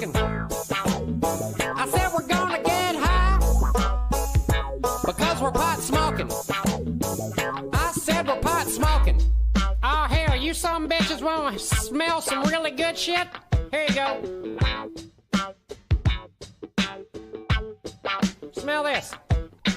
smoking. I said we're gonna get high because we're pot smoking. I said we're pot smoking. Oh hell, you some bitches wanna smell some really good shit? Here you go. Smell this.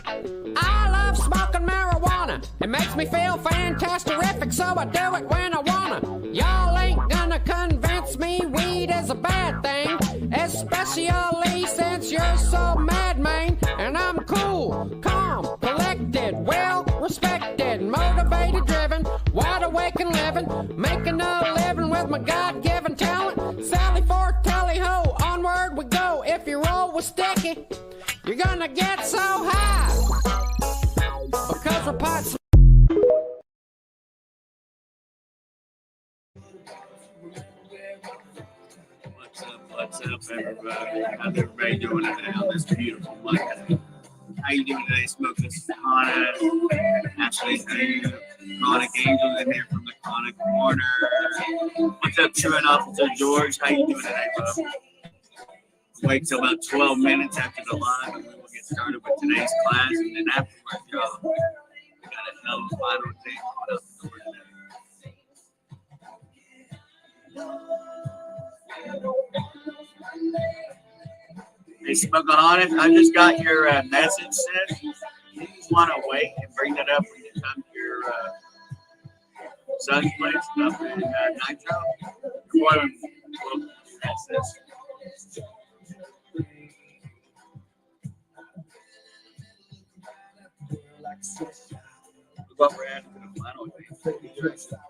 I love smoking marijuana. It makes me feel fantastic, so I do it when I wanna. Y'all ain't gonna convince me weed is a bad thing, especially since you're so mad, man. And I'm cool, calm, collected, well respected, motivated, driven, wide awake and living, making a living with my God-given talent. Sally for tally-ho, onward we go. If you roll with sticky, you're gonna get so high because we're pot smoking. What's up, everybody? How's everybody doing today on this beautiful Monday? How you doing today, Smoking Connor? Ashley, Chronic Angels in here from the Chronic Corner. What's up, Truant Officer George? How you doing today, bub? Wait till about 12 minutes after the live, and we will get started with today's class. And then afterwards, y'all, we got a hell of a final thing coming up the door today. Hey, Smoking Honest, I just got your message sent. You just want to wait and bring that up when you come to your son's place up in Nitro. We'll pass this. What we're at for the final thing.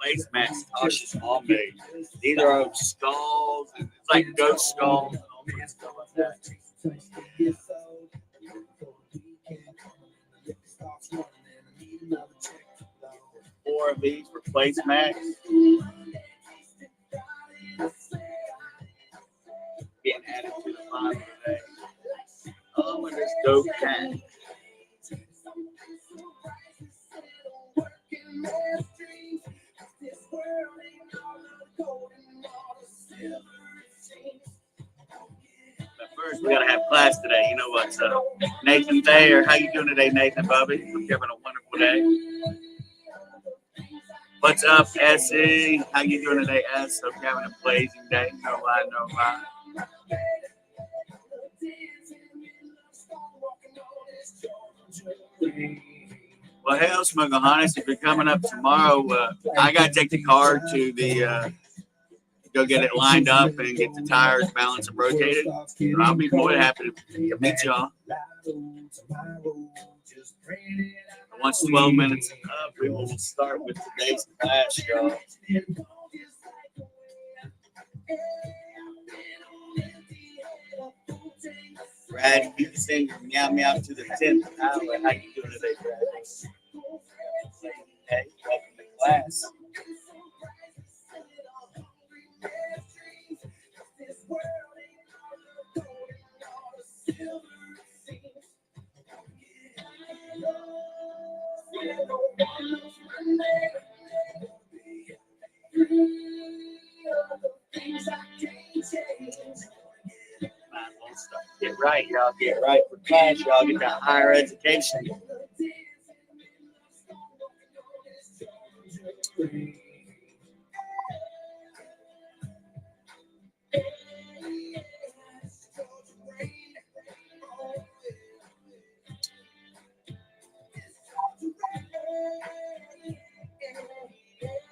Placemats Tasha's mom made. These are skulls, and it's like ghost skulls and all that stuff like that. 4 of these for placemats. Getting added to the final today. Oh, and this dope cat. But first, we gotta have class today. You know what's up? Nathan Thayer, how you doing today, Nathan Bubby? Hope you're having a wonderful day. What's up, SE? How you doing today, S? Hope you're having a blazing day. No lie, no lie. Well, hell, Smoking Honest, if you're coming up tomorrow, I got to take the car to the, go get it lined up and get the tires balanced and rotated. I'll be more than happy to meet y'all. Once 12 minutes up, we will start with today's class, y'all. Brad Houston, meow meow to the 10th hour. How you doing today, Brad? Hey, welcome to class. Get right, y'all. Get right for class, y'all. Get that higher education.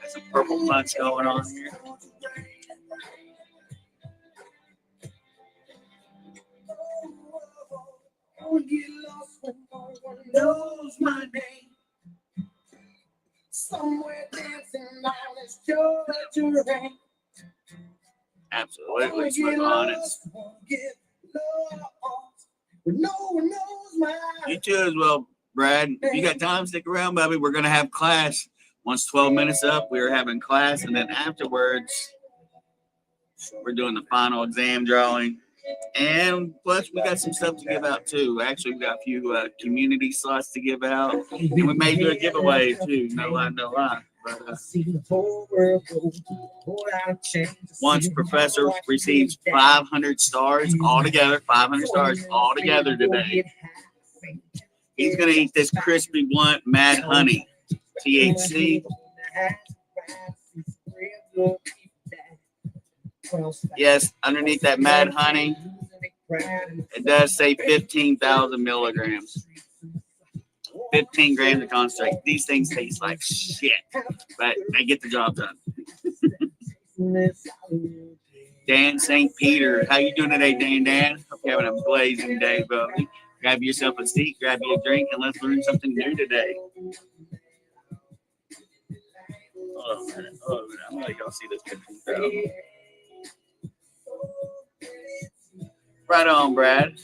Got some purple punch going on here. Get lost when no one knows my name. Somewhere dancing on this Georgia rain. Absolutely, Smoking Honest. No one knows my You too as well, Brad. If you got time, stick around, baby. We're going to have class. Once 12 minutes up, we are having class. And then afterwards, we're doing the final exam drawing. And plus, we got some stuff to give out, too. Actually, we got a few community slots to give out. And we may do a giveaway, too. No lie, no lie. Once professor receives 500 stars altogether, 500 stars altogether today. He's going to eat this crispy blunt mad honey. THC. Yes, underneath that mad honey, it does say 15,000 milligrams. 15 grams of concentrate. These things taste like shit, but they get the job done. Dan St. Peter, how you doing today, Dan? Hope you're having a blazing day, buddy. Grab yourself a seat, grab you a drink, and let's learn something new today. Hold on a minute. I'm gonna let y'all see this picture. Right on, Brad.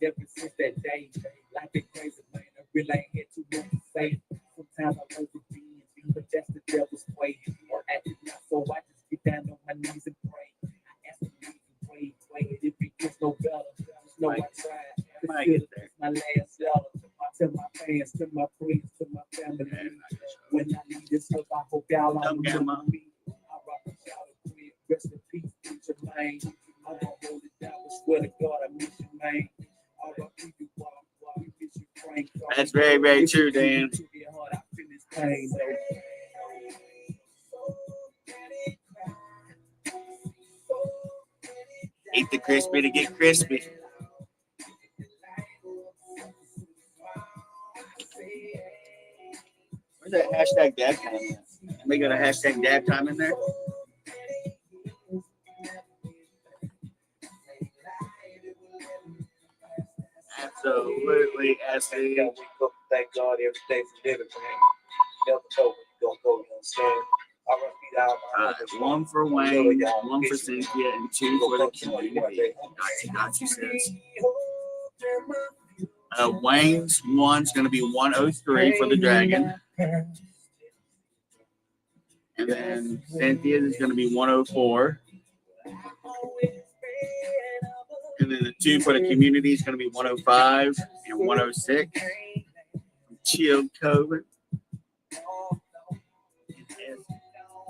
Ever since that day, life been crazy, man. I really ain't had too much to say. Sometimes I want to be, but that's the devil's way. Or acting not so, I just get down on my knees and pray. I ask him to pray, if it gets no better, just know I tried. It's my last dollar. I tell my fans, to my friends, to my family. When I leave this earth, I hope y'all all remember me. I rock a shout of prayer, rest in peace, preacher man. I won't hold it down, but swear to God, I miss you, man. That's very, very true, Dan. Eat the crispy to get crispy. Where's that hashtag dab time? And we got a hashtag dab time in there? Absolutely, SC. Thank God every day for living, man. Never know when you're going to go, you understand? One for Wayne, one for Cynthia, and two for the community. Got you, sis. Wayne's one's going to be 103 for the dragon. And then Cynthia's is going to be 104. And then the two for the community is going to be 105 and 106. Chill COVID.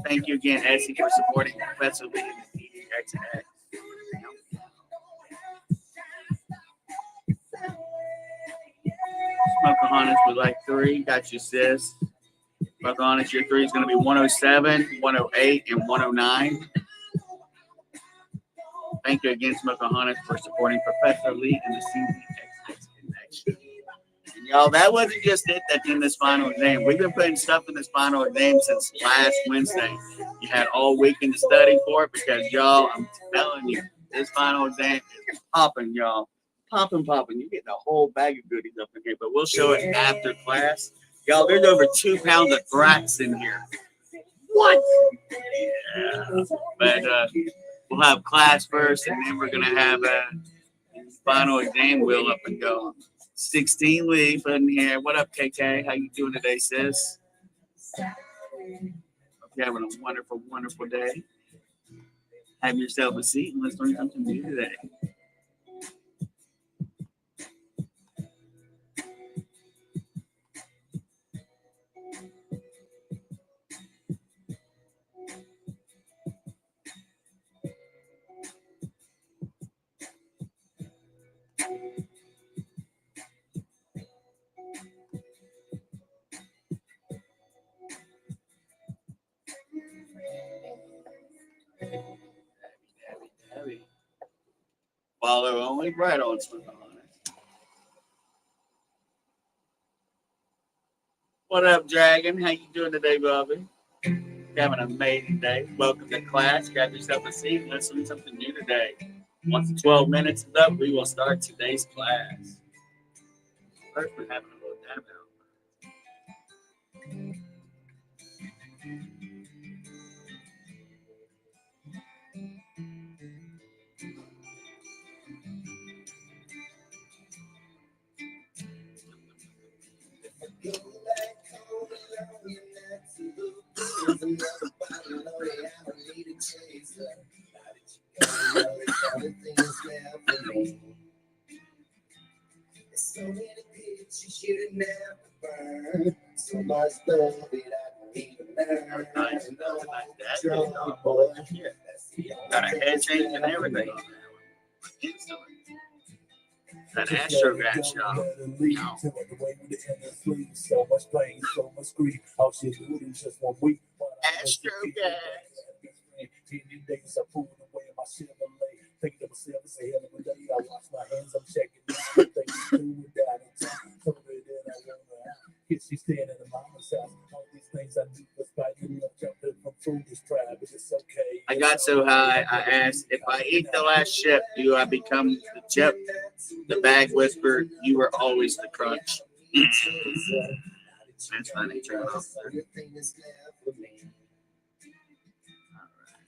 Thank you again, Essie, for supporting Professor Lee and C.D.X.X. Smokeahontas with like 3. Got you, sis. Smokeahontas, your 3 is going to be 107, 108, and 109. Thank you again, Smokeahontas, for supporting Professor Lee and the C.D.X.X connection. And y'all, that wasn't just it that's in this final exam. We've been putting stuff in this final exam since last Wednesday. You had all weekend to study for it because, y'all, I'm telling you, this final exam is popping, y'all. Popping. You get a whole bag of goodies up in here, but we'll show it after class. Y'all, there's over 2 pounds of thrax in here. What? Yeah. But we'll have class first, and then we're going to have a final exam wheel up and go. 16 leaf in here. What up, KK? How you doing today, sis? Hope you're having a wonderful, wonderful day. Have yourself a seat and let's learn something new today. Heavy. Follow only, right on, Smokeahontas. What up, Dragon? How you doing today, Bobby? Having an amazing day. Welcome to class. Grab yourself a seat. Let's learn something new today. Once the 12 minutes is up, we will start today's class. First, we're having a little dab out. So many pictures you never burn. So much stuff that I need to learn. Nice. Got a head change and everything. That Astrograd shop. So much pain, so much grief. All she do is just 1 week. Astrograd. 10 days I pulled away my Chevrolet. Thinking of myself as a hell of a day. I wash my hands, I'm checking this thing through without a time. Told her that I want her out. She's standing in mama's house. All these things I knew was by you. Jumped in from foolish tribe, but it's okay. I got so high, I asked, if I eat the last chip, do I become the chip? The bag whispered, you were always the crunch. That's funny, Charles.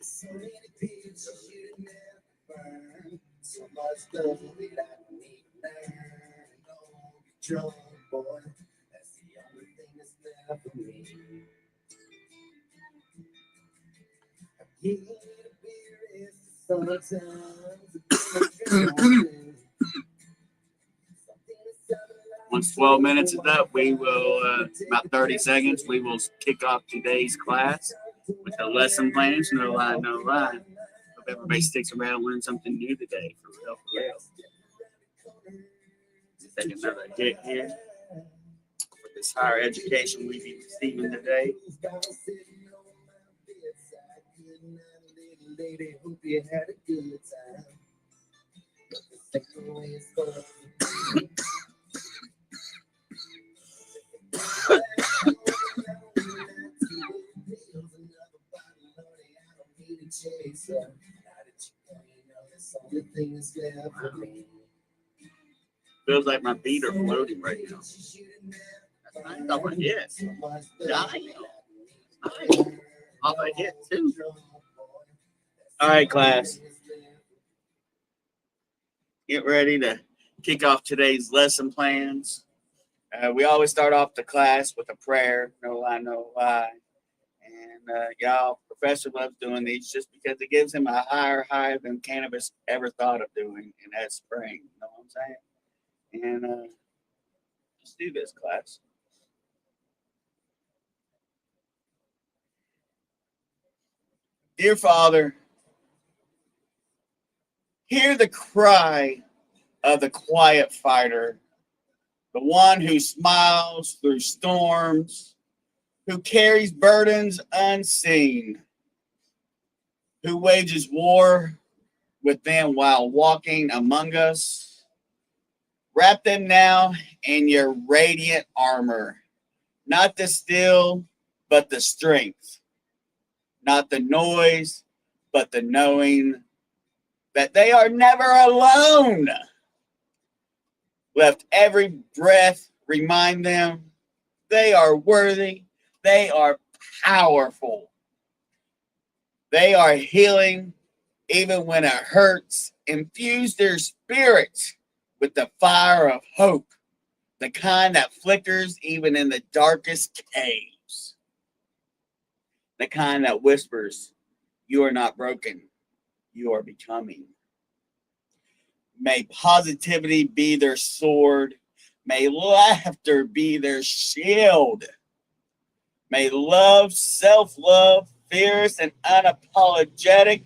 So many pictures you never burn. So much stuff that I need to learn. Don't be drunk, boy. That's the only thing that's left for me. I'm getting a beer sometimes. Once 12 minutes is up, we will, about 30 seconds, we will kick off today's class with the lesson plans. No lie, no lie. Hope everybody sticks around and learn something new today. For real, for real. Take another hit here for this higher education we be receiving today. Feels like my feet are floating right now. That's nice off a hit. Dying. Off a hit, too. All right, class. Get ready to kick off today's lesson plans. We always start off the class with a prayer. No lie, no lie. And y'all, Professor loves doing these just because it gives him a higher high than cannabis ever thought of doing, and that's praying. You know what I'm saying? And let's do this, class. Dear Father, hear the cry of the quiet fighter, the one who smiles through storms, who carries burdens unseen, who wages war with them while walking among us. Wrap them now in your radiant armor, not the steel, but the strength, not the noise, but the knowing that they are never alone. Let every breath remind them they are worthy, they are powerful, they are healing even when it hurts. Infuse their spirits with the fire of hope, the kind that flickers even in the darkest caves, the kind that whispers, you are not broken, you are becoming. May positivity be their sword. May laughter be their shield. May love, self-love, fierce and unapologetic,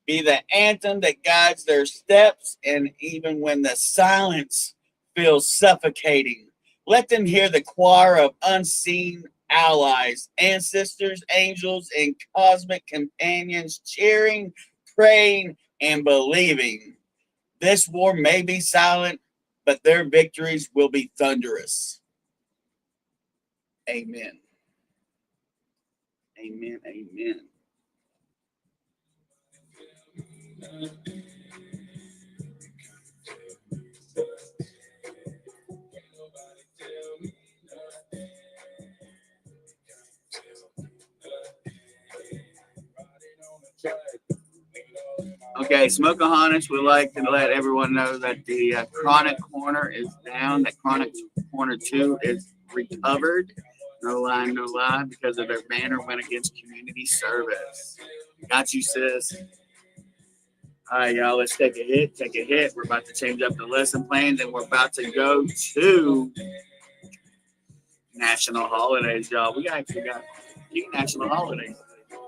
be the anthem that guides their steps. And even when the silence feels suffocating, let them hear the choir of unseen allies, ancestors, angels, and cosmic companions cheering, praying, and believing. This war may be silent, but their victories will be thunderous. Amen. Amen. Amen. Okay, Smokeahontas would like to let everyone know that the Chronic Corner is down, that Chronic Corner 2 is recovered. No lie, no lie, because of their banner went against community service. Got you, sis. All right, y'all, let's take a hit. Take a hit. We're about to change up the lesson plans, and we're about to go to national holidays, y'all. We actually got a few national holidays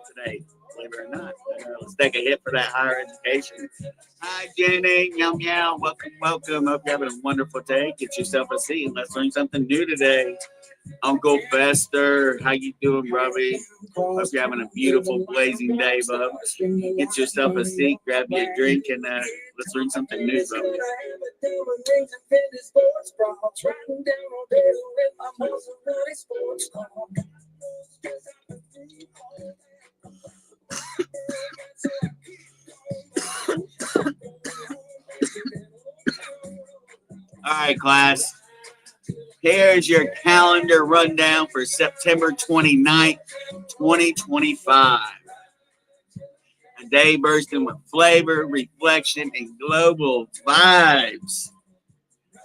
today, believe it or not. Let's take a hit for that higher education. Hi, Jenny. Meow, meow. Welcome, welcome. Hope you're having a wonderful day. Get yourself a seat. Let's learn something new today. Uncle Fester, how you doing, Robbie? Hope you're having a beautiful, blazing day, bub. Get yourself a seat, grab you a drink, and let's learn something new, bub. All right, class. Here's your calendar rundown for September 29th, 2025. A day bursting with flavor, reflection, and global vibes.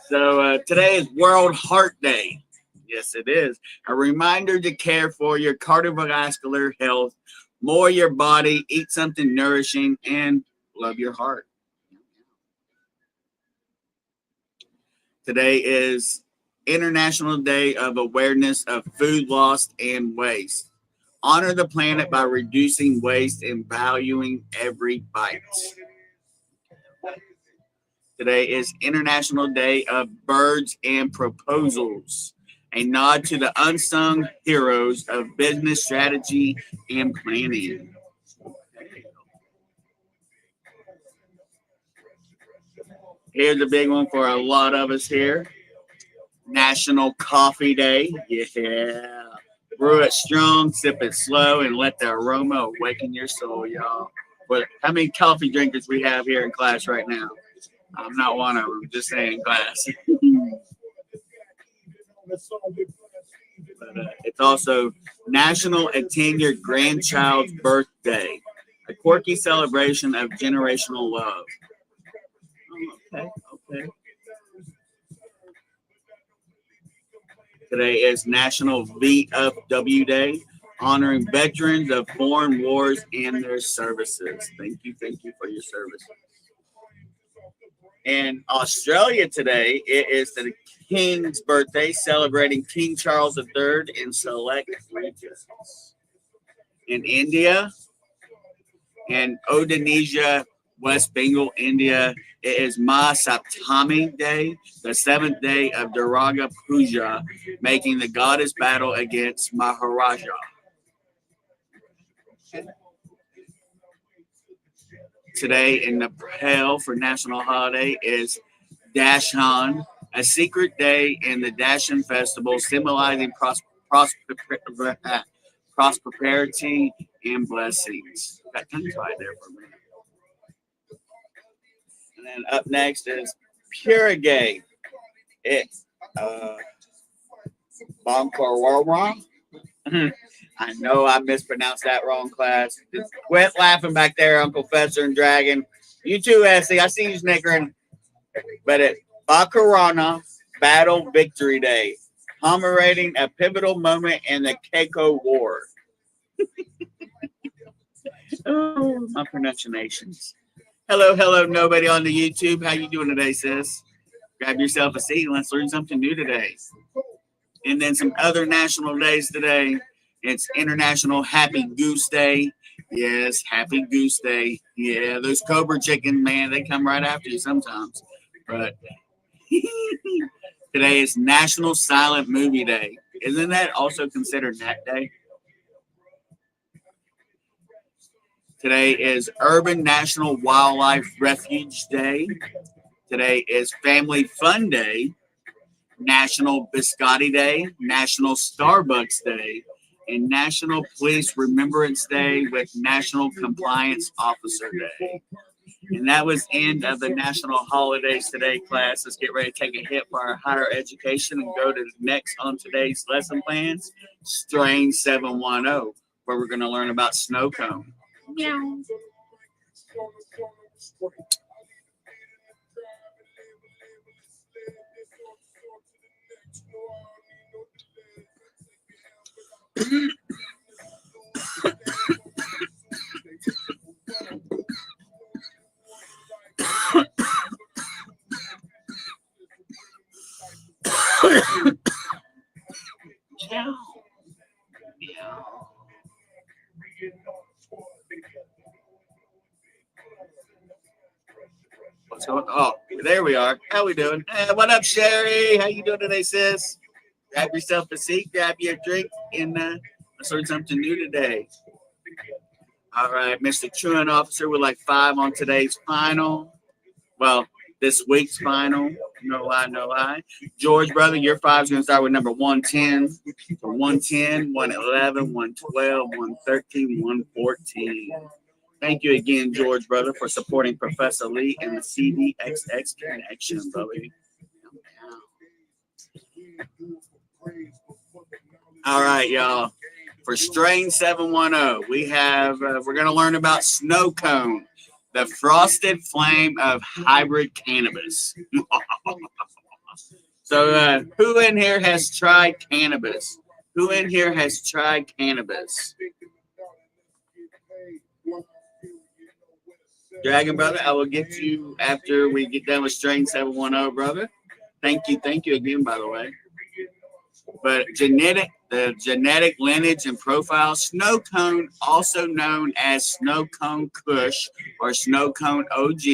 So today is World Heart Day. Yes, it is. A reminder to care for your cardiovascular health, more your body, eat something nourishing, and love your heart. Today is International Day of Awareness of Food Loss and Waste. Honor the planet by reducing waste and valuing every bite. Today is International Day of Birds and Proposals, a nod to the unsung heroes of business strategy and planning. Here's a big one for a lot of us here. National Coffee Day. Yeah. Brew it strong, sip it slow, and let the aroma awaken your soul, y'all. But how many coffee drinkers we have here in class right now? I'm not one of them. Just saying, class. But it's also National Attend Your Grandchild's Birthday, a quirky celebration of generational love. Oh, okay. Today is National VFW Day, honoring veterans of foreign wars and their services. Thank you for your service. In Australia today, it is the King's birthday, celebrating King Charles III in select regions. In India and Indonesia, West Bengal, India, it is Saptami Day, the 7th day of Durga Puja, making the goddess battle against Maharaja. Today in Nepal for national holiday is Dashan, a secret day in the Dashan festival symbolizing prosperity and blessings. Got tongue-tied there for a minute. And then up next is Purigay. It's Bankarwara. I know I mispronounced that wrong, class. Just quit laughing back there, Uncle Fetzer and Dragon. You too, Essie. I see you snickering. But it's Bakarana Battle Victory Day, commemorating a pivotal moment in the Keiko War. Oh, my pronunciations. Hello, nobody on the YouTube. How you doing today, sis? Grab yourself a seat and let's learn something new today. And then some other national days today. It's International Happy Goose Day. Yes, Happy Goose Day. Yeah, those Cobra chickens, man, they come right after you sometimes. But today is National Silent Movie Day. Isn't that also considered Nat Day? Today is Urban National Wildlife Refuge Day. Today is Family Fun Day, National Biscotti Day, National Starbucks Day, and National Police Remembrance Day with National Compliance Officer Day. And that was end of the national holidays today, class. Let's get ready to take a hit for our higher education and go to the next on today's lesson plans, Strain 710, where we're going to learn about snow cone. Meow. What's going on? Oh, there we are. How we doing? Hey, what up, Sherry? How you doing today, sis? Grab yourself a seat, grab your drink, and let's learn something new today. All right, Mr. Truant Officer with like 5 on today's final. Well, this week's final. No lie, no lie. George, brother, your 5 is going to start with number 110. So 110, 111, 112, 113, 114. Thank you again, George, brother, for supporting Professor Lee and the C.D.X.X connection, brother. All right, y'all. For strain 710, we have, we're going to learn about snow cone, the frosted flame of hybrid cannabis. So, who in here has tried cannabis? Who in here has tried cannabis? Dragon, brother, I will get you after we get done with strain 710, brother. Thank you again, by the way. But the genetic lineage and profile, snow cone, also known as snow cone Kush or snow cone OG,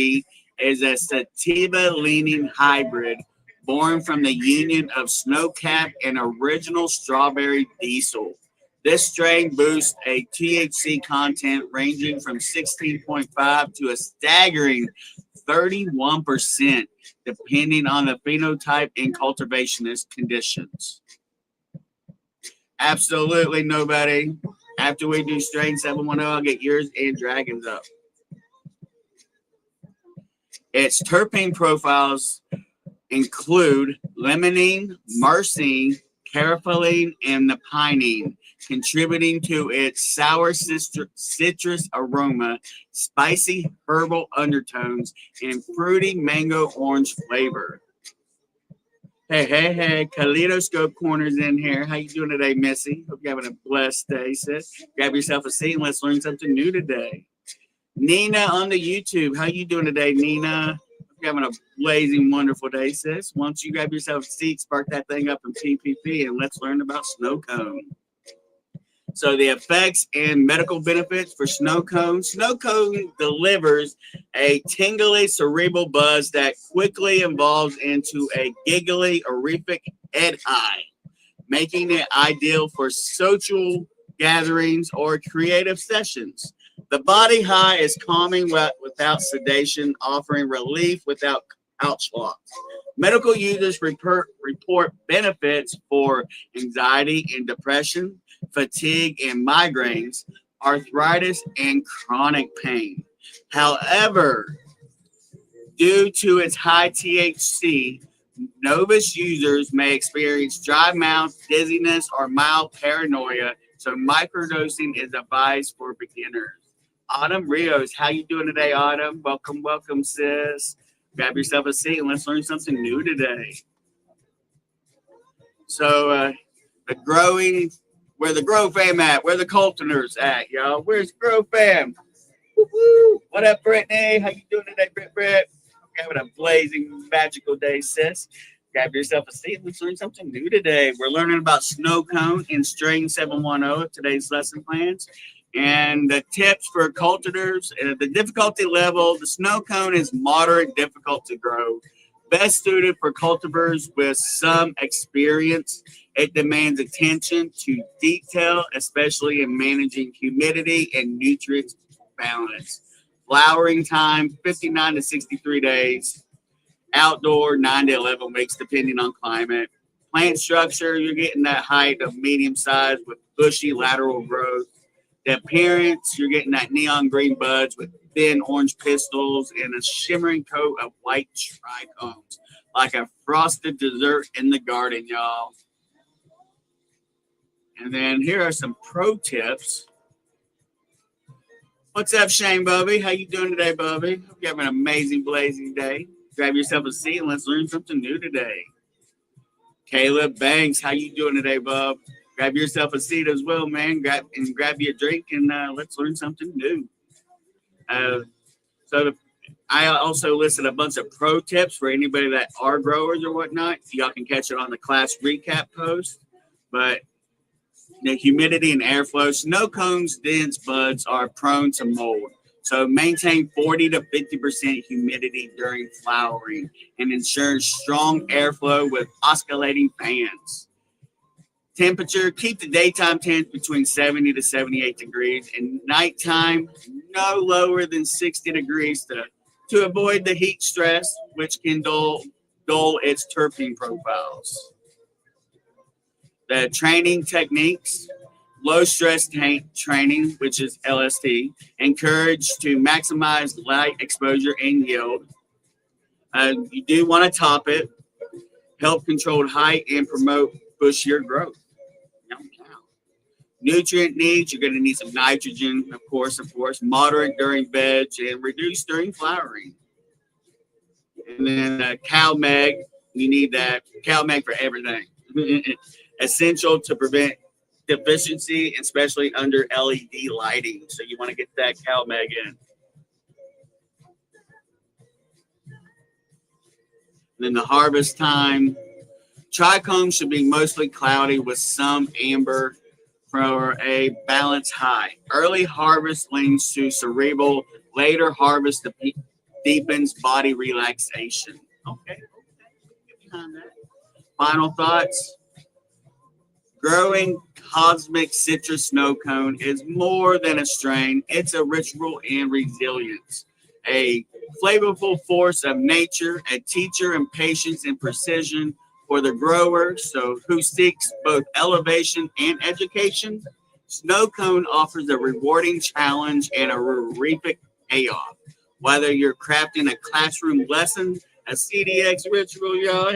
is a sativa-leaning hybrid born from the union of snowcap and original strawberry diesel. This strain boasts a THC content ranging from 16.5 to a staggering 31%, depending on the phenotype and cultivationist conditions. Absolutely nobody. After we do strain 710, I'll get yours and Dragons up. Its terpene profiles include limonene, myrcene, caraphyllene, and the pinene, contributing to its sour citrus aroma, spicy herbal undertones, and fruity mango orange flavor. Hey, Kaleidoscope Corner's in here. How you doing today, Missy? Hope you're having a blessed day, sis. Grab yourself a seat and let's learn something new today. Nina on the YouTube. How you doing today, Nina? You're having a blazing, wonderful day, sis. Once you grab yourself a seat, spark that thing up in PPP, and let's learn about snow cone. So the effects and medical benefits for snow cone. Snow cone delivers a tingly cerebral buzz that quickly evolves into a giggly, horrific head high, making it ideal for social gatherings or creative sessions. The body high is calming without sedation, offering relief without couch lock. Medical users report benefits for anxiety and depression, fatigue and migraines, arthritis, and chronic pain. However, due to its high THC, novice users may experience dry mouth, dizziness, or mild paranoia, so microdosing is advised for beginners. Autumn Rios, how you doing today, Autumn? Welcome, sis. Grab yourself a seat and let's learn something new today. So, where the Grow Fam at? Where the Coltoners at, y'all? Where's Grow Fam? Woo-hoo. What up, Brittany? How you doing today, Britt? Having a blazing, magical day, sis. Grab yourself a seat. Let's learn something new today. We're learning about snow cone in strain 710 of today's lesson plans. And the tips for cultivators, the difficulty level, the snow cone is moderate difficult to grow. Best suited for cultivators with some experience. It demands attention to detail, especially in managing humidity and nutrient balance. Flowering time, 59 to 63 days. Outdoor, 9 to 11 weeks, depending on climate. Plant structure, you're getting that height of medium size with bushy lateral growth. The appearance, you're getting that neon green buds with thin orange pistils and a shimmering coat of white trichomes, like a frosted dessert in the garden, y'all. And then here are some pro tips. What's up, Shane Bubby? How you doing today, Bubby? Hope you have an amazing, blazing day. Grab yourself a seat and let's learn something new today. Caleb Banks, how you doing today, bub? grab yourself a seat as well, man. Grab you a drink, and let's learn something new. I also listed a bunch of pro tips for anybody that are growers or whatnot. Y'all can catch it on the class recap post. But the humidity and airflow, snow cones, dense buds are prone to mold. So maintain 40 to 50% humidity during flowering and ensure strong airflow with oscillating fans. Temperature, keep the daytime temps between 70 to 78 degrees and nighttime no lower than 60 degrees to avoid the heat stress, which can dull its terpene profiles. The training techniques, low stress training, which is LST, encouraged to maximize light exposure and yield. You do want to top it, help control height, and promote bushier growth. Nutrient needs, you're going to need some nitrogen, of course, moderate during veg and reduce during flowering. And then CalMag, you need that CalMag for everything. Essential to prevent deficiency, especially under LED lighting. So you want to get that CalMag in. And then the harvest time, trichomes should be mostly cloudy with some amber for a balanced high. Early harvest leans to cerebral. Later harvest deepens body relaxation. Okay. Behind that. Final thoughts. Growing cosmic citrus snow cone is more than a strain. It's a ritual and resilience. A flavorful force of nature, a teacher in patience and precision for the grower, so who seeks both elevation and education. Snow cone offers a rewarding challenge and a horrific payoff. Whether you're crafting a classroom lesson, a C.D.X. ritual, y'all,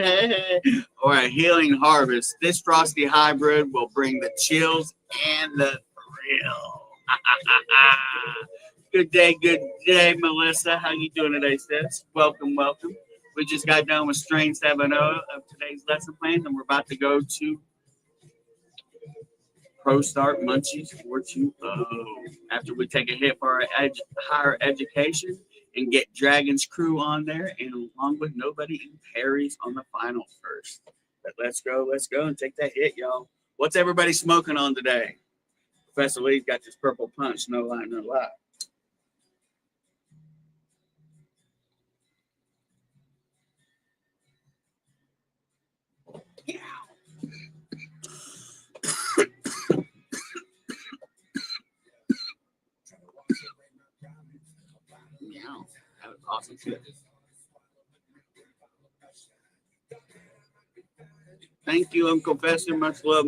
or a healing harvest, this frosty hybrid will bring the chills and the thrill. Good day, Melissa. How you doing today, sis? Welcome. We just got done with strain 7.0 of today's lesson plan, and we're about to go to Pro Start Munchies 4.2. After we take a hit for our higher education and get Dragon's crew on there, and along with Nobody in Perry's on the final first. But let's go and take that hit, y'all. What's everybody smoking on today? Professor Lee's got this purple punch, no lie. Yeah. That was awesome too. Thank you, Uncle Fester. Much love,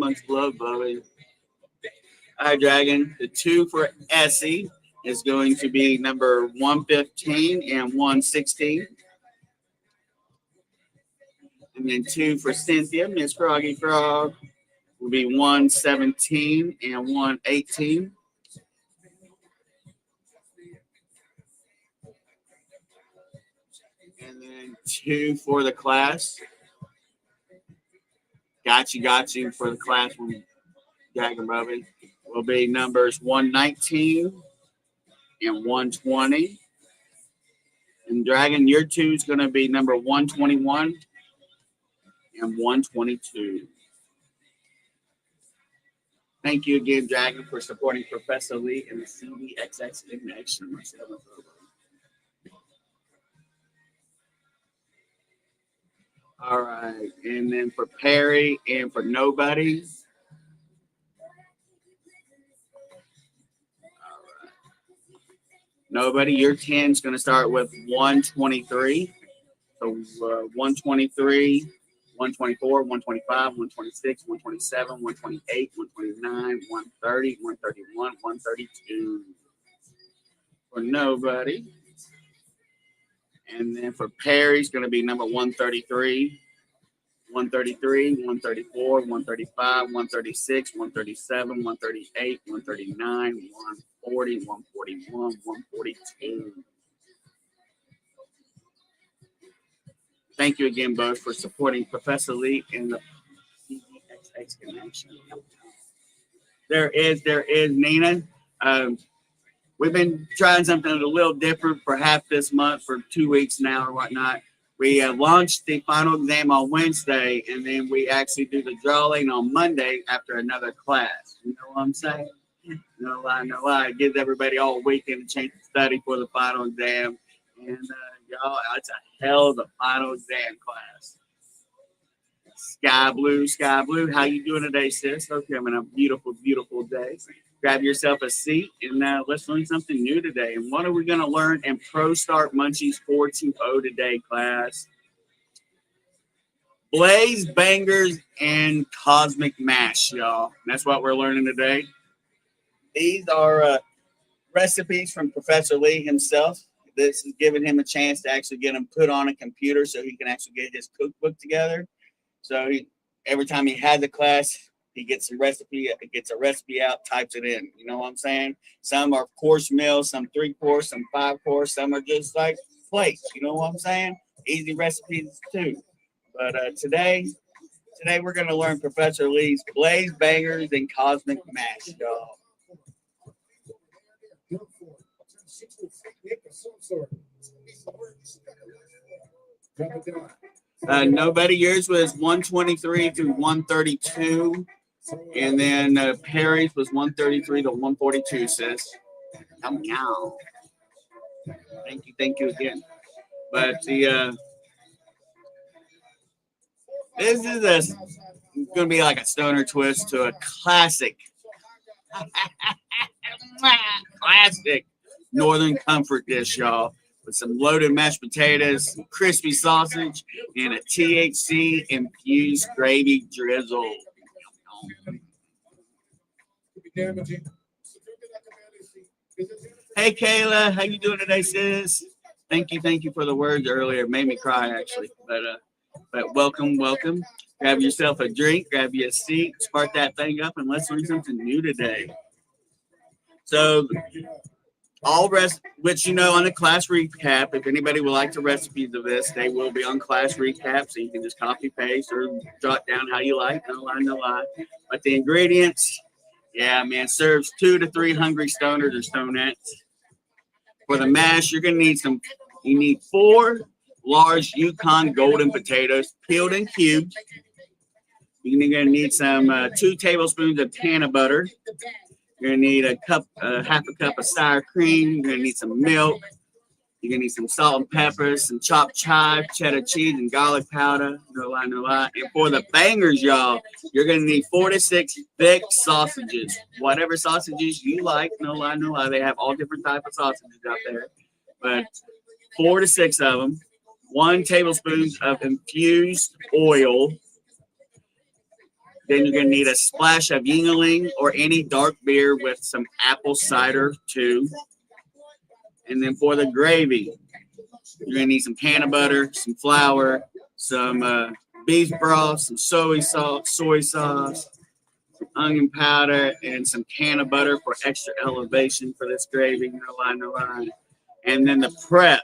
buddy. All right, Dragon. The 2 for Essie is going to be number 115 and 116. And then 2 for Cynthia, Miss Froggy Frog, will be 117 and 118. And then 2 for the class. Got you for the class from Dragon Bubby. Will be numbers 119 and 120. And Dragon, your 2 is going to be number 121 and 122. Thank you again, Dragon, for supporting Professor Lee and the C.D.X.X connection. All right, and then for Perry and for Nobody. All right. Nobody, your 10 is going to start with 123. So 123, 124, 125, 126, 127, 128, 129, 130, 131, 132. For Nobody. And then for Perry, it's going to be number 133, 133, 134, 135, 136, 137, 138, 139, 140, 141, 142. Thank you again, both, for supporting Professor Lee and the C.D.X.X connection. There is Nina. We've been trying something a little different for half this month, for 2 weeks now or whatnot. We launched the final exam on Wednesday, and then we actually do the drawing on Monday after another class. You know what I'm saying? No lie, no lie. It gives everybody all weekend a chance to study for the final exam. And y'all, it's a hell of a final exam class. Sky Blue, Sky Blue, how you doing today, sis? Hope you're having a beautiful, beautiful day. Grab yourself a seat, and let's learn something new today. And what are we going to learn in Pro Start Munchies 420 today, class? Blaze Bangers and Cosmic Mash, y'all. That's what we're learning today. These are recipes from Professor Lee himself. This is giving him a chance to actually get them put on a computer so he can actually get his cookbook together. So every time he has a class, he gets a recipe out, types it in. You know what I'm saying? Some are course meals, some 3-course, some 5-course, some are just like plates. You know what I'm saying? Easy recipes too. But today we're going to learn Professor Lee's Blaze Bangers and Cosmic Mash, y'all. Nobody, yours was 123 through 132. And then Perry's was 133 to 142, sis. Meow. Thank you again. But this is going to be like a stoner twist to a classic Northern comfort dish, y'all, with some loaded mashed potatoes, some crispy sausage, and a THC infused gravy drizzle. Hey Kayla, how you doing today, sis? Thank you for the words earlier. It made me cry actually. But welcome. Grab yourself a drink, grab you a seat, spark that thing up, and let's learn something new today. So which on the class recap, if anybody would like the recipes of this, they will be on class recap, so you can just copy paste or jot down how you like. No lie. But the ingredients, yeah, man, serves 2 to 3 hungry stoners or stonettes. For the mash, you need 4 large Yukon golden potatoes, peeled and cubed. You're going to need some 2 tablespoons of can butter. You're going to need half a cup of sour cream. You're going to need some milk. You're going to need some salt and pepper, some chopped chive, cheddar cheese, and garlic powder. No lie. And for the bangers, y'all, you're going to need 4 to 6 thick sausages. Whatever sausages you like. No lie. They have all different types of sausages out there. But 4 to 6 of them. 1 tablespoon of infused oil. Then you're going to need a splash of Yingling or any dark beer with some apple cider too. And then for the gravy, you're going to need some can butter, some flour, some beef broth, some soy sauce, some onion powder, and some can butter for extra elevation for this gravy. No lie. And then the prep.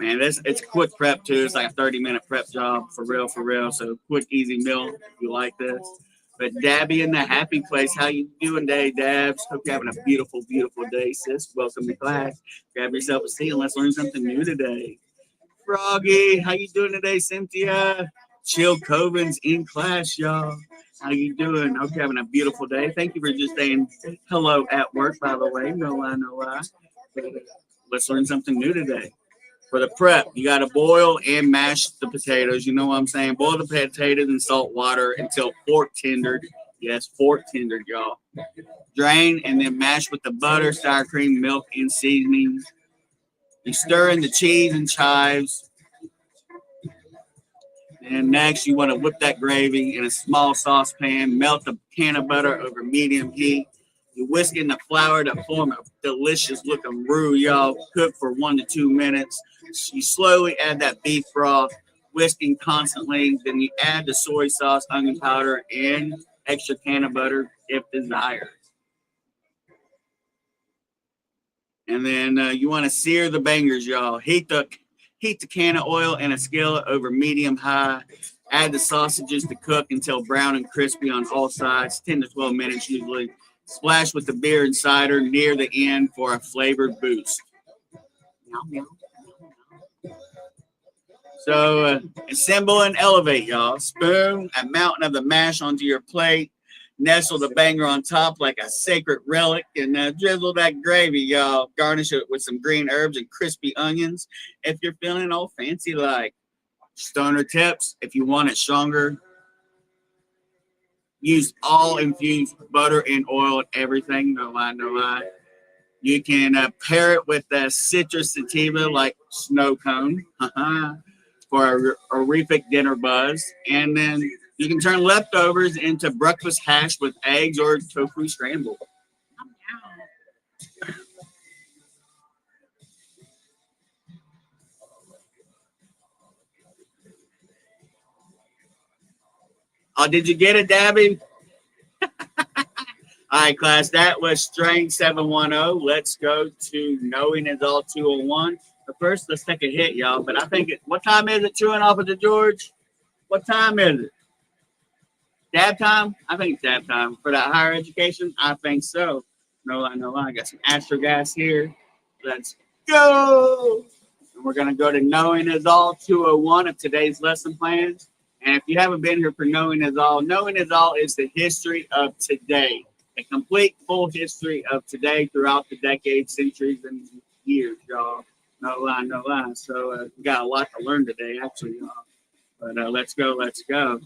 Man, it's a quick prep too. It's like a 30-minute prep job for real. So quick, easy meal if you like this. But Dabby in the happy place, how you doing today, Dabs? Hope you're having a beautiful, beautiful day, sis. Welcome to class. Grab yourself a seat and let's learn something new today. Froggy, how you doing today, Cynthia? Chill Covan's in class, y'all. How you doing? Hope you're having a beautiful day. Thank you for just saying hello at work, by the way. No lie. Let's learn something new today. For the prep, you got to boil and mash the potatoes. You know what I'm saying? Boil the potatoes in salt water until fork tendered. Yes, fork tendered, y'all. Drain and then mash with the butter, sour cream, milk, and seasonings. You stir in the cheese and chives. And next, you want to whip that gravy in a small saucepan. Melt the can of butter over medium heat. You whisk in the flour to form a delicious looking roux, y'all. Cook for 1 to 2 minutes. You slowly add that beef broth, whisking constantly. Then you add the soy sauce, onion powder, and extra can of butter if desired. And then you want to sear the bangers, y'all. Heat the can of oil in a skillet over medium high. Add the sausages to cook until brown and crispy on all sides, 10 to 12 minutes usually. Splash with the beer and cider near the end for a flavored boost. So assemble and elevate, y'all. Spoon a mountain of the mash onto your plate. Nestle the banger on top like a sacred relic, and drizzle that gravy, y'all. Garnish it with some green herbs and crispy onions if you're feeling all fancy like. Stoner tips, if you want it stronger, use all infused butter and oil and everything. No lie, no lie. You can pair it with a citrus sativa like snow cone for a horrific dinner buzz. And then you can turn leftovers into breakfast hash with eggs or tofu scramble. Oh, did you get it, Dabby? All right, class, that was Strain 710. Let's go to Knowing Is All 201. But first, let's take a hit, y'all. But I think, what time is it, Chewing Officer George? What time is it? Dab time? I think it's dab time. For that higher education, I think so. No lie, no lie. I got some Astro Gas here. Let's go. And we're going to go to Knowing Is All 201 of today's lesson plans. And if you haven't been here for Knowing Is All is the history of today. A complete, full history of today throughout the decades, centuries, and years, y'all. No lie, no lie. So we got a lot to learn today, actually, y'all. But let's go, let's go.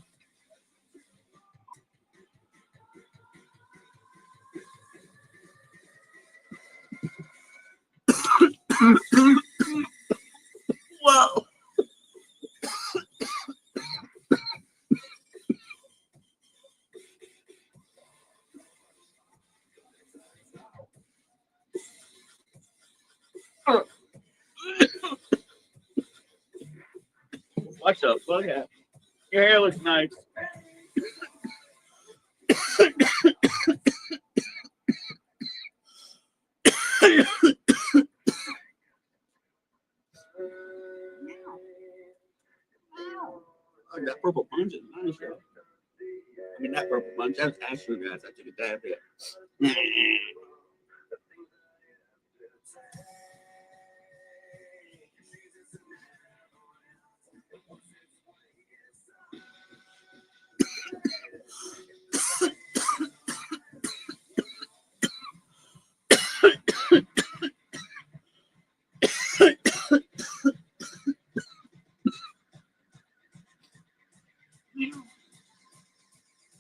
Whoa. What's up? Look at your hair looks nice. Oh, that purple punch is nice, yo. I mean, that purple punch, that's Astro Gas. I took a dab here.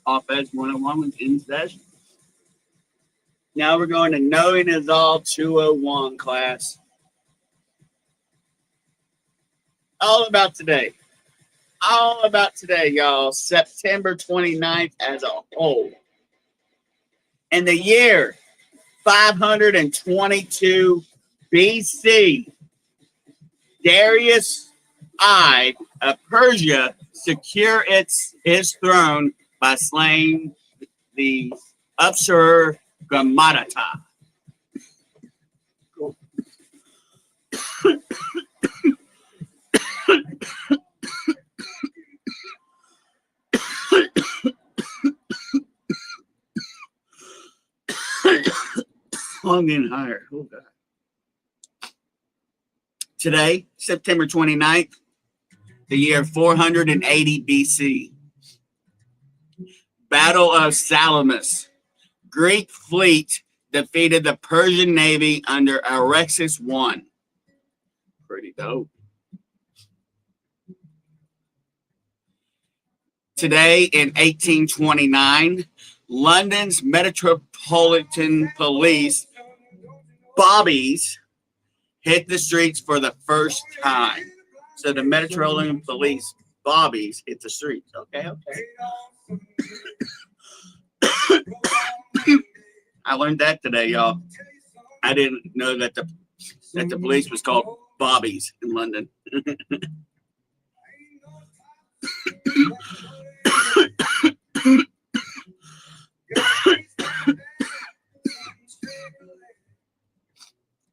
Off-Edge 101 was in session. Now we're going to Knowing Is All 201, class. All about today. All about today, y'all. September 29th as a whole. In the year 522 BC, Darius I of Persia secure his throne by slaying the usurper Gamadatta. Cool. I'm getting higher. Oh, God. Today, September 29th, the year 480 BC. Battle of Salamis. Greek fleet defeated the Persian navy under Alexis I. Pretty dope. Today, in 1829, London's Metropolitan Police, bobbies, hit the streets for the first time. So the Metropolitan Police, bobbies, hit the streets. Okay. I learned that today, y'all. I didn't know that the police was called bobbies in London.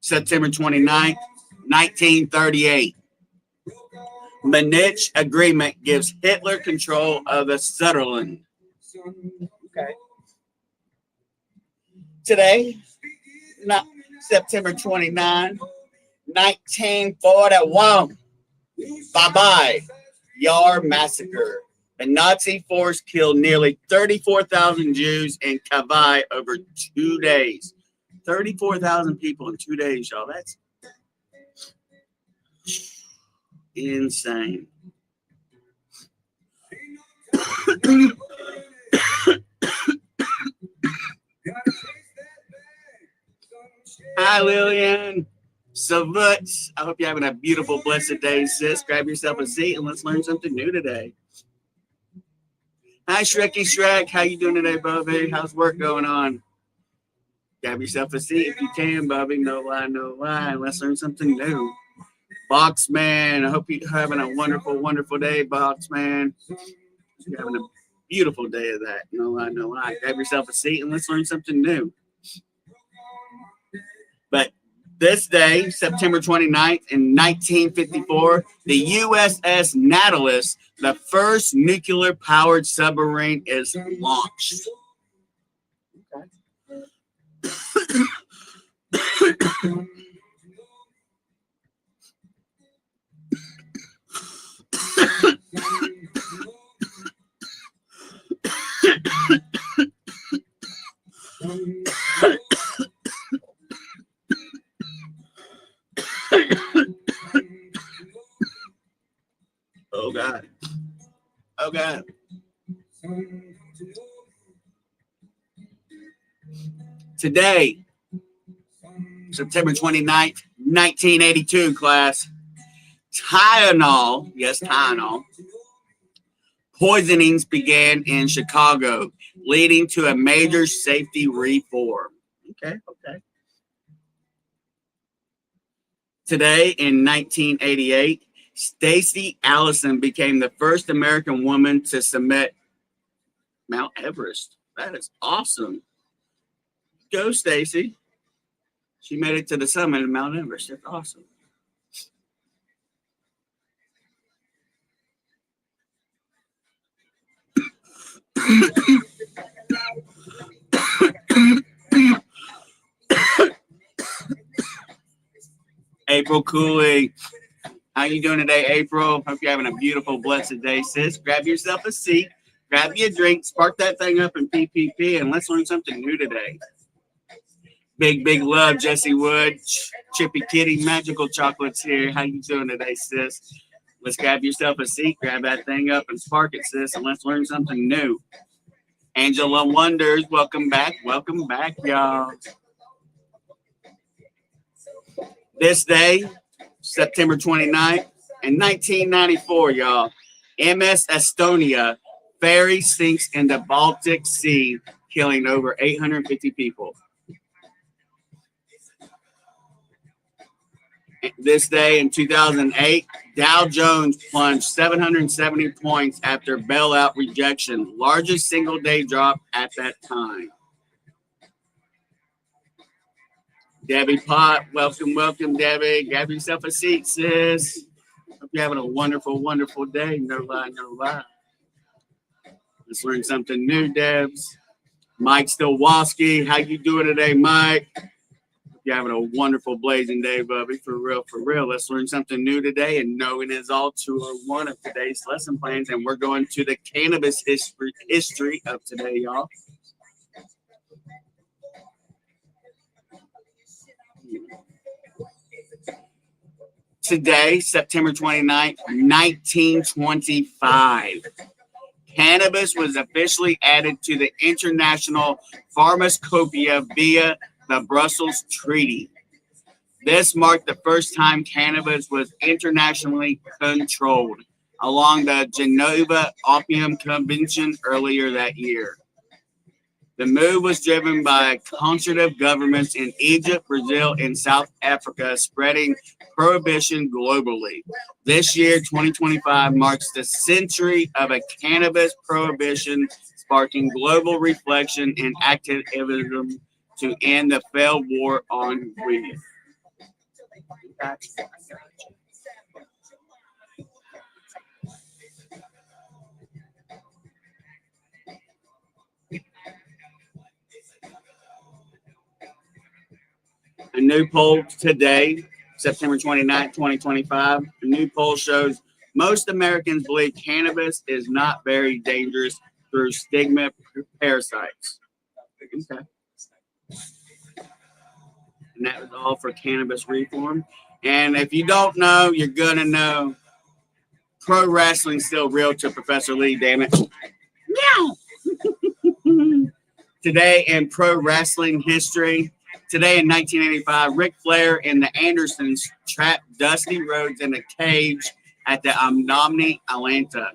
September 29th, 1938. Munich Agreement gives Hitler control of the Sutherland. Okay. Today, not September 29, 1941. Bye-bye. Yar Massacre. A Nazi force killed nearly 34,000 Jews in Kavai over 2 days. 34,000 people in 2 days, y'all. That's insane. Hi, Lillian. Savuts. I hope you're having a beautiful, blessed day, sis. Grab yourself a seat and let's learn something new today. Hi, Shreky Shrek. How you doing today, Bubby? How's work going on? Grab yourself a seat if you can, Bubby. No lie, no lie. Let's learn something new. Boxman. I hope you're having a wonderful, wonderful day, Boxman. You're having a beautiful day of that. No lie, no lie. Grab yourself a seat and let's learn something new. But this day, September 29th, in 1954, the USS Nautilus, the first nuclear-powered submarine, is launched. Oh, God. Oh, God. Today, September 29th, 1982, class, Tylenol, yes, Tylenol, poisonings began in Chicago, leading to a major safety reform. Okay. Today, in 1988, Stacey Allison became the first American woman to summit Mount Everest. That is awesome. Go, Stacey. She made it to the summit of Mount Everest. That's awesome. April Cooley. How you doing today, April? Hope you're having a beautiful, blessed day, sis. Grab yourself a seat, grab you a drink, spark that thing up in PPP, and let's learn something new today. Big, big love, Jesse Wood. Chippy Kitty, Magical Chocolates here. How you doing today, sis? Let's grab yourself a seat, grab that thing up, and spark it, sis, and let's learn something new. Angela Wonders, welcome back, y'all. This day, September 29th, in 1994, y'all, MS Estonia ferry sinks in the Baltic Sea, killing over 850 people. This day in 2008, Dow Jones plunged 770 points after bailout rejection, largest single day drop at that time. Debbie Pott, welcome, Debbie. Grab yourself a seat, sis. Hope you're having a wonderful, wonderful day. No lie, no lie. Let's learn something new, Debs. Mike Stilwoski, how you doing today, Mike? Hope you're having a wonderful, blazing day, Bubby. For real, for real. Let's learn something new today, and knowing is all 201 of today's lesson plans, and we're going to the cannabis history of today, y'all. Today, September 29th, 1925, cannabis was officially added to the International Pharmacopoeia via the Brussels Treaty. This marked the first time cannabis was internationally controlled, along the Geneva Opium Convention earlier that year. The move was driven by conservative governments in Egypt, Brazil, and South Africa, spreading prohibition globally. This year, 2025, marks the century of a cannabis prohibition, sparking global reflection and activism to end the failed war on weed. new poll today, September 29th, 2025. The new poll shows most Americans believe cannabis is not very dangerous through stigma parasites. Okay. And that was all for cannabis reform. And if you don't know, you're going to know. Pro wrestling's still real to Professor Lee, damn it. Meow. Today in pro wrestling history, today in 1985, Ric Flair and the Andersons trapped Dusty Rhodes in a cage at the Omni Atlanta.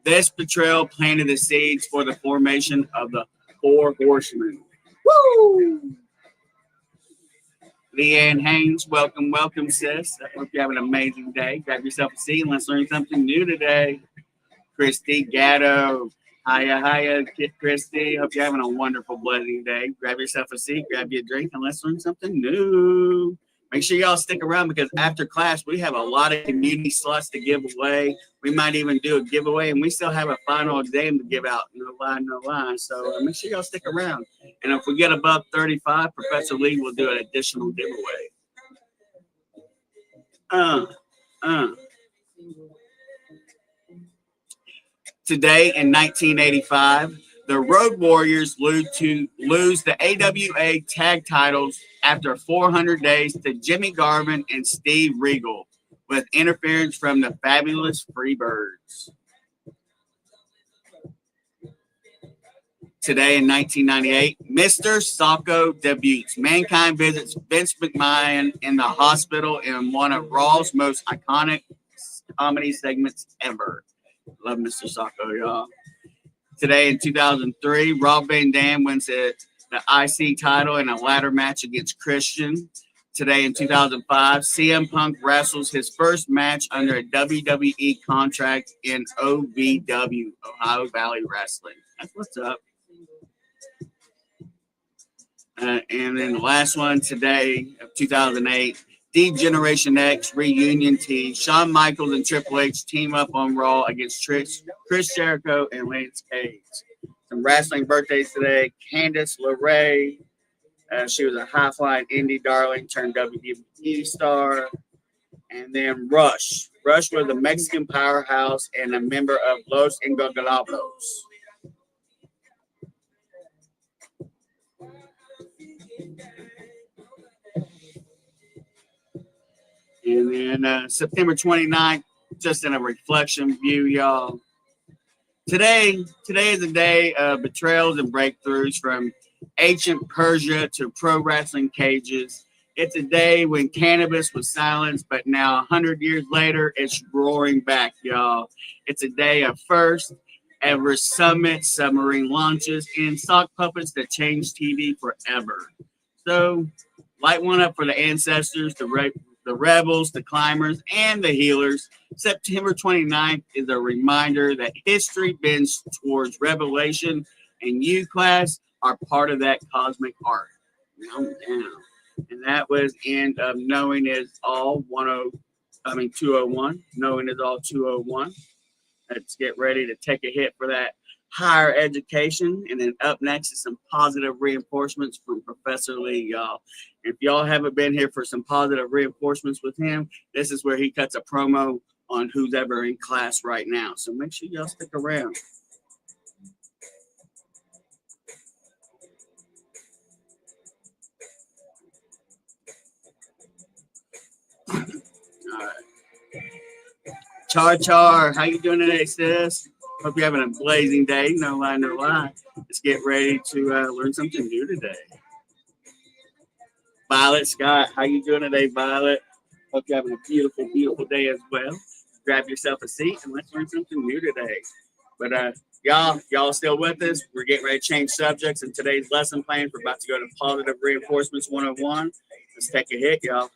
This betrayal planted the seeds for the formation of the Four Horsemen. Woo! Leanne Haynes, welcome, sis. I hope you have an amazing day. Grab yourself a seat and let's learn something new today. Christy Gatto, hiya, Christy. Hope you're having a wonderful, blessing day. Grab yourself a seat, grab you a drink, and let's learn something new. Make sure y'all stick around because after class, we have a lot of community slots to give away. We might even do a giveaway, and we still have a final exam to give out. No lie. So make sure y'all stick around. And if we get above 35, Professor Lee will do an additional giveaway. Today in 1985, the Road Warriors lose the AWA tag titles after 400 days to Jimmy Garvin and Steve Regal with interference from the Fabulous Freebirds. Today in 1998, Mr. Socko debuts. Mankind visits Vince McMahon in the hospital in one of Raw's most iconic comedy segments ever. Love Mr. Socko, y'all. Today in 2003, Rob Van Dam wins the IC title in a ladder match against Christian. Today in 2005, CM Punk wrestles his first match under a WWE contract in OVW, Ohio Valley Wrestling. That's what's up. And then the last one today of 2008, D-Generation X reunion tee. Shawn Michaels and Triple H team up on Raw against Chris Jericho and Lance Cage. Some wrestling birthdays today. Candice LeRae. She was a high-flying indie darling turned WWE star. And then Rush. Rush was a Mexican powerhouse and a member of Los Ingobernables. And then September 29th, just in a reflection view, y'all. Today is a day of betrayals and breakthroughs from ancient Persia to pro wrestling cages. It's a day when cannabis was silenced, but now 100 years later, it's roaring back, y'all. It's a day of first ever summit, submarine launches, and sock puppets that changed TV forever. So light one up for the ancestors, the rebels, the climbers, and the healers. September 29th is a reminder that history bends towards revelation, and you, class, are part of that cosmic art. And that was end of Knowing Is All 201. Knowing Is All 201. Let's get ready to take a hit for that higher education. And then up next is some positive reinforcements from Professor Lee, y'all. If y'all haven't been here for some positive reinforcements with him, this is where he cuts a promo on who's ever in class right now. So make sure y'all stick around. All right. Char, how you doing today, sis? Hope you're having a blazing day. No lie. Let's get ready to learn something new today. Violet Scott, how you doing today, Violet? Hope you're having a beautiful, beautiful day as well. Grab yourself a seat and let's learn something new today. But y'all still with us? We're getting ready to change subjects in today's lesson plan. We're about to go to Positive Reinforcements 101. Let's take a hit, y'all.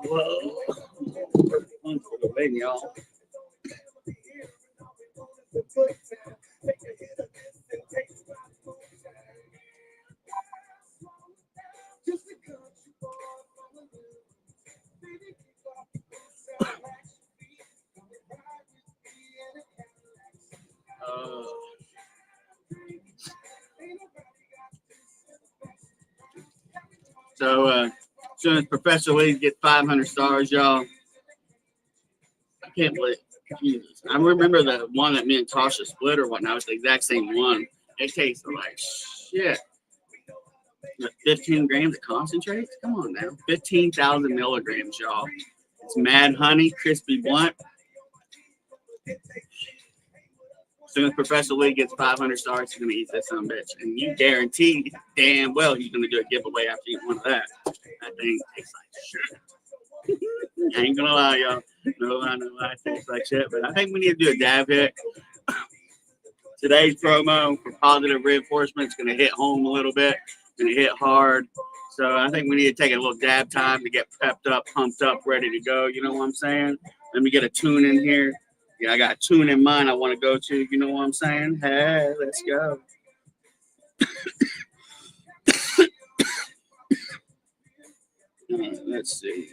Whoa. Y'all. So as soon as Professor Lee gets 500 stars, y'all, I can't believe Jesus. I remember the one that me and Tasha split or whatnot. It was the exact same one. It tasted like shit. 15 grams of concentrate? Come on now. 15,000 milligrams, y'all. It's mad honey, crispy blunt. As soon as Professor Lee gets 500 stars, he's going to eat that son of a bitch. And you guarantee damn well he's going to do a giveaway after eating one of that. That thing tastes like shit. I ain't going to lie, y'all. No lie, it tastes like shit. But I think we need to do a dab hit. Today's promo for positive reinforcement is going to hit home a little bit. Going to hit hard. So I think we need to take a little dab time to get pepped up, pumped up, ready to go. You know what I'm saying? Let me get a tune in here. Yeah, I got a tune in mind I want to go to. You know what I'm saying? Hey, let's go. Let's see.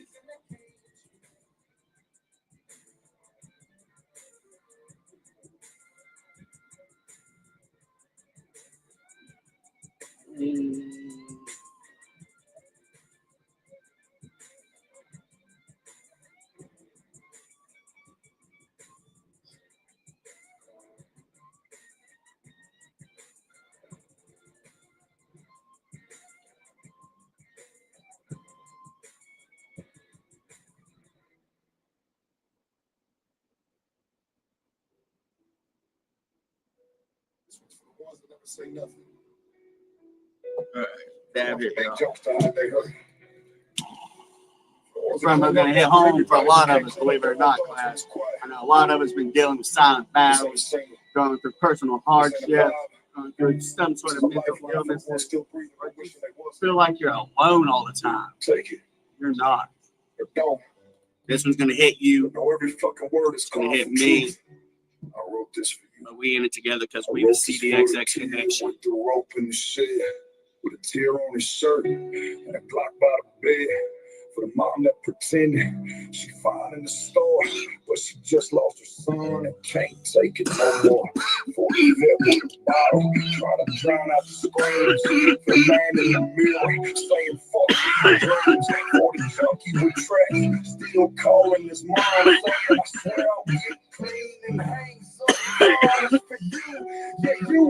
Say nothing. All right, dab it, This promo gonna hit home for a lot of us, believe it or not, class. I know a lot of us been dealing with silent battles, going through personal hardship, going through some sort of mental illness. Feel like you're alone all the time. You're not. This one's gonna hit you. It's gonna hit me. I wrote this for you. But we in it together because we the C.D.X.X connection. With the rope in the shed, with a tear on his shirt, and a Glock by the bed. For the mom that pretended she fine in the store, but she just lost her son and can't take it no more. 40 left with the bottle, trying to drown out the screams. The man in the mirror saying fuck your dreams. 40 junkie with trash, still calling his mom saying I swear I'll get clean and hang something for you. Yeah, you.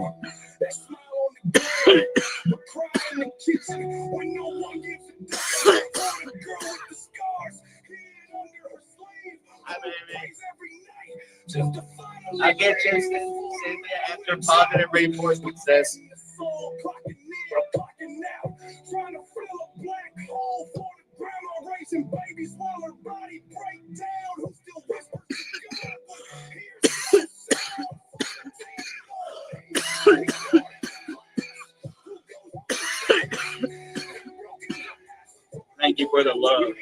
That smile on the ground, but cry in the kitchen when no one gives a damn. The girl with the scars, hid under her sleeve. Hi, baby. Every night, just to finally I get you. After positive reinforcement says. Clocking out, trying to fill a black hole for the grandma raising babies while her body break down. Who still whispers to God, but here's the sound. Thank you for the love.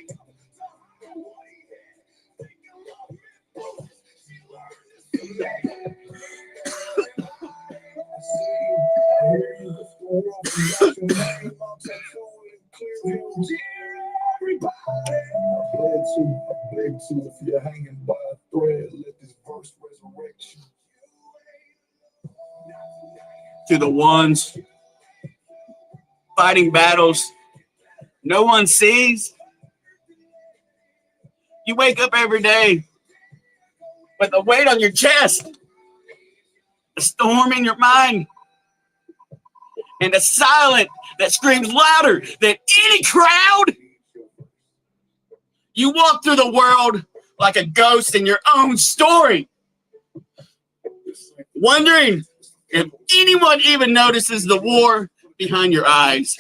If you're hanging by a thread, let this verse resurrect you. To the ones fighting battles no one sees. You wake up every day with a weight on your chest, a storm in your mind, and a silence that screams louder than any crowd. You walk through the world like a ghost in your own story, wondering if anyone even notices the war behind your eyes.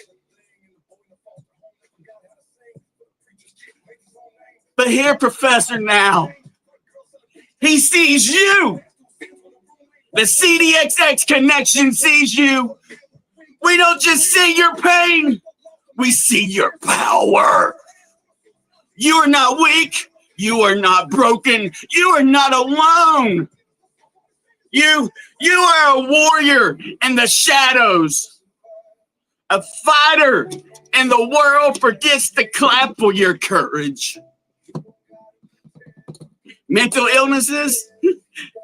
But here, Professor, now, he sees you. The C.D.X.X connection sees you. We don't just see your pain, we see your power. You are not weak. You are not broken. You are not alone. You are a warrior in the shadows, a fighter, and the world forgets to clap for your courage. Mental illnesses,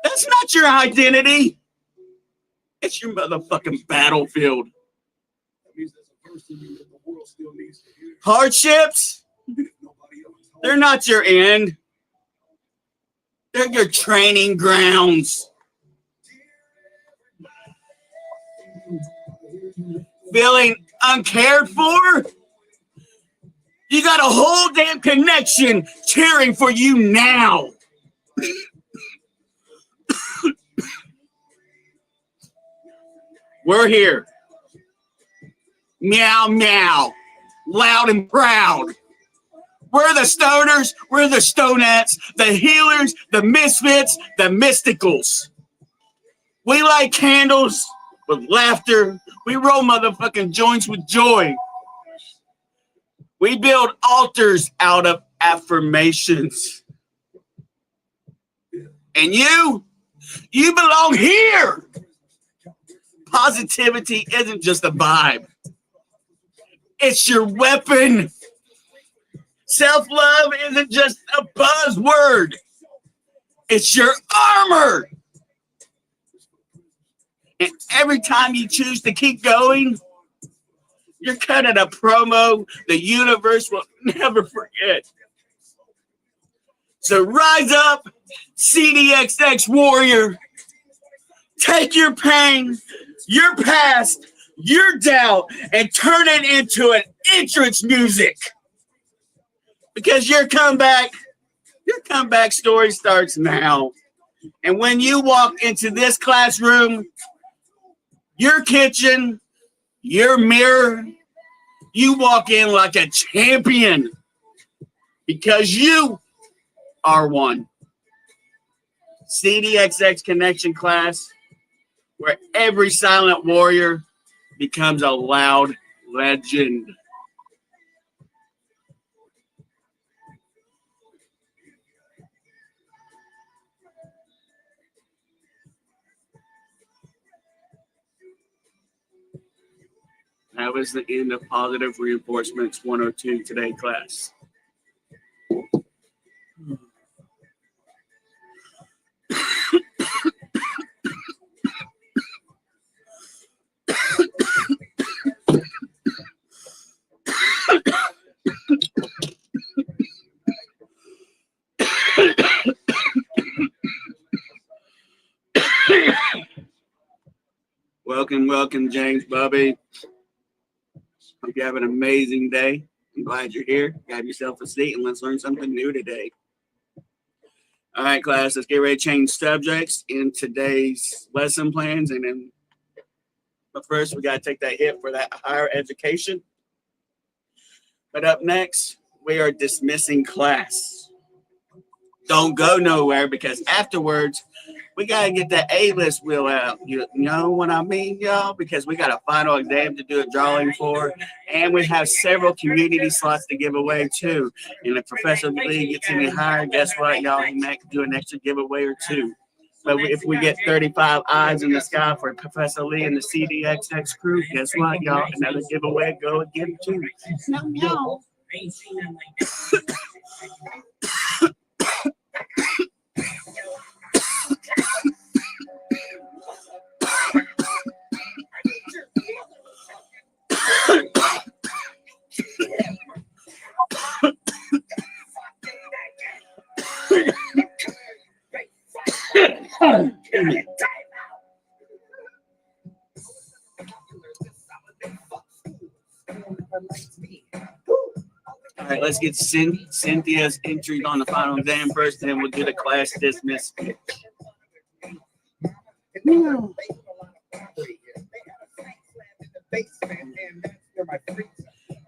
that's not your identity. It's your motherfucking battlefield. Hardships, they're not your end. They're your training grounds. Feeling uncared for? You got a whole damn connection cheering for you now. We're here. Meow, meow. Loud and proud. We're the stoners. We're the stonettes. The healers. The misfits. The mysticals. We light candles with laughter. We roll motherfucking joints with joy. We build altars out of affirmations. And you belong here. Positivity isn't just a vibe. It's your weapon. Self-love isn't just a buzzword. It's your armor. And every time you choose to keep going, you're cutting a promo the universe will never forget. So rise up, C.D.X.X warrior. Take your pain, your past, your doubt, and turn it into an entrance music. Because your comeback story starts now. And when you walk into this classroom, your kitchen, your mirror, you walk in like a champion. Because you are one. C.D.X.X Connection class, where every silent warrior becomes a loud legend. That was the end of Positive Reinforcements 102 today, class. Welcome, James, Bubby. Hope you have an amazing day. I'm glad you're here. Grab yourself a seat and let's learn something new today. All right, class, let's get ready to change subjects in today's lesson plans. But first, we got to take that hit for that higher education. But up next, we are dismissing class. Don't go nowhere, because afterwards, we got to get that A-list wheel out. You know what I mean, y'all? Because we got a final exam to do a drawing for, and we have several community slots to give away, too. And if Professor Lee gets any higher, guess what, y'all? He might do an extra giveaway or two. But if we get 35 eyes in the sky for Professor Lee and the C.D.X.X crew, guess what, y'all? Another giveaway go again, too. No. All right, let's get Cynthia's entry on the final exam first, and then we'll do the class dismiss.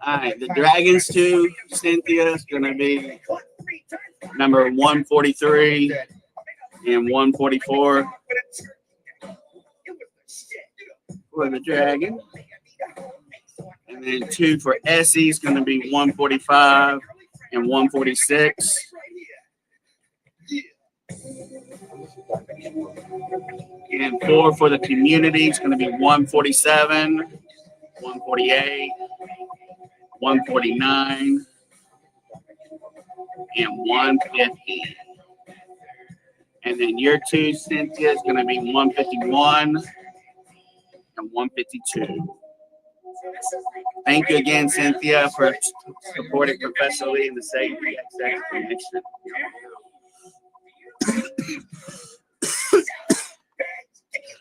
All right, the Dragons 2, Cynthia is going to be number 143 and 144 for the Dragon. And then 2 for Essie is going to be 145 and 146. And 4 for the community. It's going to be 147, 148, 149, and 150. And then year 2, Cynthia, is going to be 151 and 152. Thank you again, Cynthia, for supporting Professor Lee and the C.D.X.X connection.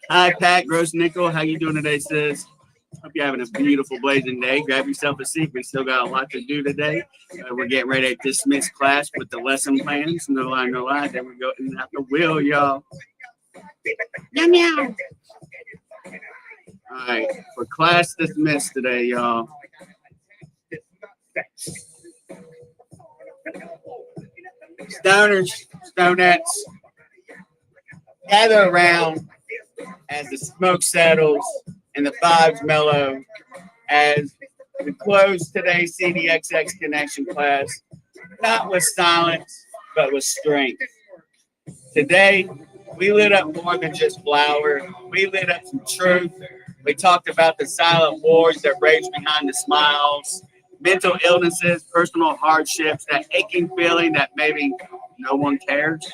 Hi, Pat Gross Nickel. How you doing today, sis? Hope you're having a beautiful, blazing day. Grab yourself a seat. We still got a lot to do today. We're getting ready to dismiss class with the lesson plans. No lie, no lie. Then we go and have the wheel, y'all. Meow, meow. All right, for class dismissed today, y'all. Stoners, stonettes, gather around as the smoke settles and the vibes mellow as we close today's C.D.X.X connection class, not with silence, but with strength. Today, we lit up more than just flower. We lit up some truth. We talked about the silent wars that rage behind the smiles, mental illnesses, personal hardships, that aching feeling that maybe no one cares.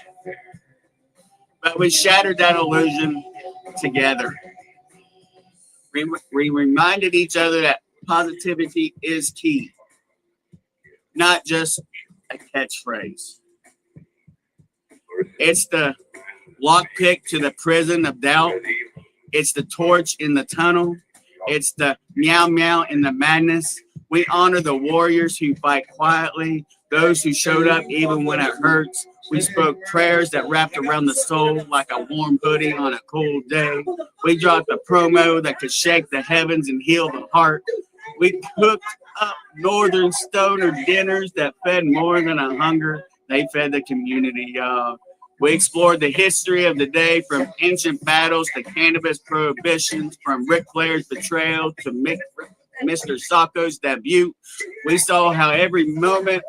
But we shattered that illusion together. We reminded each other that positivity is key, not just a catchphrase. It's the lockpick to the prison of doubt. It's the torch in the tunnel. It's the meow meow in the madness. We honor the warriors who fight quietly, those who showed up even when it hurts. We spoke prayers that wrapped around the soul like a warm hoodie on a cold day. We dropped a promo that could shake the heavens and heal the heart. We cooked up northern stoner dinners that fed more than a hunger. They fed the community, y'all. We explored the history of the day, from ancient battles to cannabis prohibitions, from Ric Flair's betrayal to Mr. Sacco's debut. We saw how every moment,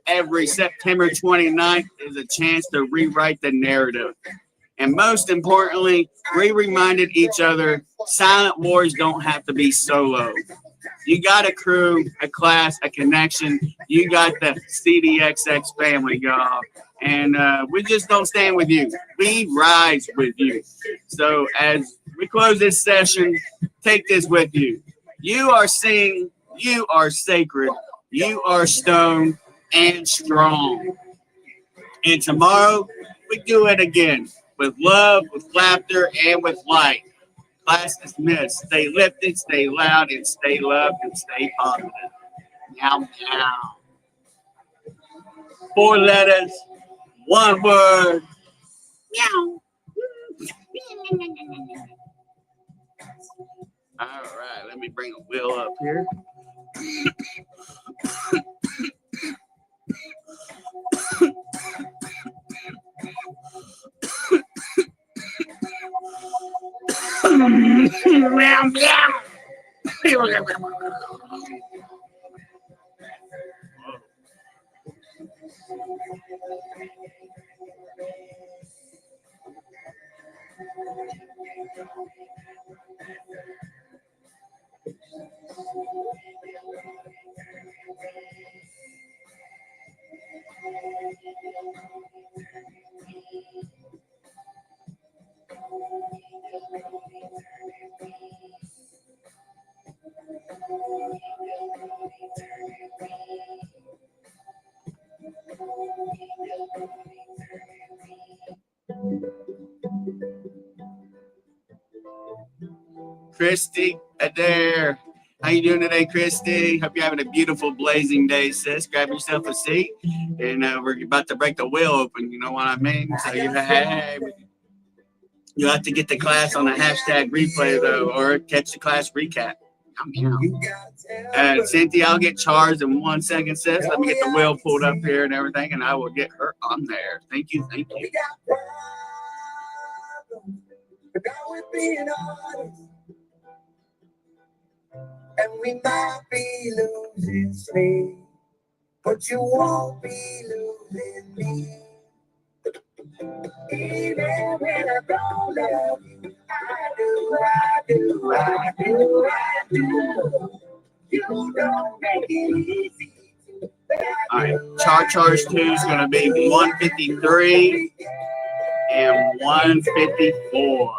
every September 29th is a chance to rewrite the narrative. And most importantly, we reminded each other silent wars don't have to be solo. You got a crew, a class, a connection. You got the C.D.X.X family, y'all. And we just don't stand with you. We rise with you. So as we close this session, take this with you. You are seen, you are sacred, you are stone and strong. And tomorrow, we do it again with love, with laughter, and with light. Class dismissed. Stay lifted, stay loud, and stay loved, and stay positive. Meow, meow. 4 letters, 1 word. Meow. All right, let me bring a wheel up here. Meow, meow. Christy, Adair. How you doing today, Christy? Hope you're having a beautiful, blazing day, sis. Grab yourself a seat, and we're about to break the wheel open. You know what I mean? So you have to get the class on a hashtag replay, though, or catch the class recap. Cynthia, I'll get charged in 1 second, sis. Let me get the wheel pulled up here and everything, and I will get her on there. Thank you, thank you. And we might be losing sleep, but you won't be losing me. Even when I don't love you, I do. You don't make it easy. All right, Charge 2 is going to be 153 and 154.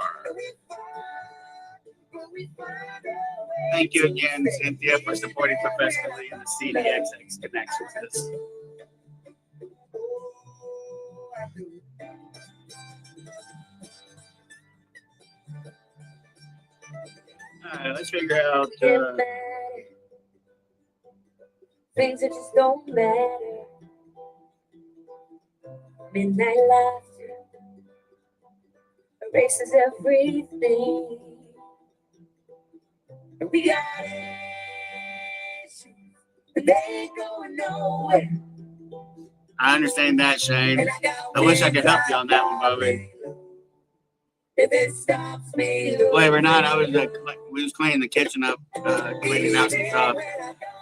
Thank you again, Cynthia, for supporting professionally in the C.D.X.X connections. All right, let's figure out. Things that just don't matter. Midnight laughter erases everything. We got issues, but they ain't going nowhere. I understand that, Shane. I wish I could help you on that one, Bobby. If it stops me, believe it or not, we was cleaning the kitchen up, cleaning out some stuff,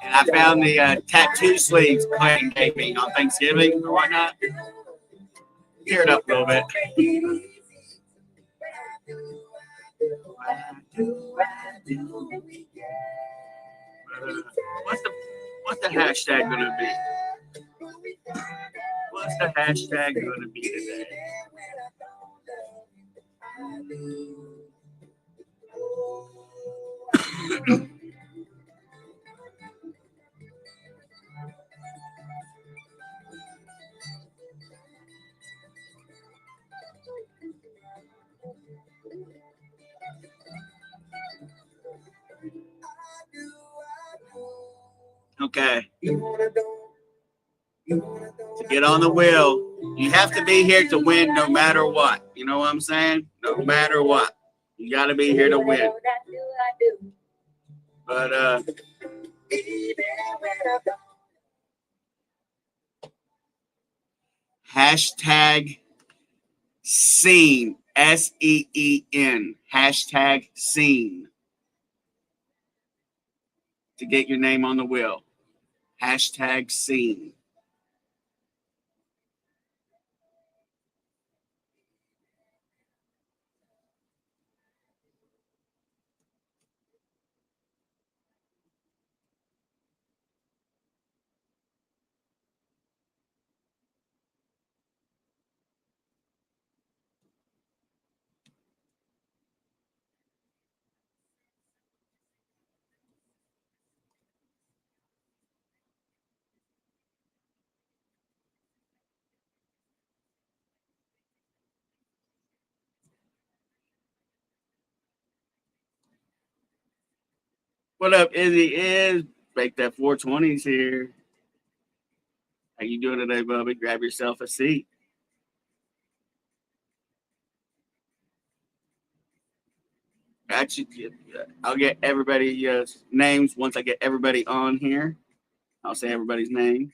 and I found the tattoo sleeves Clayton gave me on Thanksgiving or whatnot. Tear it up a little bit. What's the hashtag gonna be? What's the hashtag gonna be today? Okay. To get on the wheel, you have to be here to win no matter what. You know what I'm saying? No matter what. You got to be here to win. But, hashtag scene, SEEN, hashtag scene, to get your name on the wheel. Hashtag scene. What up, Izzy? Is Bake That 420's here. How you doing today, Bubby? Grab yourself a seat. Actually, I'll get everybody's names once I get everybody on here. I'll say everybody's name.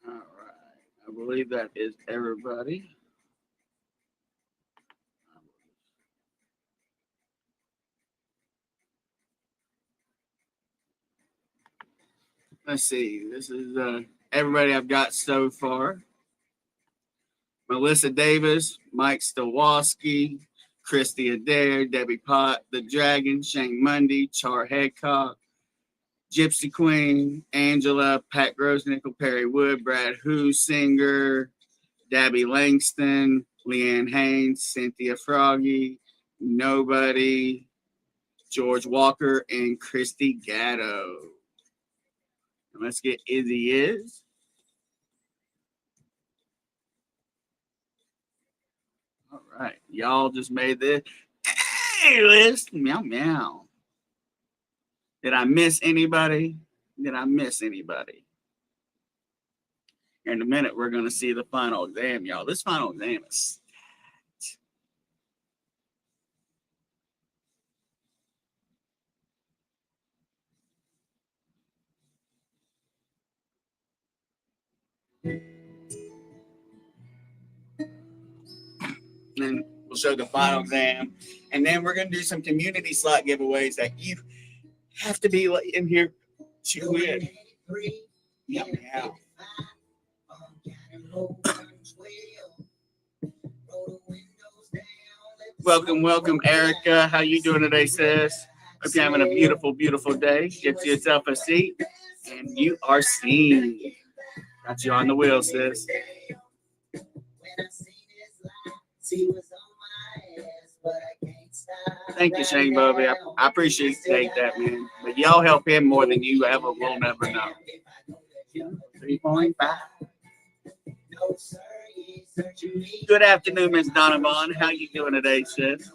All right. I believe that is everybody. Let's see. This is everybody I've got so far. Melissa Davis, Mike Stawowski, Christy Adair, Debbie Pott, The Dragon, Shane Mundy, Char Headcock, Gypsy Queen, Angela, Pat Grosnickel, Perry Wood, Brad Hoosinger, Dabby Langston, Leanne Haynes, Cynthia Froggy, Nobody, George Walker, and Christy Gatto. And let's get Izzy Is. All right. Y'all just made this list. Meow, meow. Did I miss anybody? Did I miss anybody? In a minute, we're going to see the final exam, y'all. This final exam is and we'll show the final exam. And then we're going to do some community slot giveaways that you have to be in here to win. Yeah, yeah. Welcome, Erica. How you doing today, sis? Hope you're having a beautiful, beautiful day. Get yourself a seat, and you are seen. Got you on the wheel, sis. Thank you, Shane Bobby. I appreciate that, man. But y'all help him more than you ever will never know. 3.5. Good afternoon, Ms. Donovan. How you doing today, sis?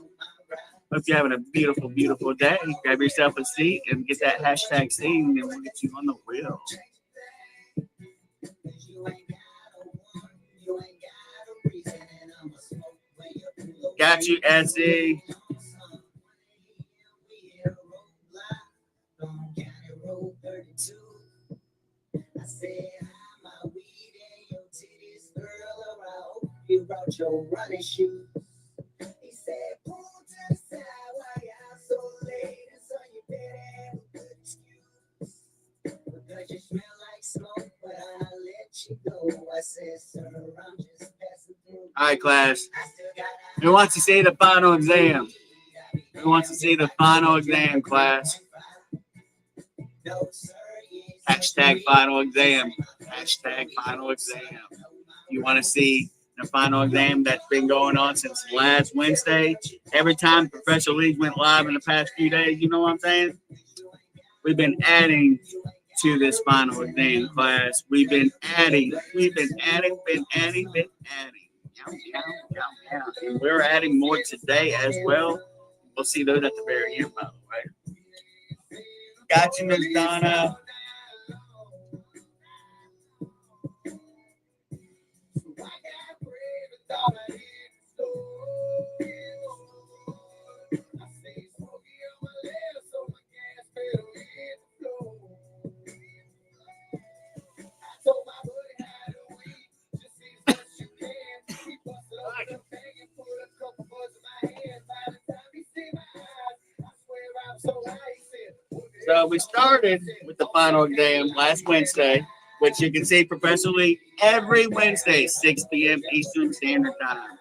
Hope you're having a beautiful, beautiful day. Grab yourself a seat and get that hashtag seen, and we'll get you on the wheel. Got you, Essie. You brought your running shoes. He said, pull to the side while y'all so late. And so you better have a good excuse. Because you smell like smoke, but I'll let you go. I said, sir, I'm just passing through. All right, class. Who wants to see the final exam? Who wants to see the final exam, class? Hashtag final exam. Hashtag final exam. You want to see the final exam that's been going on since last Wednesday? Every time Professor Lee went live in the past few days, you know what I'm saying? We've been adding to this final exam, class. We've been adding. And we're adding more today as well. We'll see those at the very end, by the way. Got you, Ms. Donna. So we started with the final exam last Wednesday, which you can see Professor Lee every Wednesday, 6 p.m. Eastern Standard Time.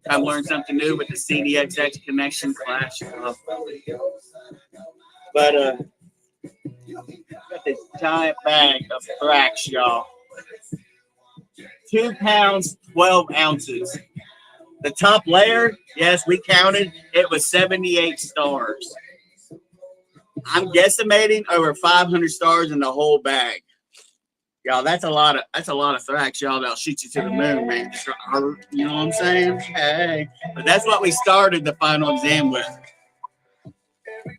I've learned something new with the C.D.X.X connection class. But got this giant bag of thrax, y'all. 2 pounds, 12 ounces. The top layer, yes, we counted. It was 78 stars. I'm guesstimating over 500 stars in the whole bag. Y'all, that's a lot of thrax, y'all. That'll shoot you to the moon, man. You know what I'm saying? Hey, but that's what we started the final exam with.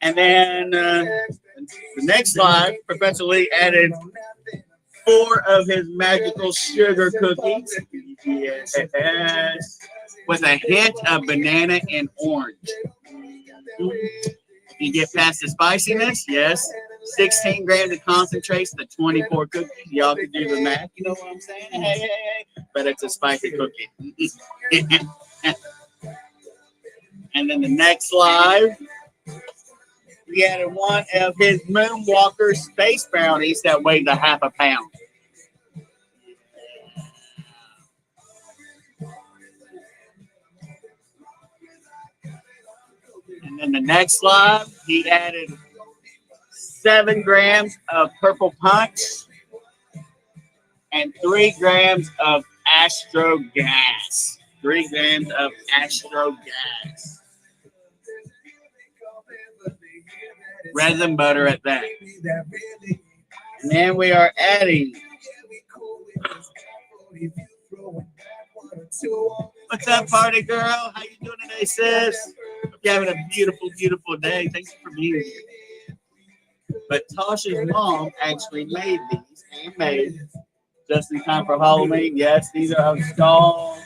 And then the next slide, Professor Lee added 4 of his magical sugar cookies. Yes, with a hint of banana and orange. You get past the spiciness, yes. 16 grams of concentrates to 24 cookies. Y'all can do the math. You know what I'm saying? Hey. But it's a spicy cookie. And then the next slide, we added 1 of his Moonwalker space brownies that weighed a half a pound. And then the next slide, he added 7 grams of purple punch and 3 grams of astro gas. 3 grams of astro gas. Resin butter at that. And then we are adding. What's up, party girl? How you doing today, sis? Hope you're having a beautiful, beautiful day. Thanks for being here. But Tasha's mom actually made these, handmade, just in time for Halloween. Yes, these are our stalls.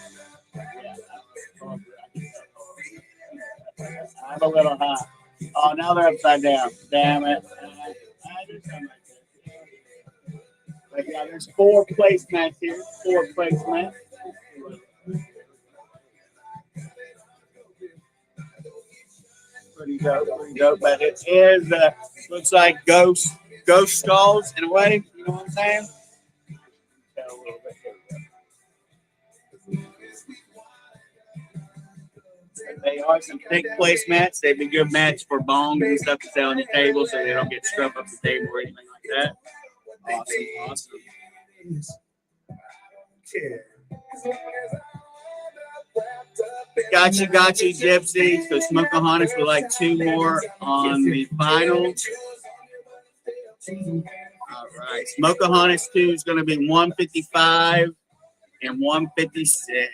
I'm a little hot. Oh, now they're upside down. Damn it. But yeah, there's 4 placemats here. 4 placemats. Pretty dope. But it is, looks like ghost skulls in a way. You know what I'm saying? They are some thick placemats. They'd be good match for bongs and stuff to sell on your table so they don't get scrubbed up the table or anything like that. Awesome. Got you, Gypsy. So Smokeahontas with like 2 more on the final. All right. Smokeahontas 2 is going to be 155 and 156.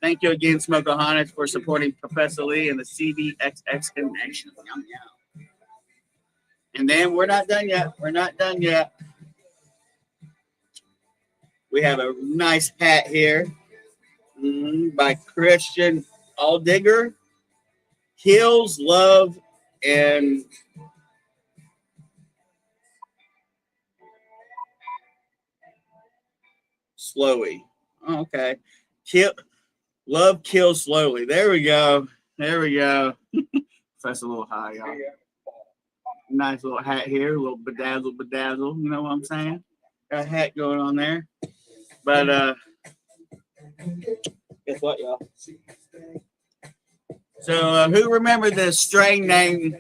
Thank you again, Smokeahontas, for supporting Professor Lee and the C.D.X.X connection. Yum, yum. And then we're not done yet. We have a nice hat here by Christian Aldigger. Hills, Love, and Slowly. Oh, okay. Love kills slowly. There we go. That's a little high, y'all. Nice little hat here, a little bedazzle. You know what I'm saying? Got a hat going on there. But guess what, y'all? So who remembered the strain name?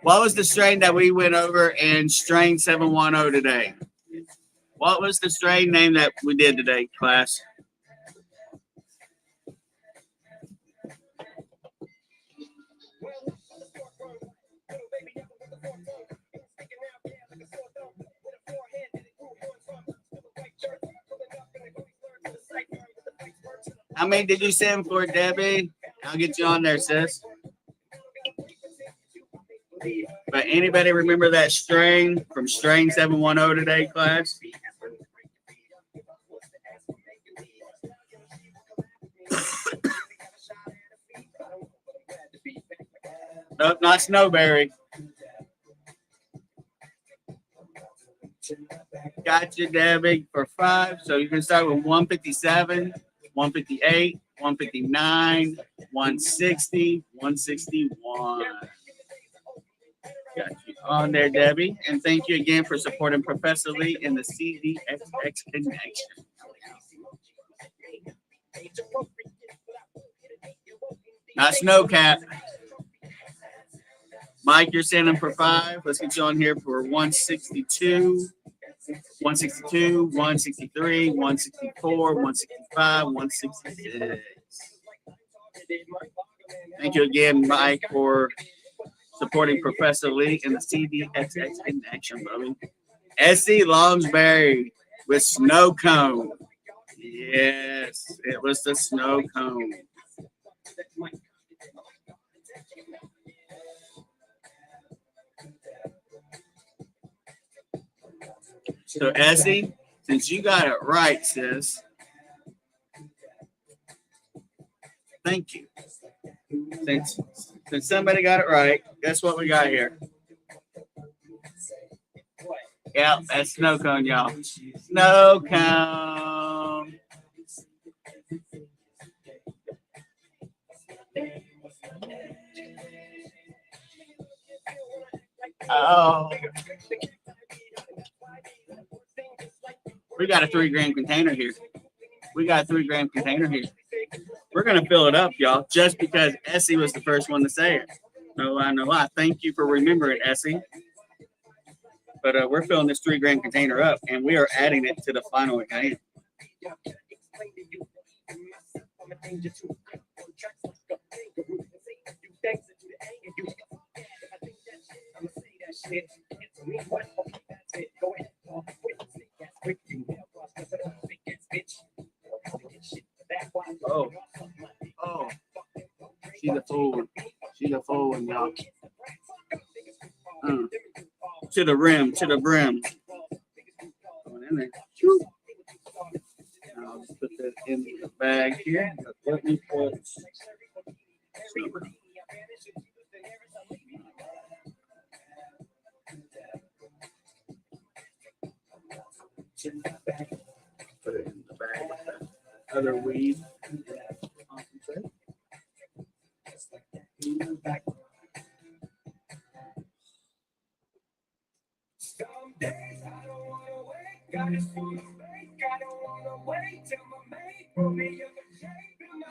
What was the strain that we went over in strain 710 today? What was the strain name that we did today, class? How many did you send for, Debbie? I'll get you on there, sis. But anybody remember that strain from strain 710 today, class? Nope, not Snowberry. Gotcha, Debbie, for 5. So you can start with 157, 158, 159, 160, 161. Got you on there, Debbie. And thank you again for supporting Professor Lee in the C.D.X.X connection. Not Snowcat. Mike, you're sending for 5. Let's get you on here for 162, 162, 163, 164, 165, 166. Thank you again, Mike, for supporting Professor Lee in the C.D.X.X connection, brother. Essie Longsberry with Snow Cone. Yes, it was the Snow Cone. So, Essie, since you got it right, sis, thank you. Since somebody got it right, guess what we got here? Yep, that's Snow Cone, y'all. Snow Cone. Oh. We got a 3-gram container here. We're going to fill it up, y'all, just because Essie was the first one to say it. No, I know. I thank you for remembering, Essie. But we're filling this 3 gram container up, and we are adding it to the final can. Oh, oh, she's a fool. She's a fool, y'all. To the rim, to the brim. Going in there. I'll just put that in the bag here. Let me put it in the bag with the other weed.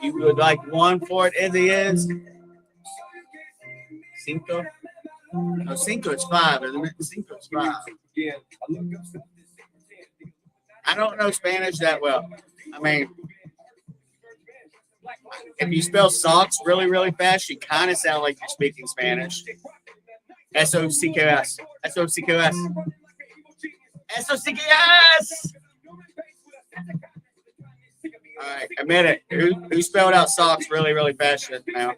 You would like one for it as it is? Cinco? No, Cinco is 5, isn't it? Cinco is 5. I don't know Spanish that well. I mean, if you spell socks really, really fast, you kind of sound like you're speaking Spanish. S-O-C-K-S. S-O-C-K-S. S-O-C-K-S! All right, admit it. Who spelled out socks really, really fast now?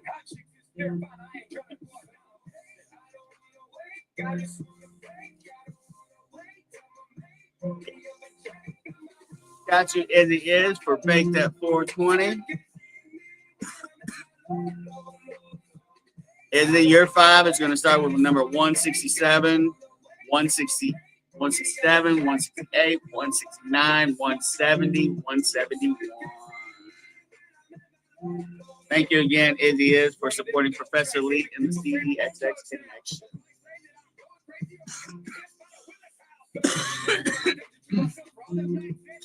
Got you as it is for baked at 420. Is it your 5? It's going to start with number 167, 160, 167, 168, 169, 170, 171. Thank you again, Izzy is, for supporting Professor Lee and the C.D.X.X connection.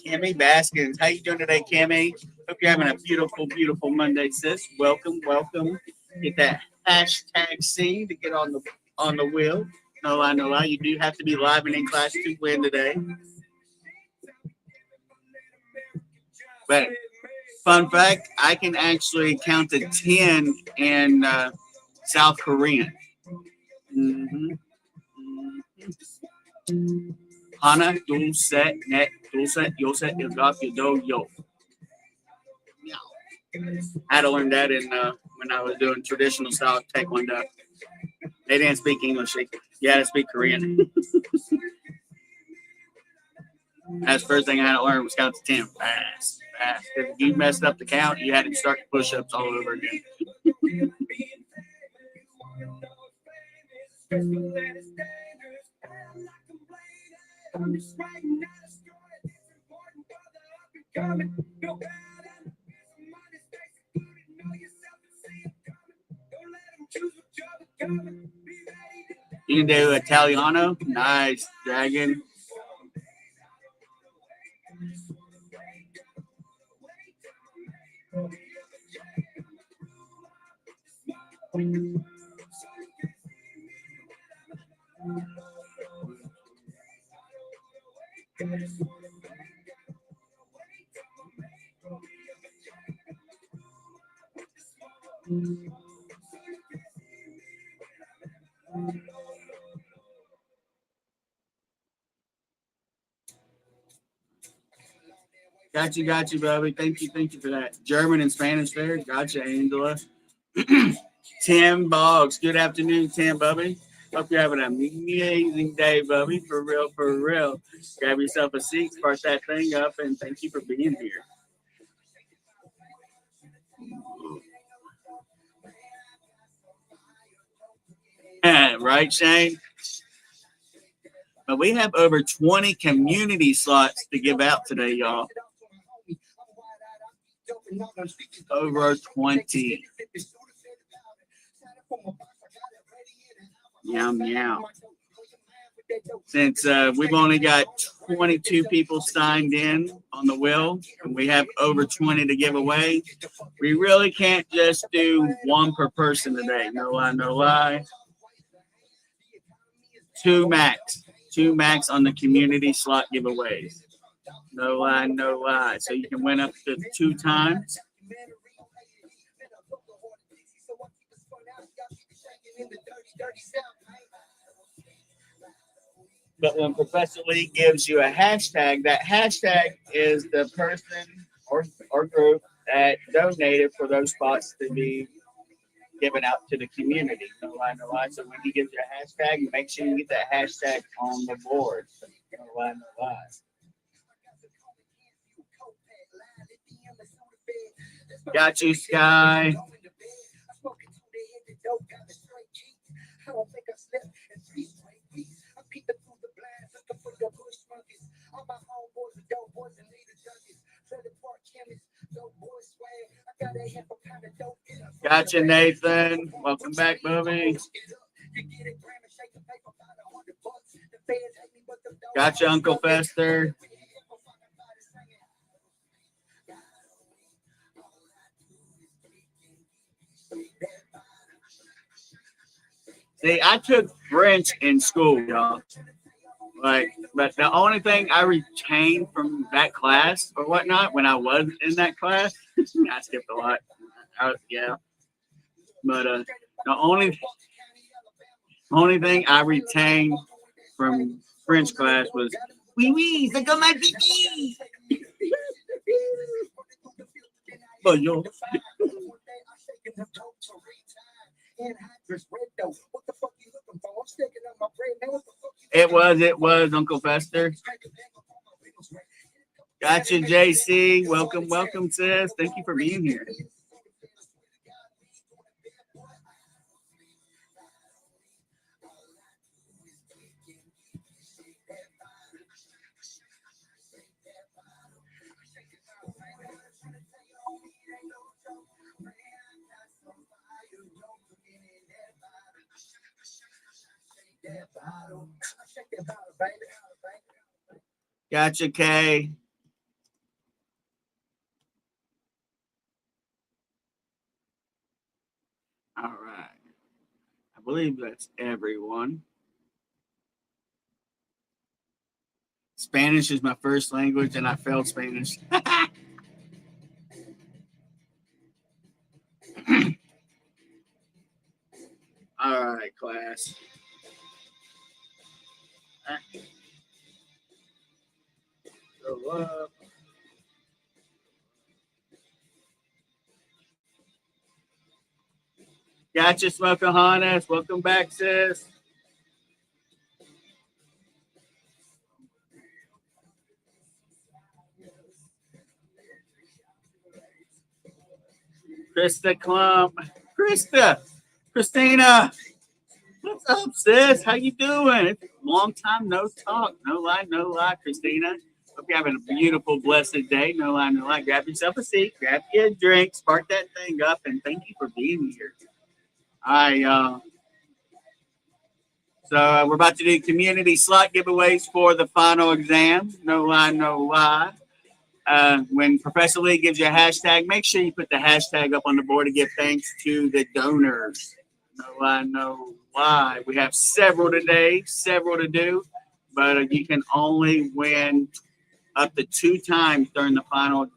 Kimmy Baskins, how you doing today, Kimmy? Hope you're having a beautiful, beautiful Monday, sis. Welcome, welcome. Get that hashtag C to get on the wheel. No lie, no lie. You do have to be live and in class to win today. But fun fact, I can actually count to 10 in South Korean. Hana, dul, set, net, dul, set, yo, set, yo, got, yo, yo. I had to learn that in when I was doing traditional style taekwondo. They didn't speak English. You had to speak Korean. That's the first thing I had to learn was count to 10 fast, fast. If you messed up the count, you had to start the push-ups all over again. You can do Italiano. Nice, Dragon. Got you, Bobby. Thank you for that. German and Spanish there. Gotcha, Angela. Tim Boggs. Good afternoon, Tim, Bubby. Hope you're having an amazing day, Bubby. For real, for real. Grab yourself a seat, spark that thing up, and thank you for being here. Right, Shane? But we have over 20 community slots to give out today, y'all. Over 20. Meow, meow. Since we've only got 22 people signed in on the wheel, and we have over 20 to give away, we really can't just do one per person today. No lie, no lie. Two max on the community slot giveaways. No lie, no lie. So you can win up to 2 times. But when Professor Lee gives you a hashtag, that hashtag is the person or group that donated for those spots to be given out to the community. No lie, no lie. So when he gives you a hashtag, make sure you get that hashtag on the board. No lie, no lie. Got you, Sky. Gotcha, Nathan. Welcome back, Bobby. Gotcha, Uncle Fester. See, I took French in school, y'all. But the only thing I retained from that class or whatnot when I was in that class, I skipped a lot. Yeah. But the only thing I retained from French class was oui, c'est comme un pipi. Bonjour. It was Uncle Fester. Gotcha, JC. Welcome, sis. Thank you for being here. Gotcha, Kay. All right. I believe that's everyone. Spanish is my first language, and I failed Spanish. All right, class. Go up. Gotcha, Smokeahonas. Welcome back, sis. Krista Clump. Christina. What's up, sis? How you doing? It's a long time no talk. No lie, Christina. Hope you're having a beautiful, blessed day. No lie. Grab yourself a seat, grab you a drink, spark that thing up, and thank you for being here. All right, y'all. So we're about to do community slot giveaways for the final exam. No lie. When Professor Lee gives you a hashtag, make sure you put the hashtag up on the board to give thanks to the donors. No lie. We have several today, several to do, but you can only win up to 2 times during the final.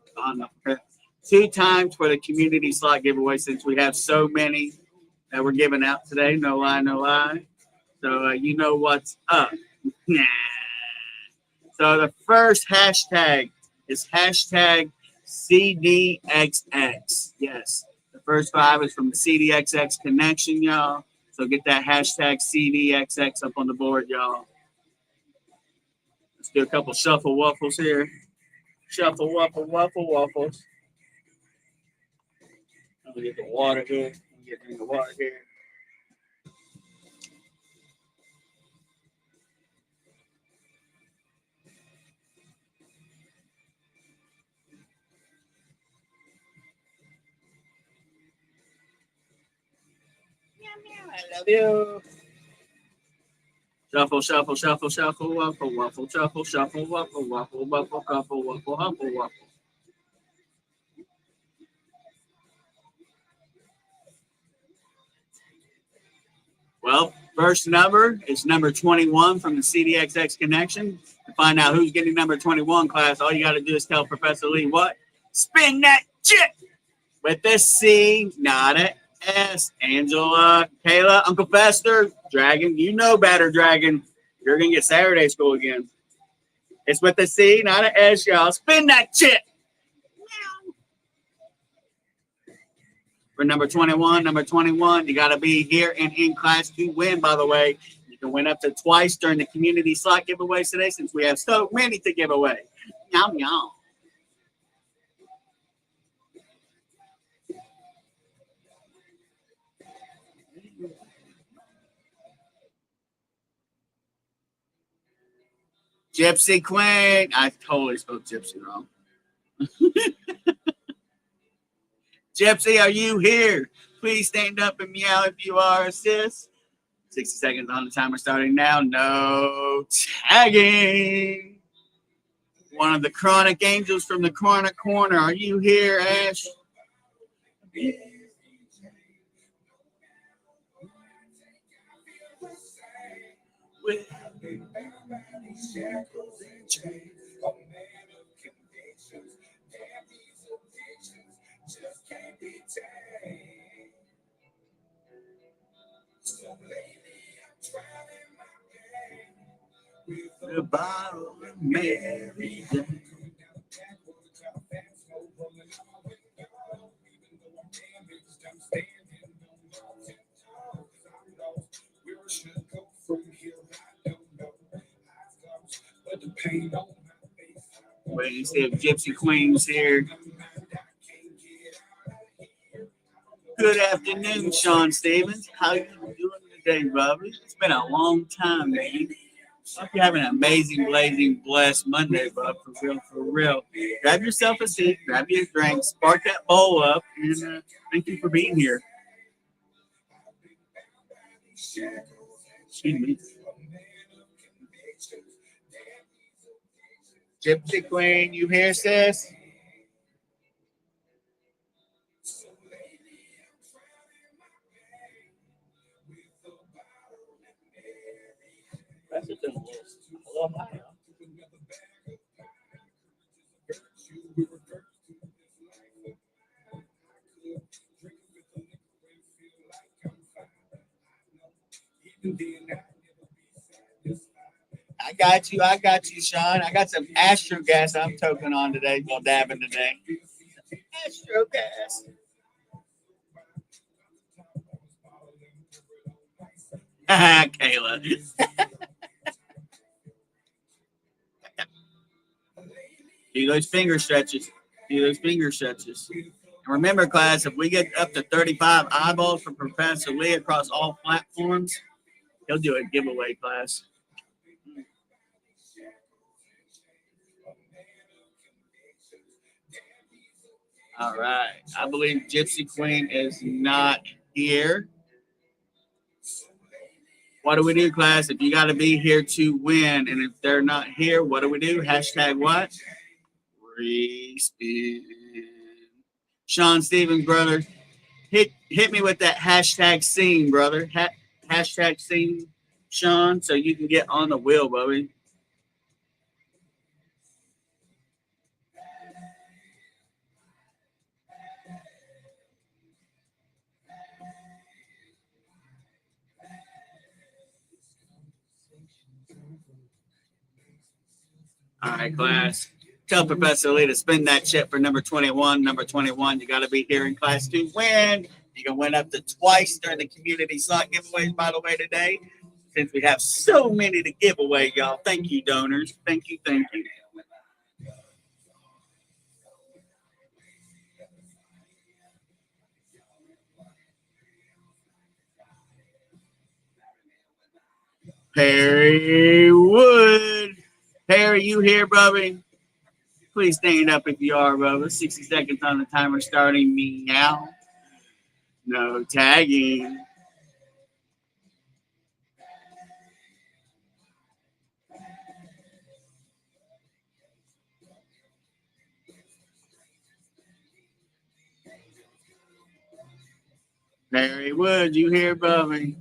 2 times for the community slot giveaway, since we have so many that we're giving out today. No lie. So you know what's up. So the first hashtag is hashtag C.D.X.X. Yes, the first 5 is from the C.D.X.X connection, y'all. So get that hashtag C.D.X.X up on the board, y'all. Let's do a couple shuffle waffles here. Shuffle waffles. I'm gonna get the water here. I love you. Shuffle, shuffle, shuffle, shuffle, waffle, waffle, shuffle, shuffle, waffle, waffle, waffle, waffle, waffle, waffle, waffle. Well, first number is number 21 from the C.D.X.X connection. To find out who's getting number 21, class, all you got to do is tell Professor Lee what? Spin that chip with the C, not a S. Angela, Kayla, Uncle Fester, Dragon, you know better, Dragon. You're going to get Saturday school again. It's with the C, not an S, y'all. Spin that chip. For number 21, you got to be here and in class to win, by the way. You can win up to twice during the community slot giveaways today since we have so many to give away. Yum, yum. Gypsy Queen. I totally spoke Gypsy wrong. Gypsy, are you here? Please stand up and meow if you are, sis. 60 seconds on the timer starting now. No tagging. One of the chronic angels from the chronic corner. Are you here, Ash? With the bottle of Mary Jane. Wait and see if Gypsy Queen's here. Good afternoon, Sean Stevens. How you doing today, Bobby? It's been a long time, man. Hope you're having an amazing, blazing, blessed Monday, bub. For real, for real. Grab yourself a seat, grab your drink, spark that bowl up, and thank you for being here. Excuse me. Gypsy Queen, you here, sis? That's just a little high. I got you, Sean. I got some Astro gas I'm toking on today, well, dabbing today. Astro gas. Kayla. Do those finger stretches. Do those finger stretches. And remember, class, if we get up to 35 eyeballs from Professor Lee across all platforms, he'll do a giveaway, class. All right. I believe Gypsy Queen is not here. What do we do, class? If you got to be here to win, and if they're not here, what do we do? Hashtag what? Respin. Sean Stevens, brother, hit me with that hashtag scene, brother. Hashtag scene, Sean, so you can get on the wheel, buddy. All right, class. Tell Professor Lee to spin that chip for number 21. Number 21, you got to be here in class to win. You can win up to twice during the community slot giveaways, by the way, today. Since we have so many to give away, y'all. Thank you, donors. Thank you, thank you. Perry Wood. Perry, you here, brother? Please stand up if you are, brother. 60 seconds on the timer starting me now. No tagging. Perry Wood, you here, Bubby?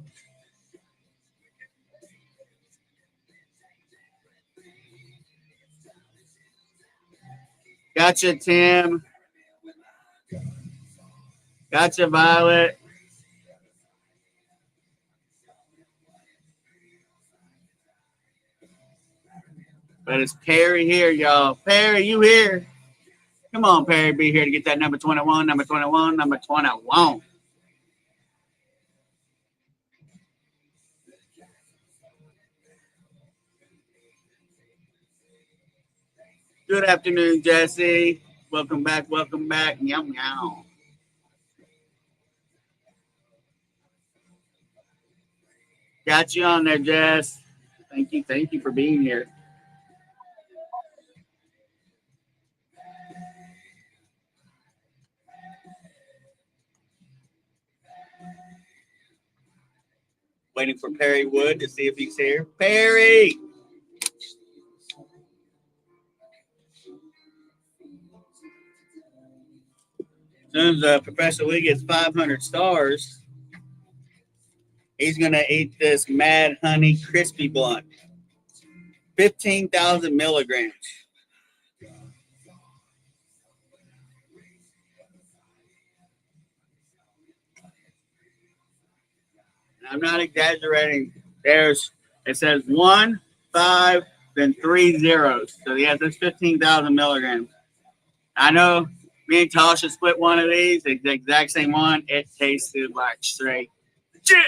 Gotcha, Tim. Gotcha, Violet. But it's Perry here, y'all. Perry, you here? Come on, Perry, be here to get that number 21, number 21, number 21. Good afternoon, Jesse. Welcome back, welcome back. Meow, meow. Got you on there, Jess. Thank you for being here. Waiting for Perry Wood to see if he's here. Perry! As soon as Professor Lee gets 500 stars, he's going to eat this Mad Honey Crispy Blunt. 15,000 milligrams. I'm not exaggerating. It says 1, 5, then 3 zeros. So yes, it's 15,000 milligrams. I know me and Tasha split one of these, the exact same one. It tasted like straight shit.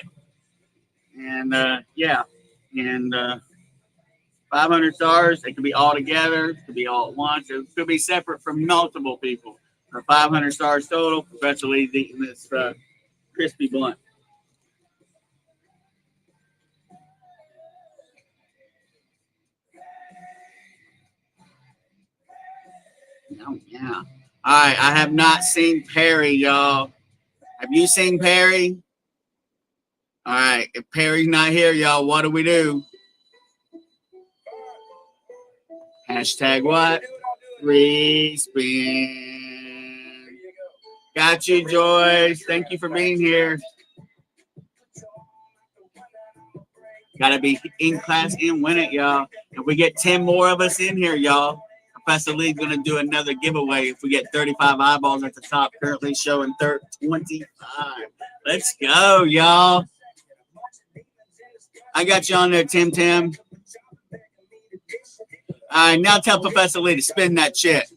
And yeah, and 500 stars. It could be all together. It could be all at once. It could be separate from multiple people. For 500 stars total, Professor Lee's eating this crispy blunt. Oh, yeah. All right, I have not seen Perry, y'all. Have you seen Perry? All right, if Perry's not here, y'all, what do we do? Hashtag what? Respin. Got you, Joyce. Thank you for being here. Got to be in class and win it, y'all. If we get 10 more of us in here, y'all, Professor Lee's going to do another giveaway if we get 35 eyeballs at the top, currently showing 25. Let's go, y'all. I got you on there, Tim Tim. All right, now tell Professor Lee to spin that shit.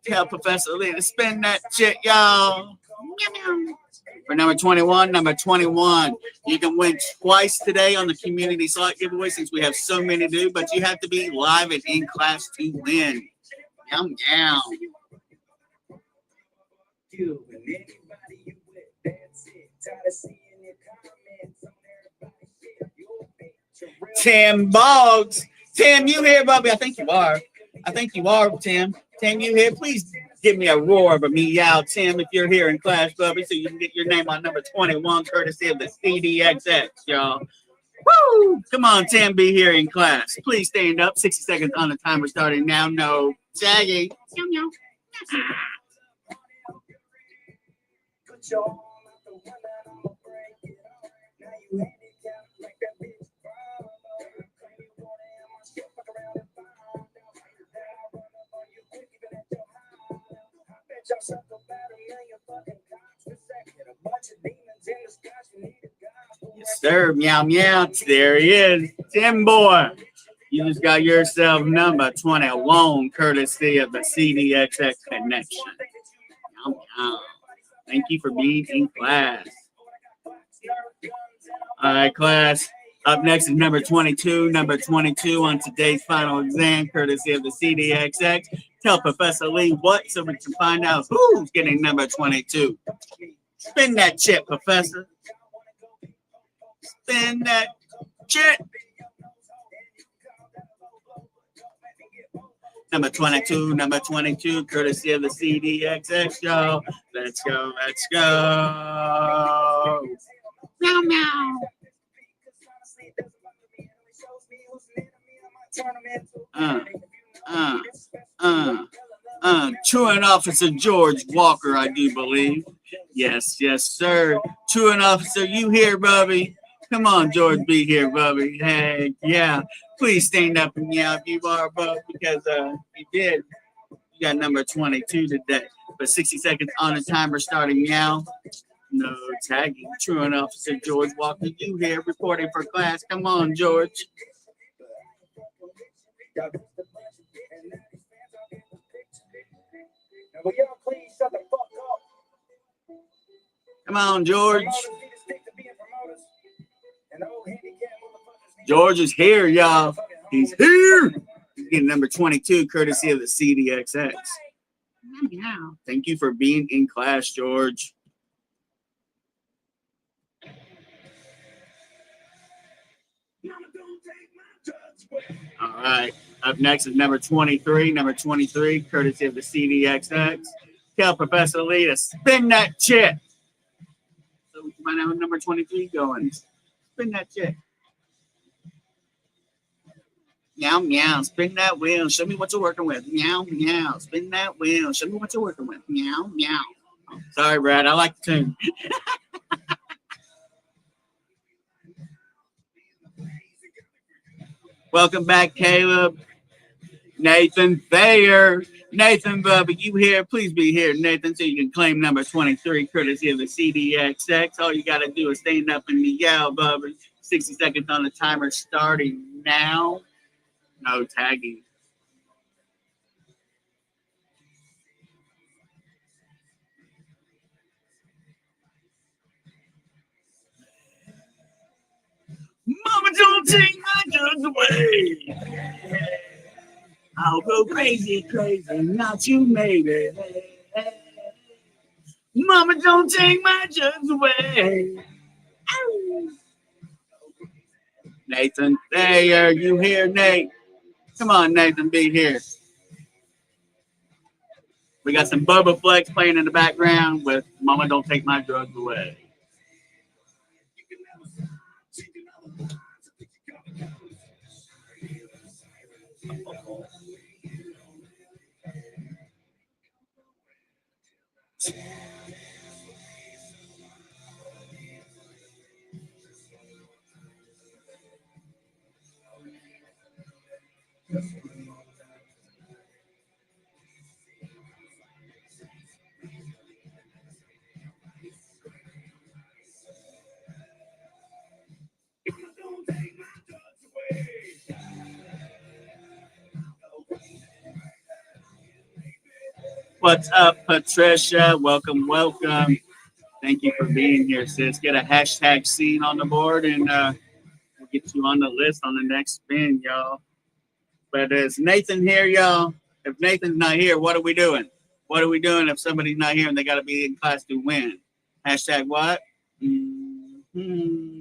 Tell Professor Lee to spin that shit, y'all. For number 21, you can win twice today on the community slot giveaway since we have so many to do, but you have to be live and in class to win. Yum, yum. Tim Boggs. Tim, you here, Bubby? I think you are, Tim. Tim, you here? Please give me a roar of a meow, Tim, if you're here in class, Bubby, so you can get your name on number 21, courtesy of the C.D.X.X, y'all. Woo! Come on, Tim, be here in class. Please stand up. 60 seconds on the timer starting now. No tagging. Yes, sir. Meow, meow. There he is. Tim boy. You just got yourself number 21, courtesy of the C.D.X.X connection. Meow, meow. Thank you for being in class. All right, class. Up next is number 22. Number 22 on today's final exam, courtesy of the C.D.X.X. Tell Professor Lee what so we can find out who's getting number 22. Spin that chip, Professor. Spin that chip. Number 22, courtesy of the C.D.X.X, y'all. Let's go. Meow, meow. Truant Officer George Walker, I do believe. Yes, yes, sir. Truant Officer, you here, Bubby? Come on, George, be here, Bubby. Hey, yeah. Please stand up and yell if you are, Bub, because you did. You got number 22 today. But 60 seconds on the timer starting now. No tagging. Truant Officer George Walker, you here reporting for class. Come on, George. Will y'all please shut the fuck up? Come on, George. George is here, y'all. He's here. He's getting number 22, courtesy of the C.D.X.X. Thank you for being in class, George. All right. Up next is number 23. Number 23, courtesy of the C.D.X.X. Tell Professor Lee to spin that chick. So we might have number 23 going. Spin that chick. Meow, meow. Spin that wheel. Show me what you're working with. Meow, meow. Spin that wheel. Show me what you're working with. Meow, meow. Sorry, Brad. I like the tune. Welcome back, Caleb. Nathan Thayer. Nathan, Bubba, you here? Please be here, Nathan, so you can claim number 23, courtesy of the C.D.X.X. All you got to do is stand up and yell, Bubba. 60 seconds on the timer starting now. No tagging. Mama, don't take my drugs away. I'll go crazy, crazy, not you, maybe. Mama, don't take my drugs away. Ow. Nathan, there, you here, Nate? Come on, Nathan, be here. We got some Bubba Flex playing in the background with Mama, Don't Take My Drugs Away. What's up, Patricia? Welcome, welcome. Thank you for being here, sis. Get a hashtag scene on the board, and we'll get you on the list on the next spin, y'all. But is Nathan here, y'all? If Nathan's not here, what are we doing? What are we doing if somebody's not here and they got to be in class to win? Hashtag what? Mm-hmm.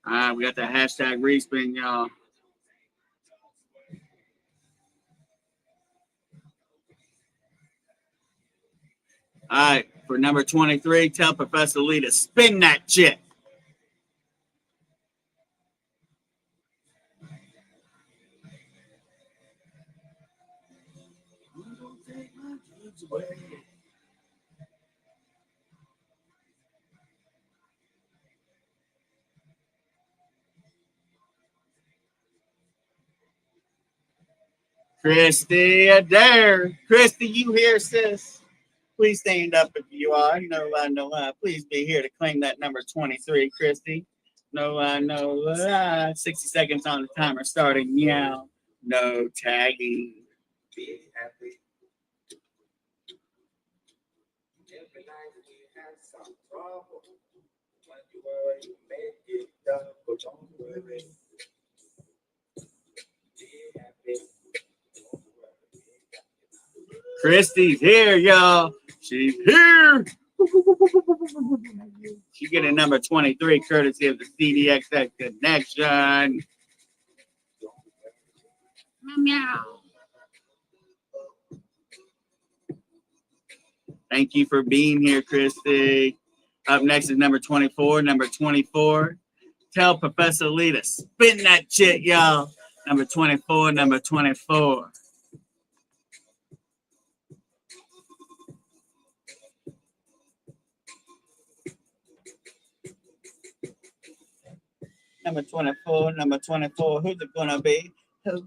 All right, we got the hashtag respin, y'all. All right, for number 23, tell Professor Lee to spin that chick. Christy Adair. Christy, you here, sis? Please stand up if you are. No lie, no lie. Please be here to claim that number 23, Christy. No lie, no lie. 60 seconds on the timer starting now. No tagging. Be happy. Every night we had some trouble. When you worry, you make it done, but don't worry. Be happy. Christy's here, y'all. She's here. You get a number 23, courtesy of the C.D.X.X connection. Meow. Thank you for being here, Christy. Up next is number 24. Number 24. Tell Professor Lee to spin that shit, y'all. Number 24, number 24. Number 24, number 24. Who's it gonna be? Who?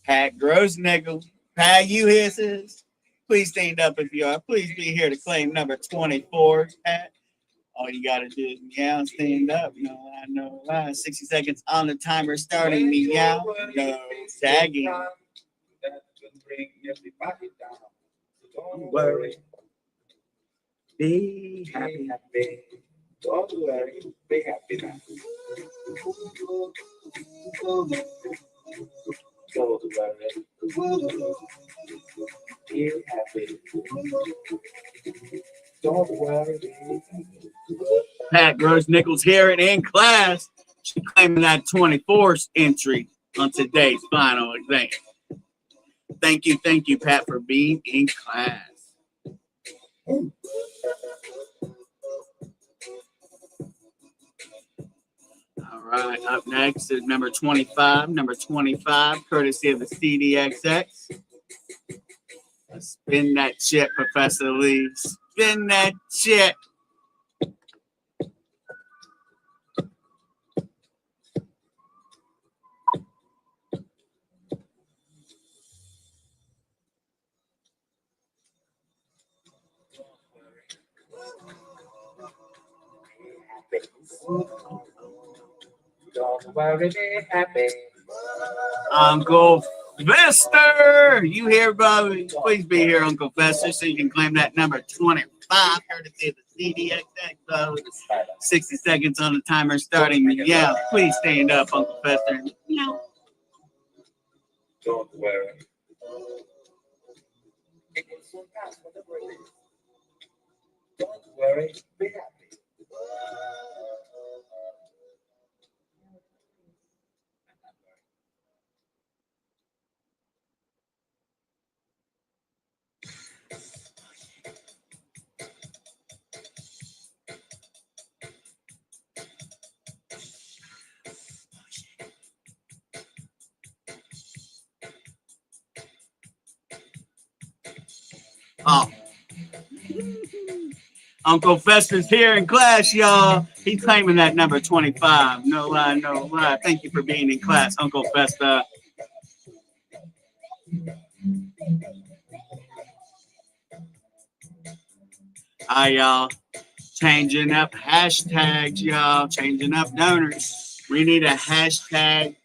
Pat Grossnickel. Pat, you here, sis? Please stand up if you are. Please be here to claim number 24, Pat. All you gotta do is meow, stand up. No, I know. 60 seconds on the timer starting. Meow. No tagging. Don't worry. Be happy. Don't worry. Be happy now. Don't worry. Be happy. Don't worry. Pat Grossnickel's here and in class. She's claiming that 24th entry on today's final exam. Thank you, Pat, for being in class. All right, up next is number 25. Number 25, courtesy of the C.D.X.X. Spin that shit, Professor Lee. Spin that shit. Don't worry, be happy. Uncle Fester, you here, Bobby? Please be here, Uncle Fester, so you can claim that number 25, courtesy of the C.D.X.X. 60 seconds on the timer starting. Yeah, please stand up, Uncle Fester. Yeah. Don't worry. Don't worry, be happy. Oh. Uncle Fester's here in class, y'all. He's claiming that number 25. No lie, no lie. Thank you for being in class, Uncle Fester. Hi, y'all. Changing up hashtags, y'all. Changing up donors. We need a hashtag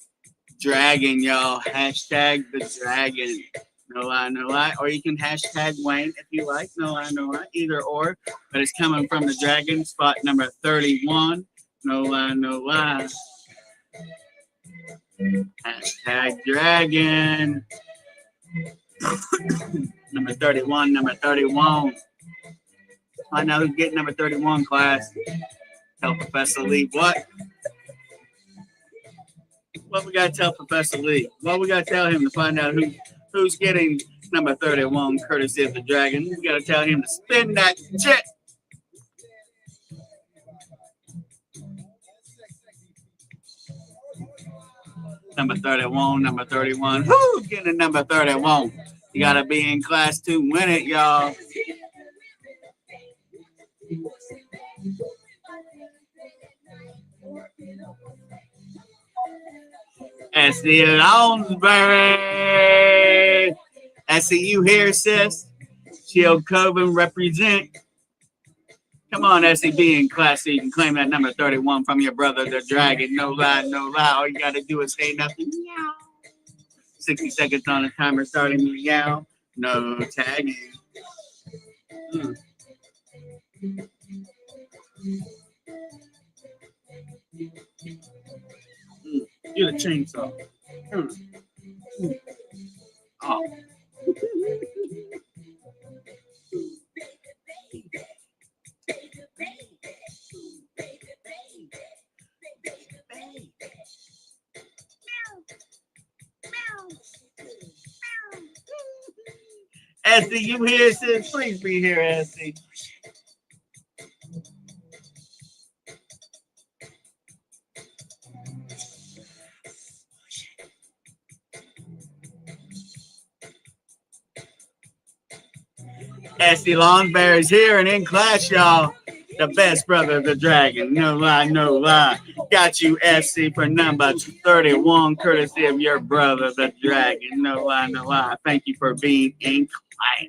dragon, y'all. Hashtag the dragon. No lie, no lie. Or you can hashtag Wayne if you like. No lie, no lie. Either or. But it's coming from the dragon, spot number 31. No lie, no lie. Hashtag dragon. Number 31, number 31. I know who's getting number 31, class. Tell Professor Lee what? What we got to tell Professor Lee? What we got to tell him to find out who's getting number 31, courtesy of the dragon? We got to tell him to spin that shit. Number 31, number 31. Who's getting number 31? You got to be in class to win it, y'all. Essie Lonsbury. Essie, you here, sis? Shield Coven represent. Come on, Essie, be in class so you can claim that number 31 from your brother, the dragon. No lie, no lie. All you got to do is say nothing. Meow. 60 seconds on the timer starting. Meow. No tagging. Do the chainsaw. Oh. Essie, you here, sis? Please be here, Essie. Essie Longbear is here and in class, y'all. The best brother of the dragon. No lie, no lie. Got you, Essie, for number 31, courtesy of your brother, the dragon. No lie, no lie. Thank you for being in class.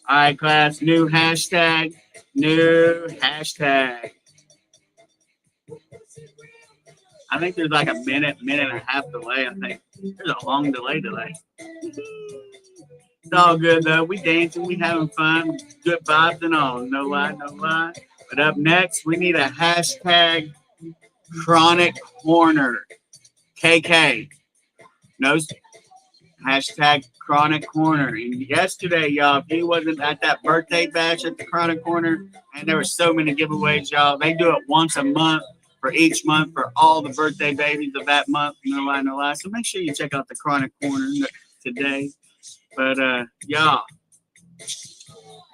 All right, class. New hashtag. New hashtag. I think there's like a minute and a half delay. I think there's a long delay. It's all good though. We dancing, we having fun, good vibes and all. No lie, no lie. But up next, we need a hashtag chronic corner. KK. No hashtag chronic corner. And yesterday, y'all, if you wasn't at that birthday bash at the chronic corner, and there were so many giveaways, y'all. They do it once a month. For each month for all the birthday babies of that month. No lie, no lie. So make sure you check out the Chronic Corner today. But y'all,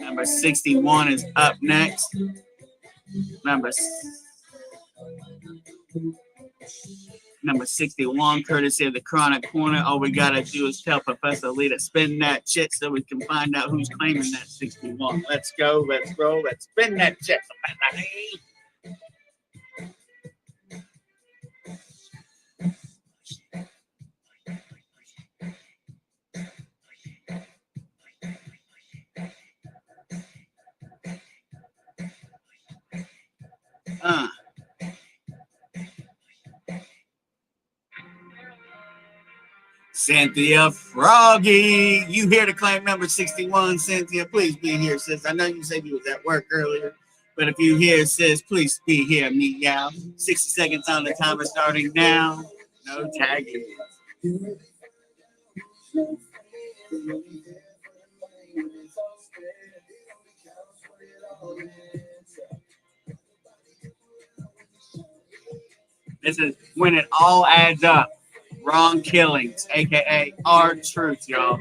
number 61 is up next. Number 61, courtesy of the Chronic Corner. All we gotta do is tell Professor Lee to spin that chit so we can find out who's claiming that 61. Let's go, let's roll, let's spin that chit. Cynthia Froggy, you here to claim number 61, Cynthia? Please be here, sis. I know you said you was at work earlier, but if you here, sis, please be here. Meet out. 60 seconds on the timer starting now. No tagging. This is when it all adds up. Wrong killings, aka our truth, y'all.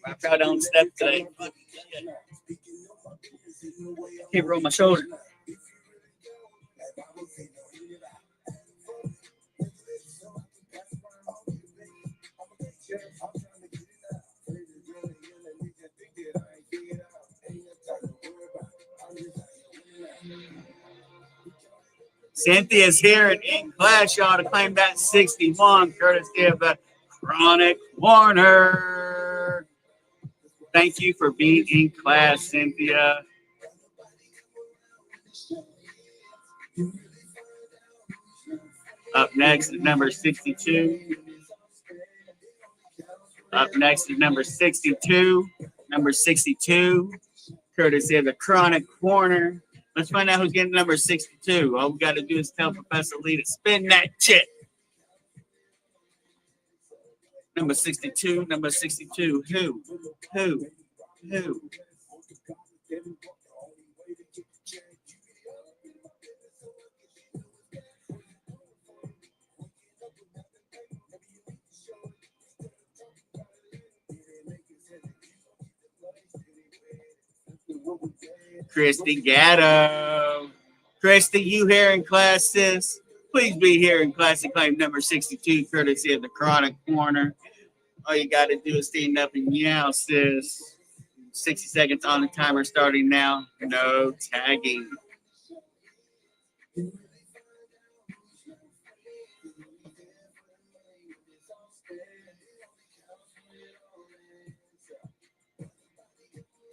I fell down step today. Can't roll my shoulder. Cynthia's here in class, y'all, to claim that 61, courtesy of the Chronic Corner. Thank you for being in class, Cynthia. Up next is number 62. Up next is number 62. Number 62, courtesy of the Chronic Corner. Let's find out who's getting number 62. All we got to do is tell Professor Lee to spin that chit. Number 62, number 62. Who? Christy Gatto. Christy, you here in class, sis? Please be here in class and claim number 62, courtesy of the Chronic Corner. All you got to do is stand up and yell, sis. 60 seconds on the timer starting now. No tagging.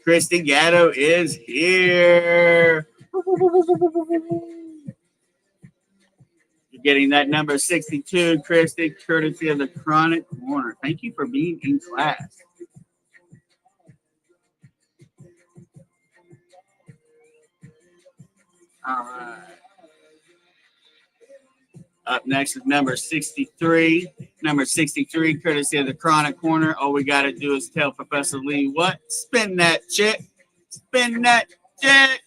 Christy Gatto is here. You're getting that number 62, Christy, courtesy of the Chronic Corner. Thank you for being in class. All right. Up next is number 63. Number 63, courtesy of the Chronic Corner. All we got to do is tell Professor Lee what? Spin that chick. Spin that chick.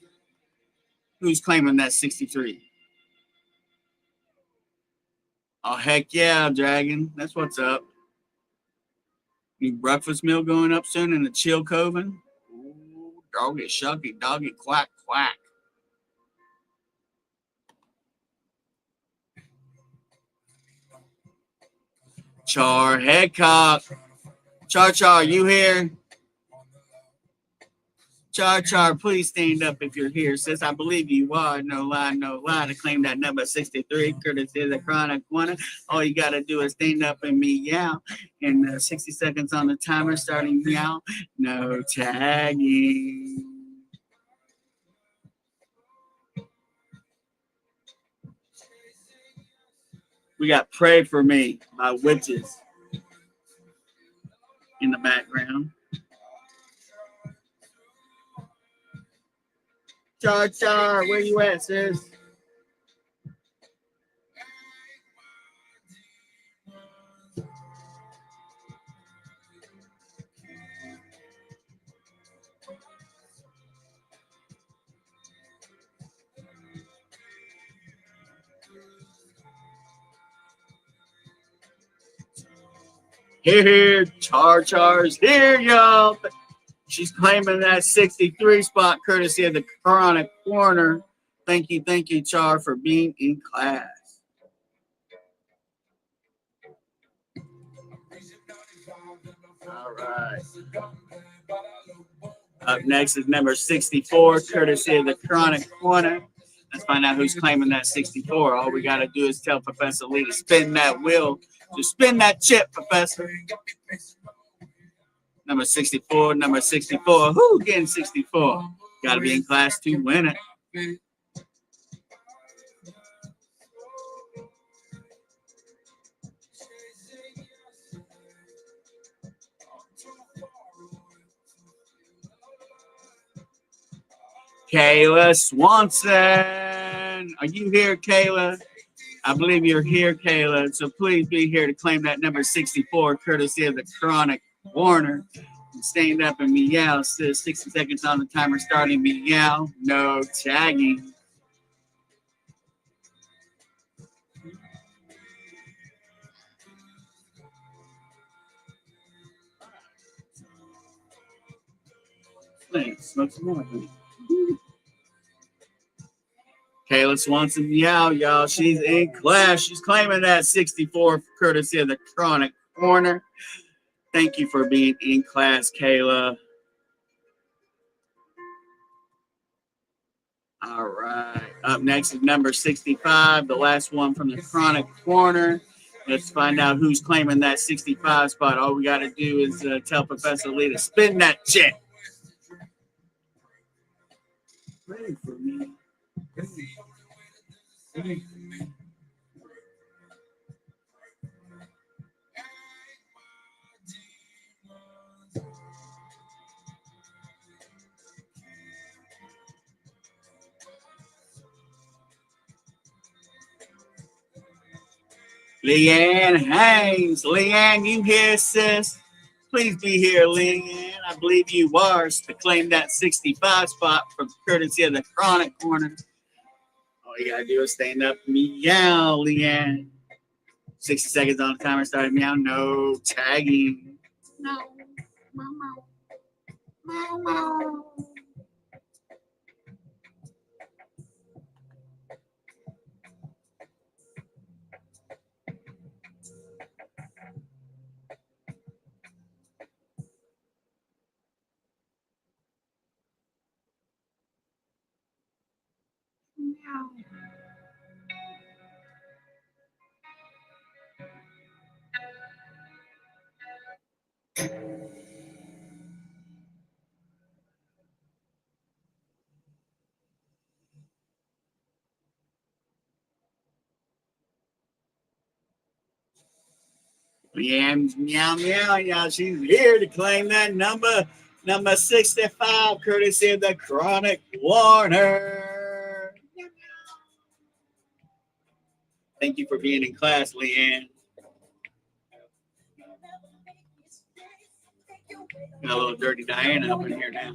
Who's claiming that 63? Oh, heck yeah, Dragon. That's what's up. New breakfast meal going up soon in the Chill Coven. Ooh, doggy shucky, doggy quack, quack. Char Headcock. Char, you here? Char, please stand up if you're here, sis. I believe you are. No lie, to claim that number 63, courtesy of the Chronic Corner. All you got to do is stand up and meow. And 60 seconds on the timer, starting meow. No tagging. We got Pray For Me by Witches in the background. Char, where you at, sis? Here, Char's here, y'all. She's claiming that 63 spot, courtesy of the Chronic Corner. Thank you, Char, for being in class. All right. Up next is number 64, courtesy of the Chronic Corner. Let's find out who's claiming that 64. All we got to do is tell Professor Lee to spin that wheel. So spin that chip, Professor. Number 64. Who getting 64? Got to be in class to win it. Kayla Swanson. Are you here, Kayla? I believe you're here, Kayla. So please be here to claim that number 64, courtesy of the Chronic Corner. Stand up and meow. 60 seconds on the timer, starting meow. No tagging. Thanks. Smoke some more. Kayla Swanson, meow, y'all. She's in class. She's claiming that 64, courtesy of the Chronic Corner. Thank you for being in class, Kayla. All right. Up next is number 65, the last one from the Chronic Corner. Let's find out who's claiming that 65 spot. All we got to do is tell Professor Lee to spin that chick. Pray for me. Leanne Haynes. Leanne, you here, sis? Please be here, Leanne. I believe you are to claim that 65 spot from courtesy of the Chronic Corner. All you gotta do is stand up, meow, Leanne. 60 seconds on the timer, starting meow. No tagging. No. Mama. Leanne's meow, y'all. She's here to claim that number 65, courtesy of the Chronic Corner. Thank you for being in class, Leanne. Got a little dirty Diana up in here now.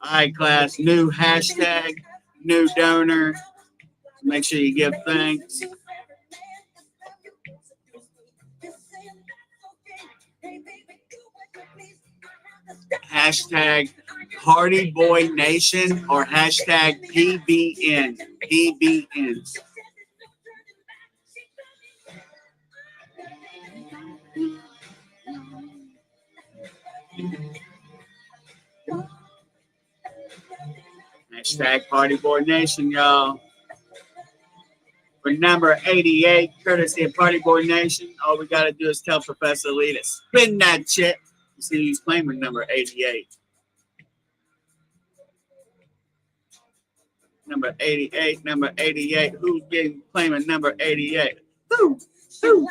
All right, class. New hashtag, new donor. Make sure you give thanks. Hashtag Party Boy Nation or hashtag PBN. PBNs. Hashtag Party Boy Nation, y'all. For number 88, courtesy of Party Boy Nation, all we got to do is tell Professor Lee to spin that chip. You see, he's claiming number 88. Number 88, number 88. Who's getting claiming number 88? Who? Who?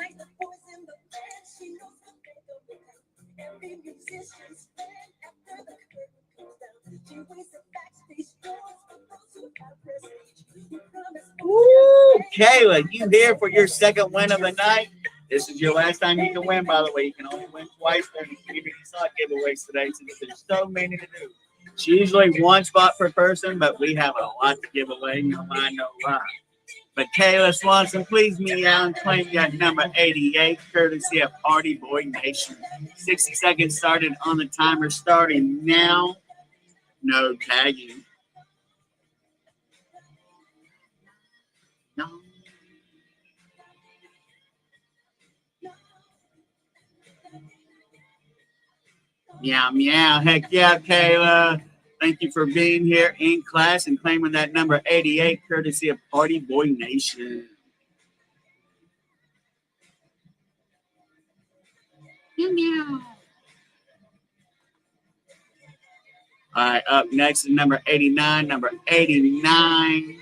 Woo! Kayla, you here for your second win of the night? This is your last time you can win, by the way. You can only win twice during the community slot giveaways today, since there's so many to do. It's usually one spot per person, but we have a lot to give away. No lie, no lie. But Kayla Swanson, please meow and claim that number 88, courtesy of Party Boy Nation. 60 seconds started on the timer, starting now. No tagging. No. Meow, meow. Heck yeah, Kayla. Thank you for being here in class and claiming that number 88, courtesy of Party Boy Nation. Meow, meow. All right, up next is number 89. Number 89,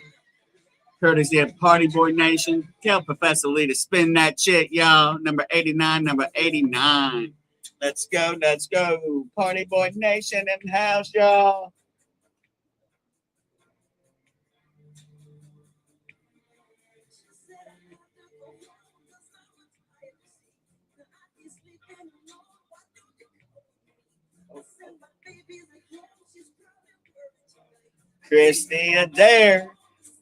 courtesy of Party Boy Nation. Tell Professor Lee to spin that shit, y'all. Number 89, number 89. Let's go, let's go. Party Boy Nation in the house, y'all. Christy Adair,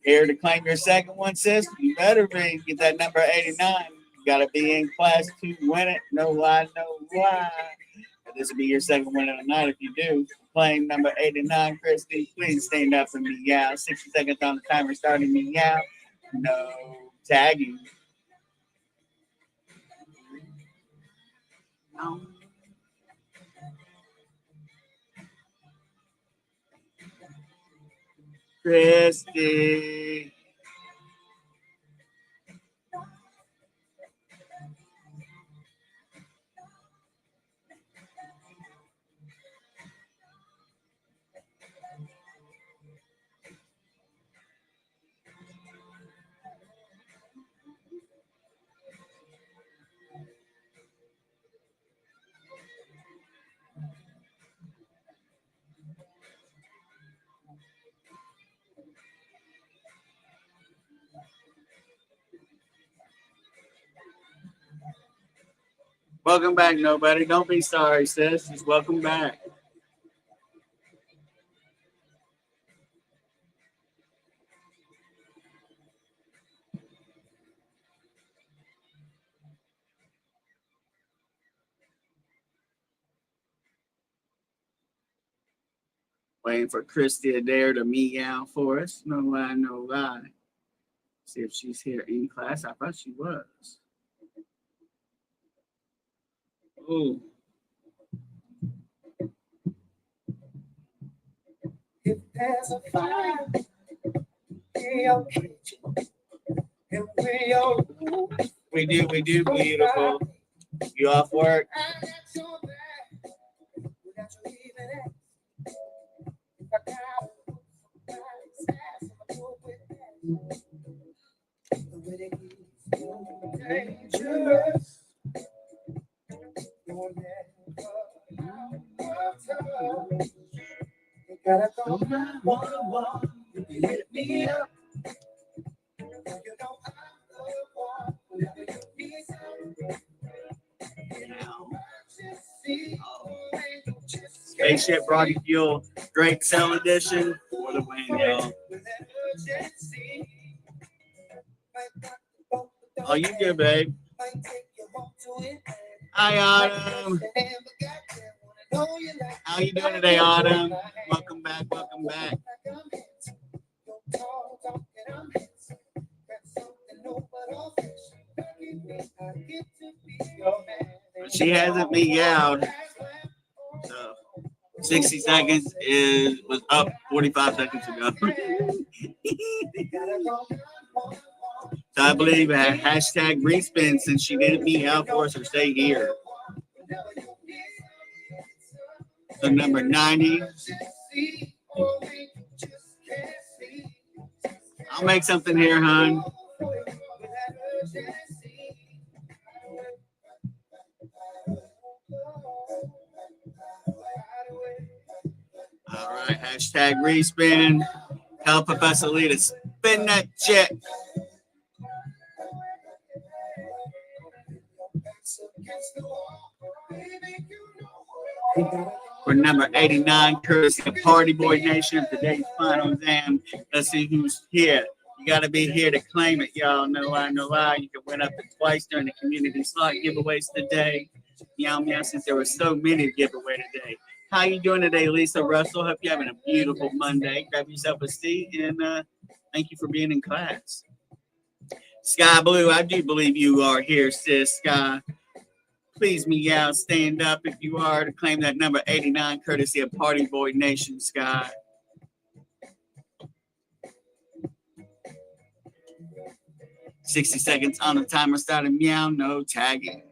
here to claim your second one, sis. You better be. Get that number 89. You got to be in class to win it. No lie, no lie. But this will be your second win of the night if you do. Claim number 89, Christy. Please stand up and meow. 60 seconds on the timer starting meow. No tagging. No. Christy. Welcome back, nobody. Don't be sorry, sis. Just welcome back. Waiting for Christy Adair to meow for us. No lie, no lie. See if she's here in class. I thought she was. Ooh. If there's a fire in your kitchen, and we all We do, beautiful. You off work? I'm not so bad without you leaving it. If I got the way they keep you dangerous. You're never out of touch. You gotta go 911. You can hit me up. You know I'm Spaceship Rocket Fuel Great Sale Edition for the win, y'all. Oh, you good, babe? Hi, Autumn. How you doing today, Autumn? Welcome back. Welcome back. She hasn't meowed. So 60 seconds was up 45 seconds ago. So I believe a hashtag respin since she didn't meow for us or stay here. So number 90. I'll make something here, hon. All right, hashtag respin. Tell Professor Lee to spin that jet. For number 89, courtesy of Party Boy Nation of today's final exam. Let's see who's here. You got to be here to claim it, y'all. No lie, no lie. You can win up to twice during the community slot giveaways today. Meow, meow, since there were so many to give away today. How you doing today, Lisa Russell? Hope you're having a beautiful Monday. Grab yourself a seat, and thank you for being in class. Sky Blue, I do believe you are here, sis. Sky, please meow, stand up if you are to claim that number 89, courtesy of Party Boy Nation, Sky. $60 seconds on the timer starting. Meow, no tagging.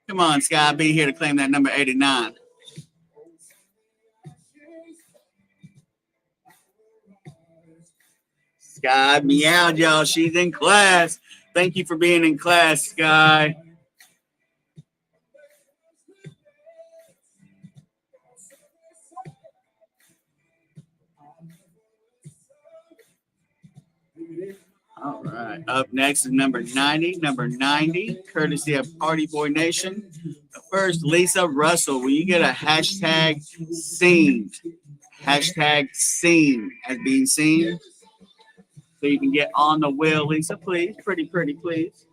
Come on, Sky, be here to claim that number 89. Sky meowed, y'all. She's in class. Thank you for being in class, Sky. All right. Up next is number 90. Number 90, courtesy of Party Boy Nation. First, Lisa Russell. Will you get a hashtag seen? Hashtag seen as being seen. So you can get on the wheel, Lisa, please. Pretty, please.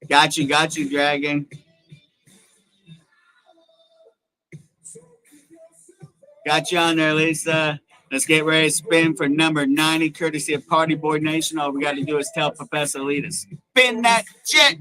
Got you, Dragon. Got you on there, Lisa. Let's get ready to spin for number 90, courtesy of Party Boy Nation. All we got to do is tell Professor Lee to spin that jet.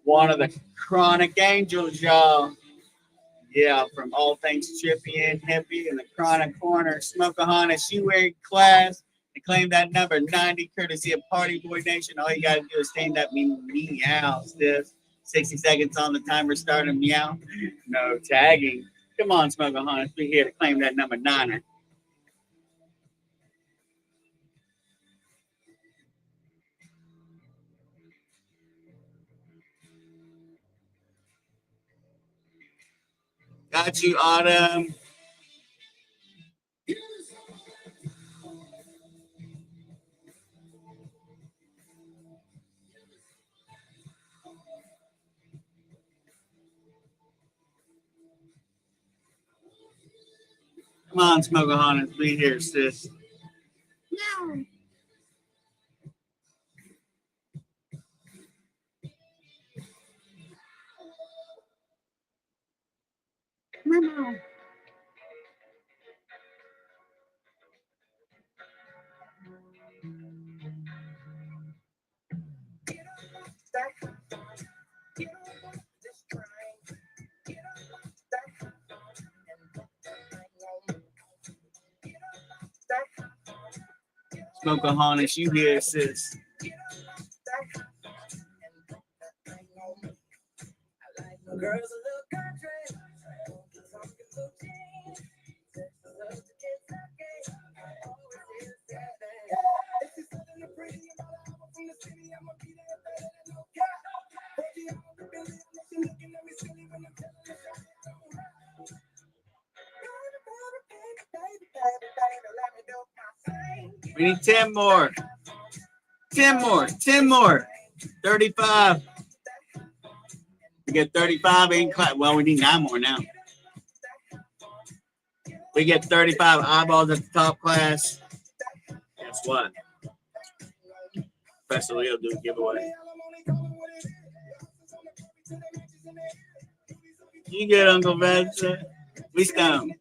One of the chronic angels, y'all. Yeah, from all things chippy and hippie in the chronic corner. Smokeahana, she wearing class. To claim that number 90, courtesy of Party Boy Nation. All you gotta do is stand up, meow, stiff. 60 seconds on the timer, starting meow. No tagging. Come on, Smokeahana, be here to claim that number 9. Got you, Autumn. Come on, Smokeahana, be here, sis. No. Come on. Pocahontas, you here, sis. We need 10 more. 10 more. 10 more. 35. We get 35 in class. Well, we need 9 more now. We get 35 eyeballs at the top class. Guess what? Professor Lee will do a giveaway. You get Uncle Vincent. We stump.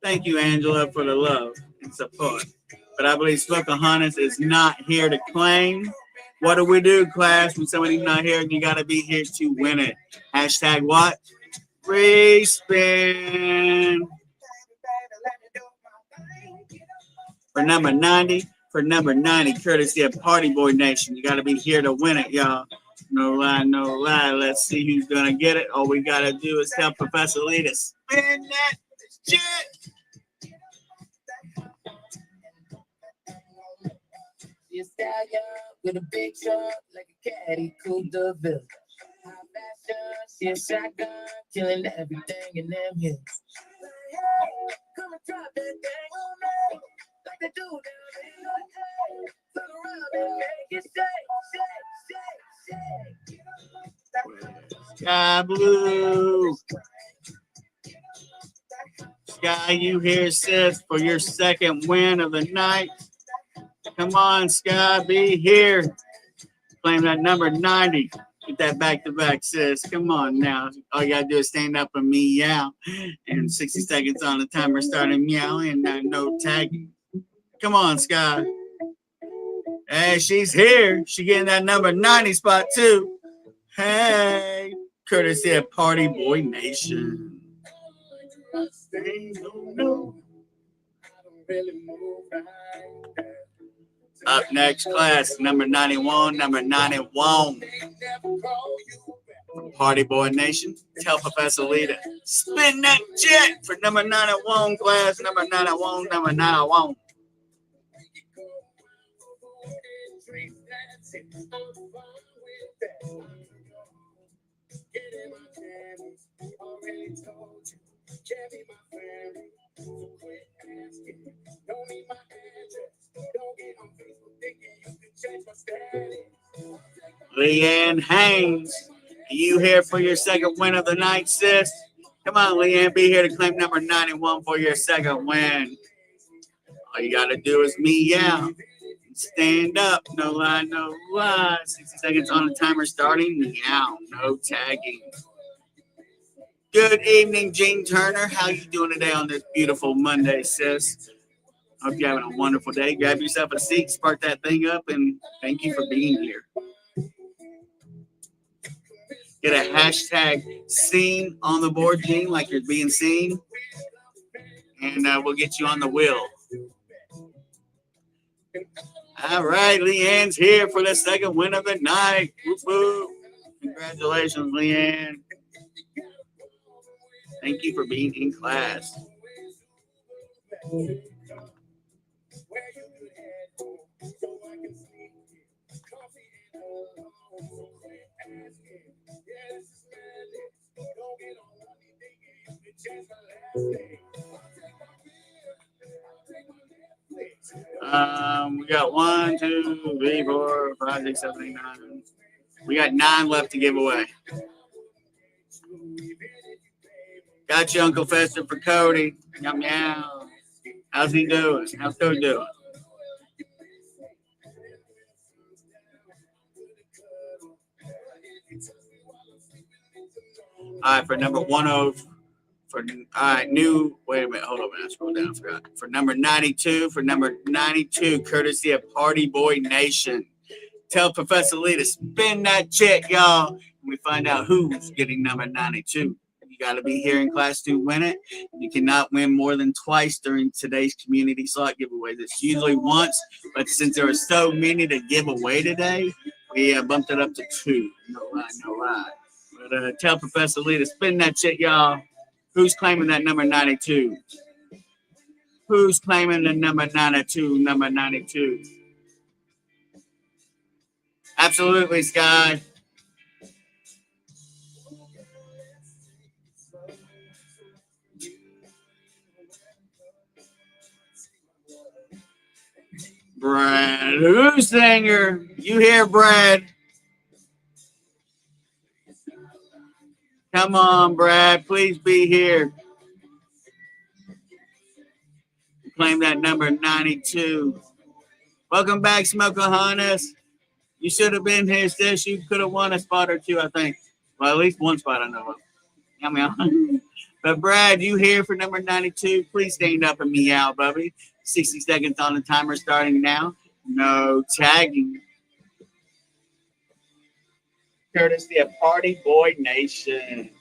Thank you, Angela, for the love and support. But I believe Pocahontas is not here to claim. What do we do, class? When somebody's not here, you got to be here to win it. Hashtag what? Respin. For number 90, courtesy of Party Boy Nation. You got to be here to win it, y'all. No lie, no lie. Let's see who's going to get it. All we got to do is tell Professor Lee to spin that shit. She a stallion with a big truck like a caddy, cool DeVille. High fashion, she a shotgun, killing everything in them hills. Hey, come and drop that thing on me, like they do down there. Turn around and make it shake. Sky Blue. Sky, you here, sis, for your second win of the night. Come on, Sky, be here. Claim that number 90. Get that back-to-back, sis. Come on now. All you got to do is stand up and meow. And 60 seconds on the timer starting meowing and no tagging. Come on, Sky. Hey, she's here. She getting that number 90 spot, too. Hey. Courtesy of Party Boy Nation. Up next, class, number 91, Party Boy Nation. Tell Professor Lee to spin that jet for number 91, class, number 91. Leanne Haynes, are you here for your second win of the night, sis? Come on, Leanne, be here to claim number 91 for your second win. All you got to do is meow. Stand up. No lie, no lie. 60 seconds on the timer starting. Meow. No tagging. Good evening, Jean Turner. How you doing today on this beautiful Monday, sis? Hope you're having a wonderful day. Grab yourself a seat, spark that thing up, and thank you for being here. Get a hashtag seen on the board, Jean, like you're being seen. And we'll get you on the wheel. All right, Leanne's here for the second win of the night. Whoop, whoop. Congratulations, Leanne. Thank you for being in class. We got 1, 2, 3, 4, 5, 6, 7, 8, 9. We got 9 left to give away. Got you, Uncle Fester, for Cody. Meow, meow. How's he doing? How's Cody doing? All right, for number 10, wait a minute, hold on a minute, scroll down, I forgot. For number 92, courtesy of Party Boy Nation. Tell Professor Lee to spin that check, y'all. We find out who's getting number 92. You got to be here in class to win it. You cannot win more than twice during today's community slot giveaways. It's usually once, but since there are so many to give away today, we bumped it up to 2. No lie, no lie. But tell Professor Lee to spin that shit, y'all. Who's claiming that number 92? Who's claiming the number 92? Number 92. Absolutely, Sky. Brad, who's singer? You hear Brad? Come on, Brad. Please be here. Claim that number 92. Welcome back, Smokeahonas. You should have been here, sis. You could have won a spot or two, I think. Well, at least one spot I know of. Yum. But Brad, you here for number 92? Please stand up and meow, Bubby. 60 seconds on the timer starting now. No tagging. Courtesy of Party Boy Nation.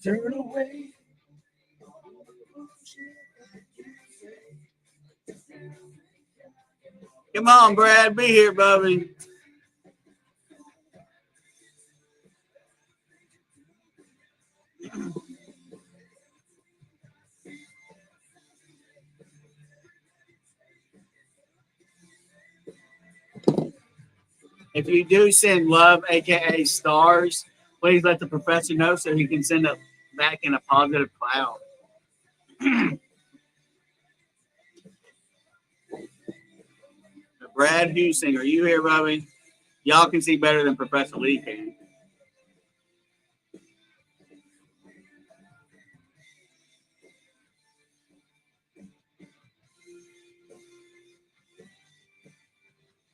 Turn away. Come on, Brad. Be here, Bubby. If you do send love, aka stars, please let the professor know so he can send it back in a positive cloud. Brad Husing, are you here, Bobby? Y'all can see better than Professor Lee can.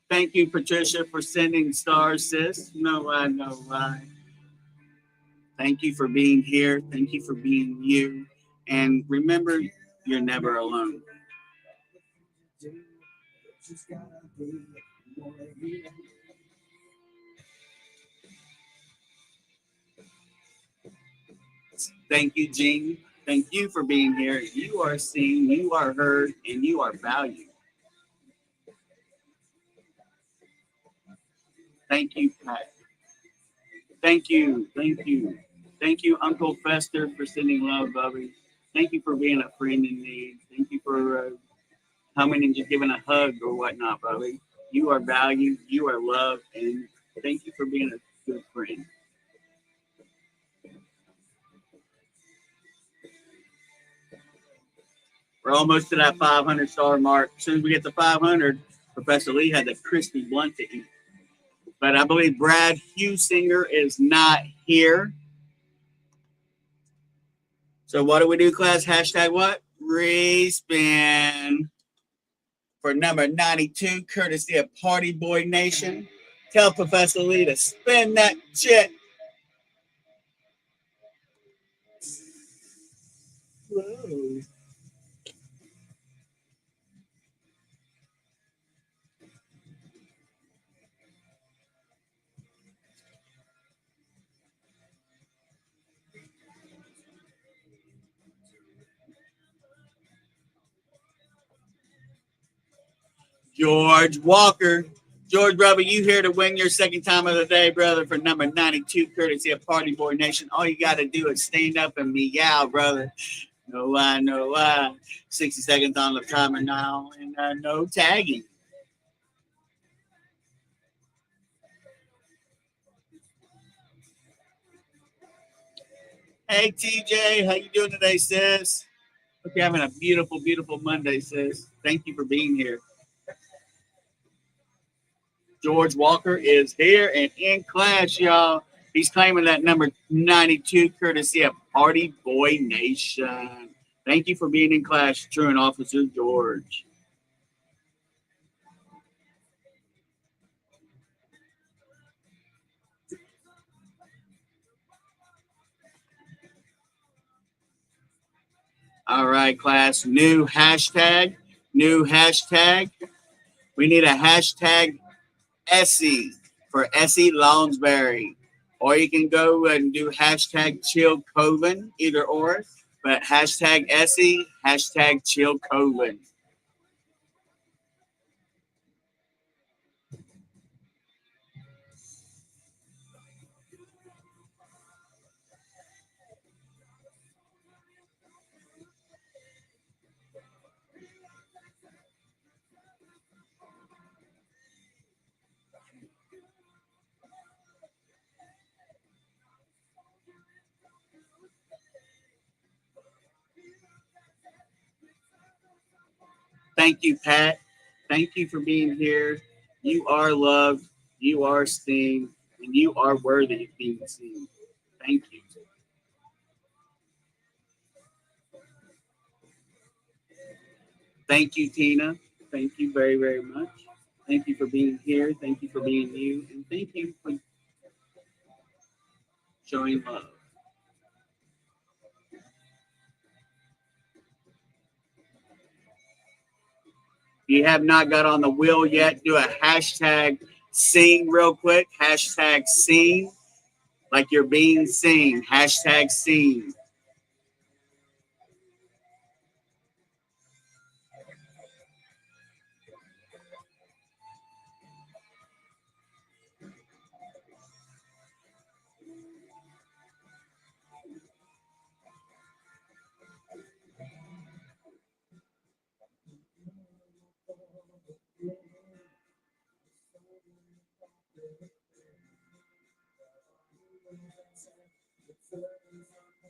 Thank you, Patricia, for sending stars, sis. No lie, no lie. Thank you for being here. Thank you for being you. And remember, you're never alone. Thank you, Jean. Thank you for being here. You are seen, you are heard, and you are valued. Thank you, Pat. Thank you. Thank you. Thank you, Uncle Fester, for sending love, Bubby. Thank you for being a friend in need. Thank you for coming and just giving a hug or whatnot, Bubby. You are valued. You are loved. And thank you for being a good friend. We're almost to that 500 star mark. As soon as we get to 500, Professor Lee had the crispy blunt to eat. But I believe Brad Husinger is not here. So what do we do, class? Hashtag what? Respin for number 92, courtesy of Party Boy Nation. Tell Professor Lee to spin that shit. Whoa. George Walker. George, brother, you here to win your second time of the day, brother, for number 92, courtesy of Party Boy Nation. All you got to do is stand up and meow, brother. No lie, no lie. 60 seconds on the timer now, and no tagging. Hey, TJ, how you doing today, sis? Hope you're having a beautiful, beautiful Monday, sis. Thank you for being here. George Walker is here and in class, y'all. He's claiming that number 92, courtesy of Party Boy Nation. Thank you for being in class, Truant Officer George. right, class. New hashtag. New hashtag. We need a hashtag Essie for Essie Lounsbury. Or you can go and do hashtag Chill Coven, either or. But hashtag Essie, hashtag Chill Coven. Thank you, Pat. Thank you for being here. You are loved, you are esteemed, and you are worthy of being seen. Thank you. Thank you, Tina. Thank you very, very much. Thank you for being here. Thank you for being you. And thank you for showing love. If you have not got on the wheel yet, do a hashtag sing real quick. Hashtag sing like you're being seen. Hashtag sing.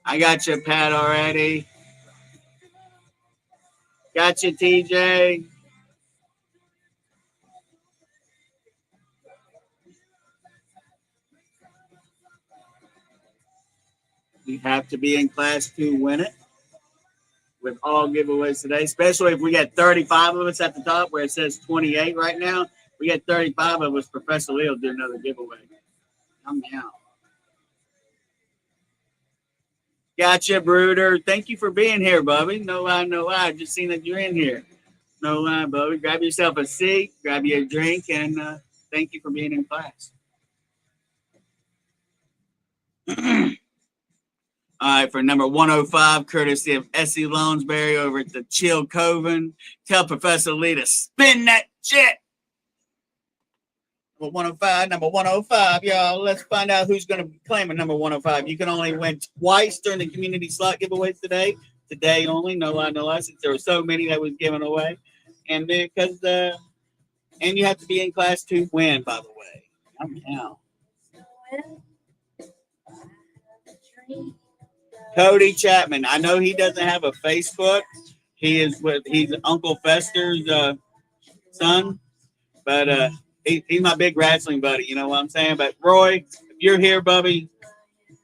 I got you, Pat, already. Got you, TJ. You have to be in class to win it with all giveaways today, especially if we got 35 of us at the top where it says 28 right now. We got 35 of us. Professor Lee will do another giveaway. Come down. Gotcha, Brooder. Thank you for being here, Bubby. No lie, no lie. Just seen that you're in here. No lie, Bubby. Grab yourself a seat, grab you a drink, and thank you for being in class. All right, for number 105, courtesy of Essie Lounsbury over at the Chill Coven. Tell Professor Lee to spin that shit. Number 105, y'all. Let's find out who's going to be claiming number 105. You can only win twice during the community slot giveaways today. Today only, no lie, no lie, since there were so many that was given away. And because and you have to be in class to win, by the way. I'm out. Cody Chapman. I know he doesn't have a Facebook. He's Uncle Fester's son, but he's my big wrestling buddy. You know what I'm saying? But Roy, if you're here, Bubby,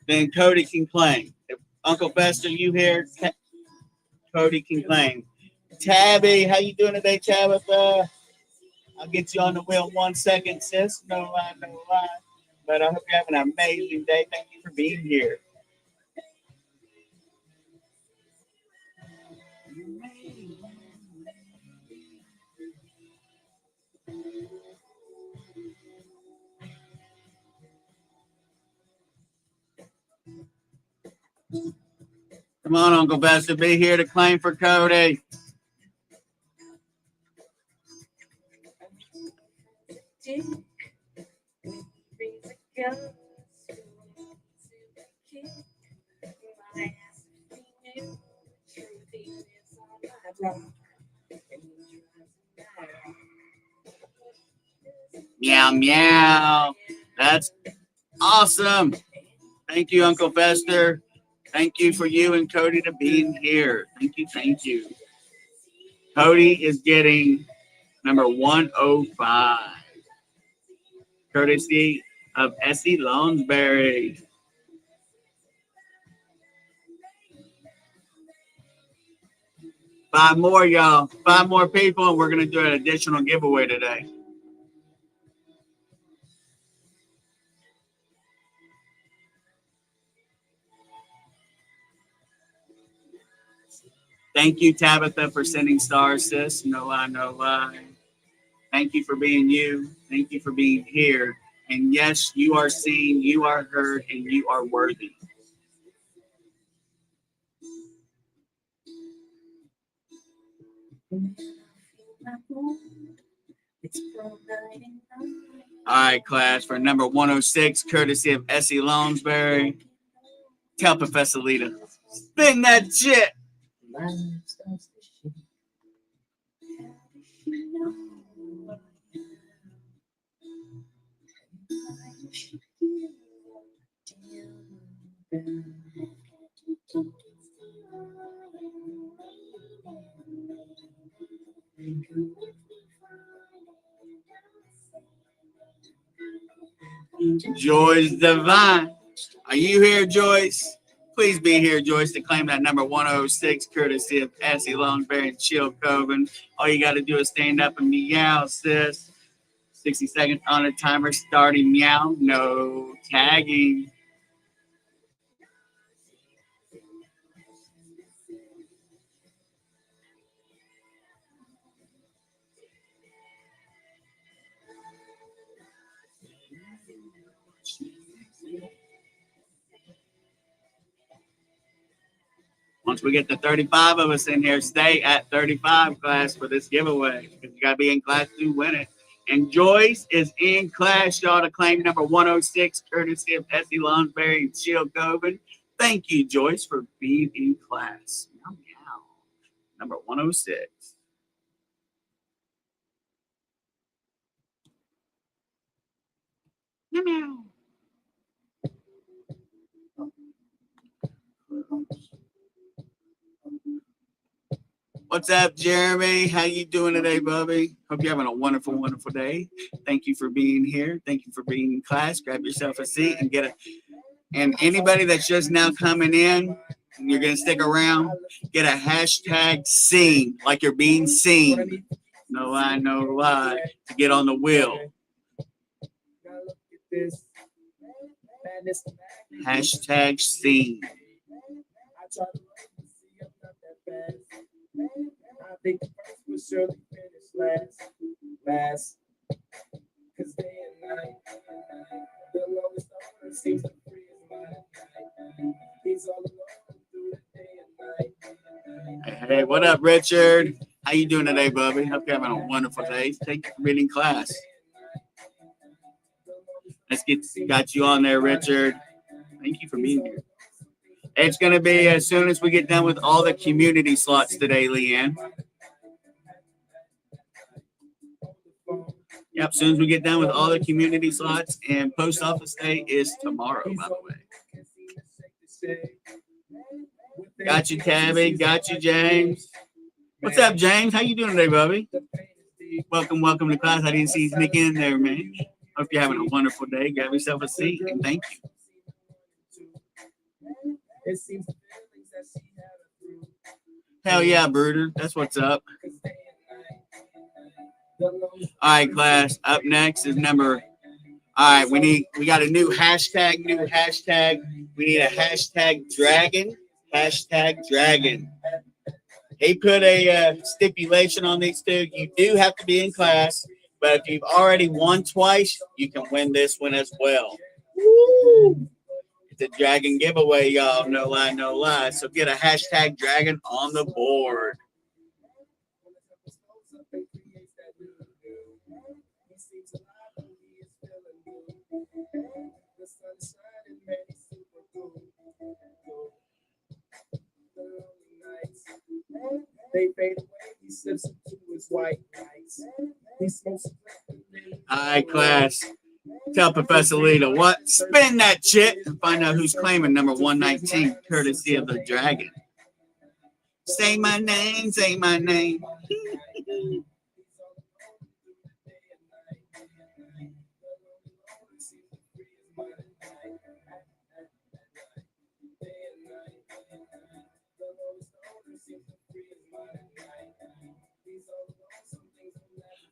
then Cody can claim. If Uncle Fester, you here, Cody can claim. Tabby, how you doing today, Tabitha? I'll get you on the wheel in 1 second, sis. No lie, no lie. But I hope you're having an amazing day. Thank you for being here. Come on, Uncle Fester, be here to claim for Cody. Meow, meow. That's awesome. Thank you, Uncle Fester. Thank you for you and Cody to being here. Thank you, thank you. Cody is getting number 105. Courtesy of Essie Lounsbury. Five more, y'all. 5 more people, and we're going to do an additional giveaway today. Thank you, Tabitha, for sending stars, sis. No lie, no lie. Thank you for being you. Thank you for being here. And yes, you are seen, you are heard, and you are worthy. All right, class, for number 106, courtesy of Essie Longsbury. Tell Professor Lita, spin that shit. Joyce Divine. Are you here, Joyce? Please be here, Joyce, to claim that number 106, courtesy of Essie Longberry and Chill Coven. All you got to do is stand up and meow, sis. 60 seconds on the timer, starting meow. No tagging. Once we get to 35 of us in here, stay at 35, class, for this giveaway, because you got to be in class to win it. And Joyce is in class, y'all, to claim number 106, courtesy of Essie Lonsberry and Shield Coven. Thank you, Joyce, for being in class. Meow, meow. Number 106. Meow, meow. What's up, Jeremy? How you doing today, Bubby? Hope you're having a wonderful, wonderful day. Thank you for being here. Thank you for being in class. Grab yourself a seat and get a. And anybody that's just now coming in, and you're gonna stick around, get a hashtag seen, like you're being seen. No lie, no lie. To get on the wheel. Hashtag seen. I think the first will surely finish last. Cause day and night, the longest hour seems to free his mind. He's all alone through the day and night. Hey, what up, Richard? How you doing today, Bubby? Hope you're having a wonderful day. Take reading class. Got you on there, Richard. Thank you for being here. It's going to be as soon as we get done with all the community slots today, Leanne. Yep, as soon as we get done with all the community slots, and post office day is tomorrow, by the way. Got you, Tabby. Got you, James. What's up, James? How you doing today, Bubby? Welcome to class. I didn't see you sneak in there, man. Hope you're having a wonderful day. Grab yourself a seat, and thank you. Hell yeah, Bruder. That's what's up. All right, class. Up next is number. All right, we got a new hashtag. We need a hashtag dragon. Hashtag dragon. He put a stipulation on these two. You do have to be in class, but if you've already won twice, you can win this one as well. Woo! It's a dragon giveaway, y'all. No lie, no lie. So get a hashtag dragon on the board. They fade away, he slips into his white nights. He smokes. All right, class. Tell Professor Lita what? Spin that shit and find out who's claiming number 119, courtesy of the dragon. Say my name, say my name.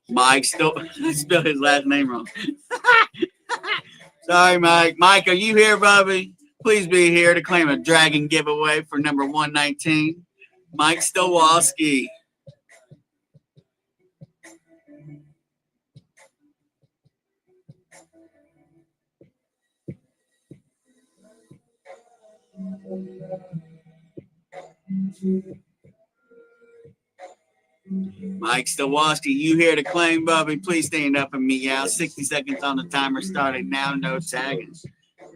Mike I spelled his last name wrong. Sorry, Mike. Mike, are you here, Bubby? Please be here to claim a dragon giveaway for number 119. Mike Stowalski. Mike Stowalski, you here to claim, Bubby? Please stand up and meet out. 60 seconds on the timer starting now. No tagging.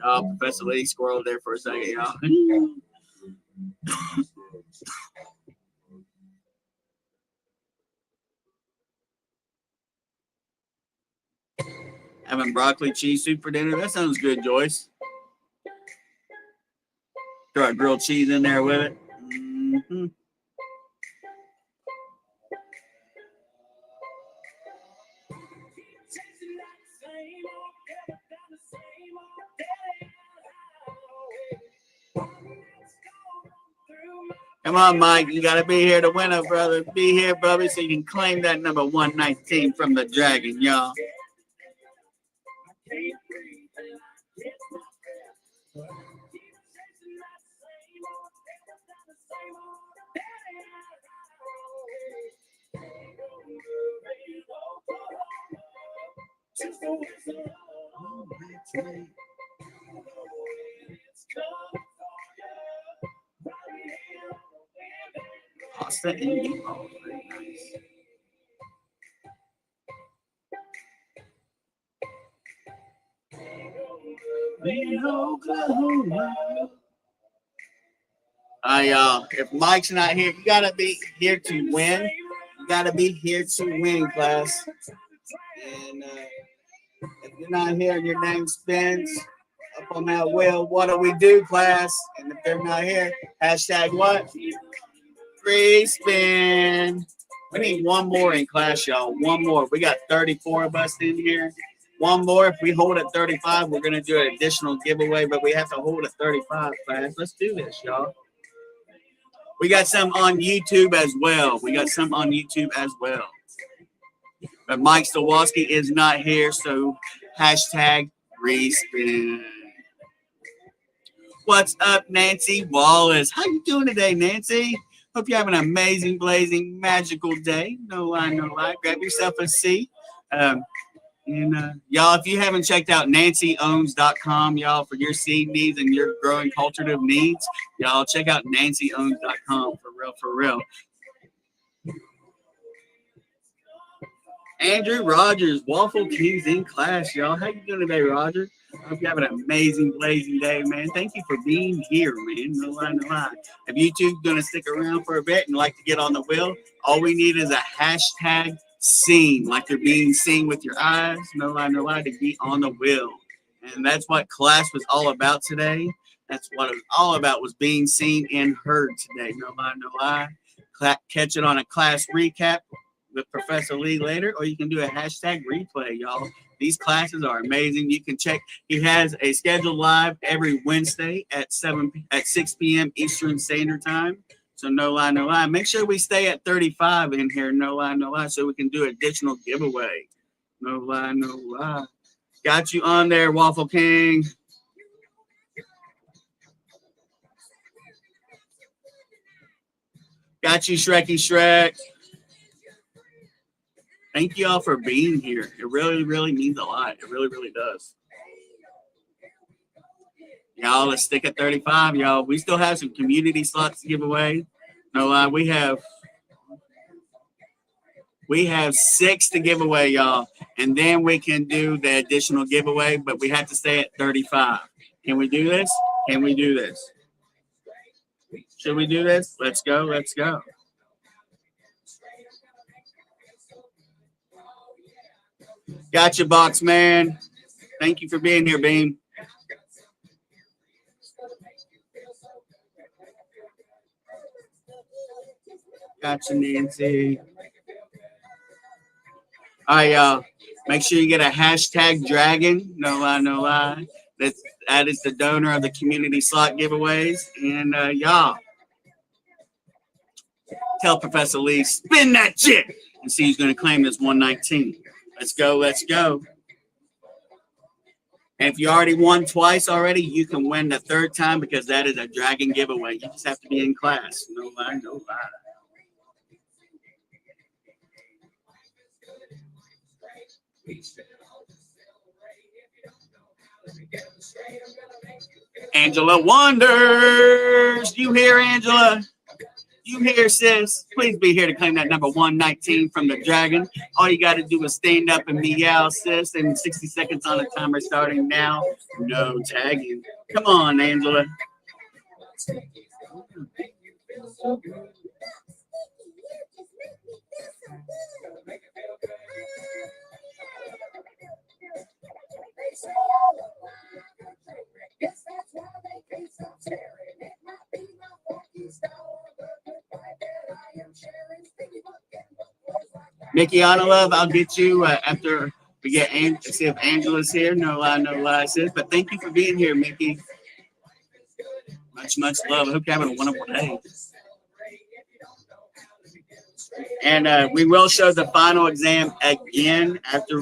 Professor Lee squirreled there for a second, y'all. Having broccoli cheese soup for dinner. That sounds good, Joyce. Throw a grilled cheese in there with it. Mm-hmm. Come on, Mike. You got to be here to win it, brother. Be here, Bubby, so you can claim that number 119 from the Dragon, y'all. Austin and Utah. Very nice. Y'all, if Mike's not here, you gotta be here to win. You gotta be here to win, class. And if you're not here and your name spins up on that wheel, what do we do, class? And if they're not here, hashtag what? Free spin. We need one more in class, y'all. One more. We got 34 of us in here. One more. If we hold at 35, we're going to do an additional giveaway, but we have to hold at 35, class. Let's do this, y'all. We got some on YouTube as well. But Mike Stowalski is not here, so hashtag respin. What's up, Nancy Wallace? How you doing today, Nancy? Hope you have an amazing, blazing, magical day. No lie, no lie. Grab yourself a seat. Y'all, if you haven't checked out nancyowns.com, y'all, for your seed needs and your growing cultivative needs, y'all, check out nancyowns.com for real. Andrew Rogers, Waffle Kings in class, y'all. How you doing today, Roger? I hope you have an amazing, blazing day, man. Thank you for being here, man. No lie, no lie. If YouTube's going to stick around for a bit and like to get on the wheel, all we need is a hashtag seen, like you're being seen with your eyes. No lie, no lie, to be on the wheel. And that's what class was all about today. That's what it was all about, was being seen and heard today. No lie, no lie. Catch it on a class recap with Professor Lee later, or you can do a hashtag replay, y'all. These classes are amazing. You can check. He has a schedule live every Wednesday at 6 p.m. Eastern Standard Time. So no lie, no lie. Make sure we stay at 35 in here. No lie, no lie. So we can do additional giveaway. No lie, no lie. Got you on there, Waffle King. Got you, Shreky Shrek. Thank you all for being here. It really, really means a lot. It really, really does. Y'all, let's stick at 35, y'all. We still have some community slots to give away. No lie, we have 6 to give away, y'all. And then we can do the additional giveaway, but we have to stay at 35. Can we do this? Can we do this? Should we do this? Let's go. Let's go. Gotcha, box man. Thank you for being here, Beam. Gotcha, Nancy. All right, y'all. Make sure you get a hashtag dragon. No lie, no lie. That is the donor of the community slot giveaways. And y'all, tell Professor Lee, spin that chick and see who's going to claim this 119. Let's go. Let's go. And if you already won twice already, you can win the third time because that is a dragon giveaway. You just have to be in class. No lie, no lie. Angela Wonders. You hear, Angela? You here, sis? Please be here to claim that number 119 from the dragon. All you got to do is stand up and meow, sis. And 60 seconds on the timer starting now. No tagging. Come on, Angela. Mickey Love, I'll get you after we get see if Angela's here. No lie, sis. But thank you for being here, Mickey. Much love. I hope you're having a wonderful day. And we will show the final exam again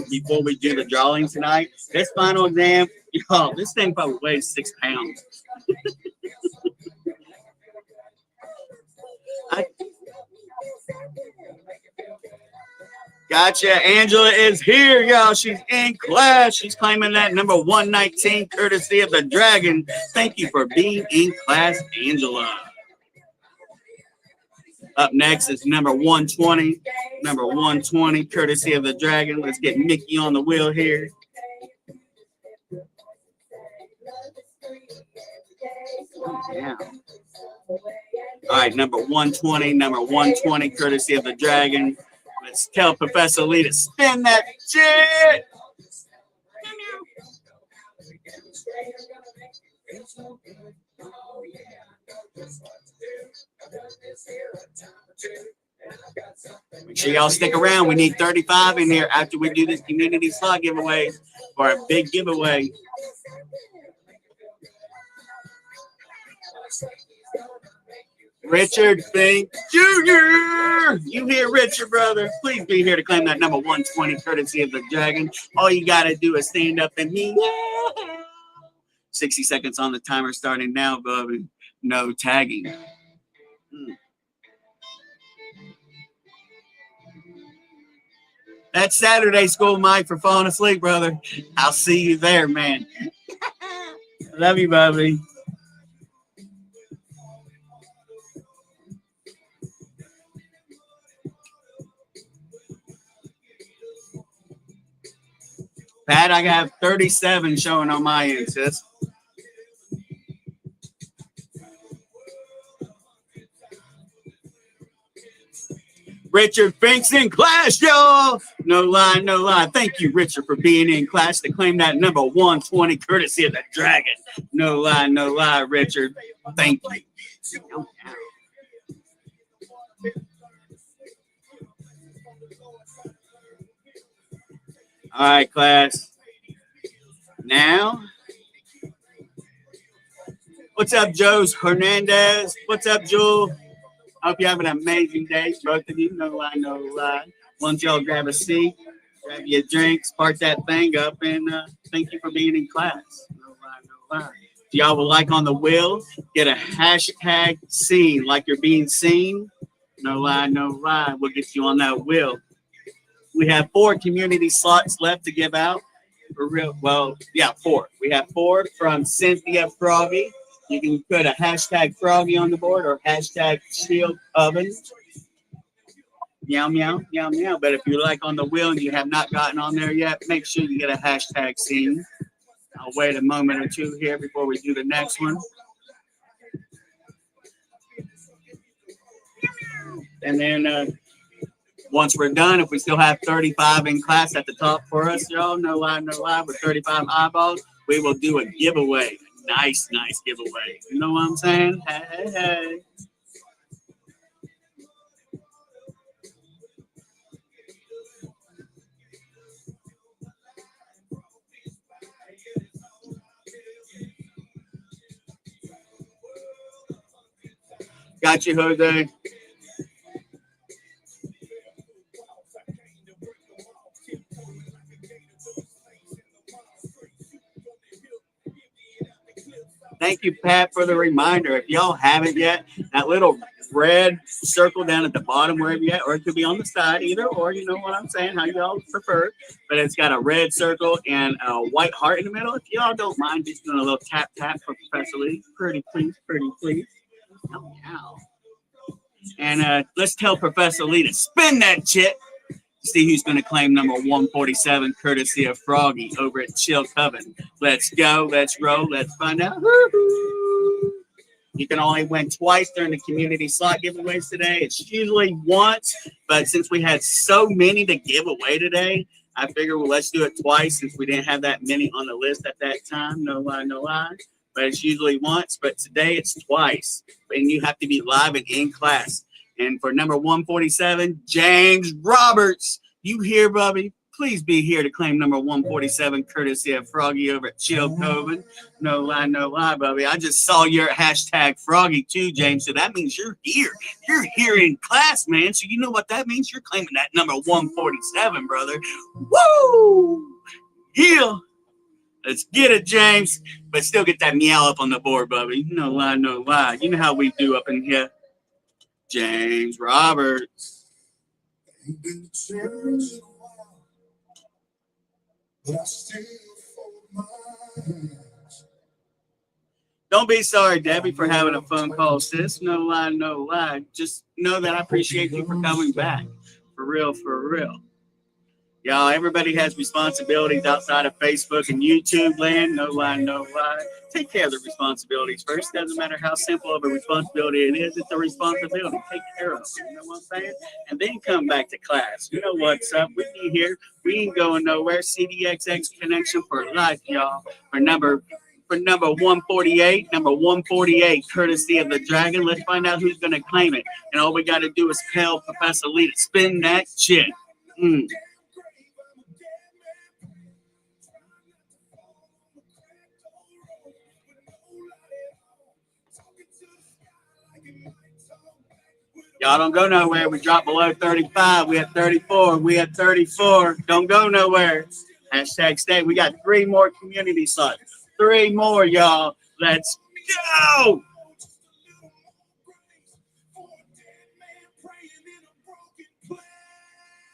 before we do the drawing tonight. This final exam, y'all, this thing probably weighs 6 pounds. Gotcha. Angela is here, y'all. She's in class. She's claiming that number 119, courtesy of the dragon. Thank you for being in class, Angela. Up next is number 120. Number 120, courtesy of the dragon. Let's get Mickey on the wheel here. Yeah. All right, number 120, courtesy of the dragon. Let's tell Professor Lee to spin that shit. Make sure y'all stick around. We need 35 in here after we do this community slot giveaway for a big giveaway. Richard Fink Jr. You hear Richard, brother? Please be here to claim that number 120, courtesy of the dragon. All you got to do is stand up and me. 60 seconds on the timer starting now, Bubby. No tagging. That's Saturday school, Mike, for falling asleep, brother. I'll see you there, man. Love you, Bubby. Pat, I have 37 showing on my end, sis. Richard Fink's in class, y'all. No lie. Thank you, Richard, for being in class to claim that number 120, courtesy of the dragon. No lie, Richard. Thank you. All right, class. Now, what's up, Joe Hernandez? What's up, Jewel? Hope you have an amazing day, both of you. No lie. Why don't y'all grab a seat, grab your drinks, spark that thing up, and thank you for being in class. No lie. If y'all would like on the wheel, get a hashtag seen, like you're being seen. No lie. We'll get you on that wheel. We have 4 community slots left to give out. For real, well, yeah, 4. We have 4 from Cynthia Froggy. You can put a hashtag Froggy on the board or hashtag Shield Oven. Meow. But if you like on the wheel and you have not gotten on there yet, make sure you get a hashtag scene. I'll wait a moment or two here before we do the next one. And then once we're done, if we still have 35 in class at the top for us, y'all, no lie, with 35 eyeballs, we will do a giveaway. Nice giveaway. You know what I'm saying? Hey. Got you, Jose. Thank you, Pat, for the reminder. If y'all haven't yet, that little red circle down at the bottom wherever you at, or it could be on the side, either or, you know what I'm saying, how y'all prefer. But it's got a red circle and a white heart in the middle. If y'all don't mind just doing a little tap tap for Professor Lee. Pretty please, pretty please. Oh, wow. And let's tell Professor Lee to spin that chit. See who's going to claim number 147, courtesy of Froggy over at Chill Coven. Let's go, let's roll, let's find out. Woo-hoo. You can only win twice during the community slot giveaways today. It's usually once, but since we had so many to give away today, I figured, well, let's do it twice since we didn't have that many on the list at that time. No lie, no lie. But it's usually once, but today it's twice. And you have to be live and in class. And for number 147, James Roberts. You here, Bubby? Please be here to claim number 147, courtesy of Froggy over at Chill Coven. No lie, Bubby. I just saw your hashtag Froggy too, James. So that means you're here. You're here in class, man. So you know what that means? You're claiming that number 147, brother. Woo! Yeah. Let's get it, James. But still get that meow up on the board, Bubby. No lie, no lie. You know how we do up in here. James Roberts. Don't be sorry, Debbie, for having a phone call, sis. No lie, no lie. Just know that I appreciate you for coming back. For real, for real. Y'all, everybody has responsibilities outside of Facebook and YouTube land. No lie, no lie. Take care of the responsibilities first. Doesn't matter how simple of a responsibility it is. It's a responsibility. Take care of it. You know what I'm saying? And then come back to class. You know what's up. We be here. We ain't going nowhere. C.D.X.X connection for life, y'all. For number 148, number 148, courtesy of the Dragon. Let's find out who's going to claim it. And all we got to do is tell Professor Lee to spin that shit. Y'all don't go nowhere. We dropped below 35. We had 34. We had 34. Don't go nowhere. Hashtag stay. We got 3 more community slots. 3 more, y'all. Let's go.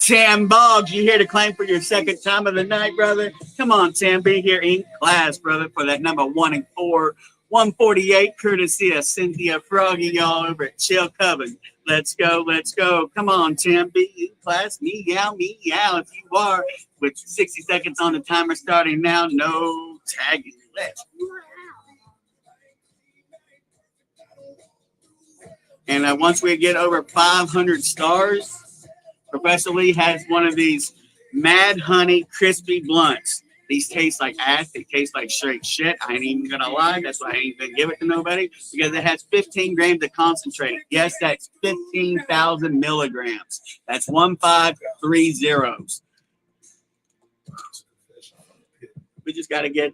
Tam Boggs, you here to claim for your second time of the night, brother? Come on, Tam. Be here in class, brother, for that number 1 and 4. 148, courtesy of Cynthia Froggy, y'all, over at Chill Coven. Let's go, let's go. Come on, Tim, be in class. Meow, meow, if you are. With 60 seconds on the timer starting now. No tagging. Let's go. And once we get over 500 stars, Professor Lee has one of these Mad Honey Crispy Blunts. These taste like ass. They taste like straight shit. I ain't even going to lie. That's why I ain't going to give it to nobody. Because it has 15 grams of concentrate. Yes, that's 15,000 milligrams. That's 1530. We just got to get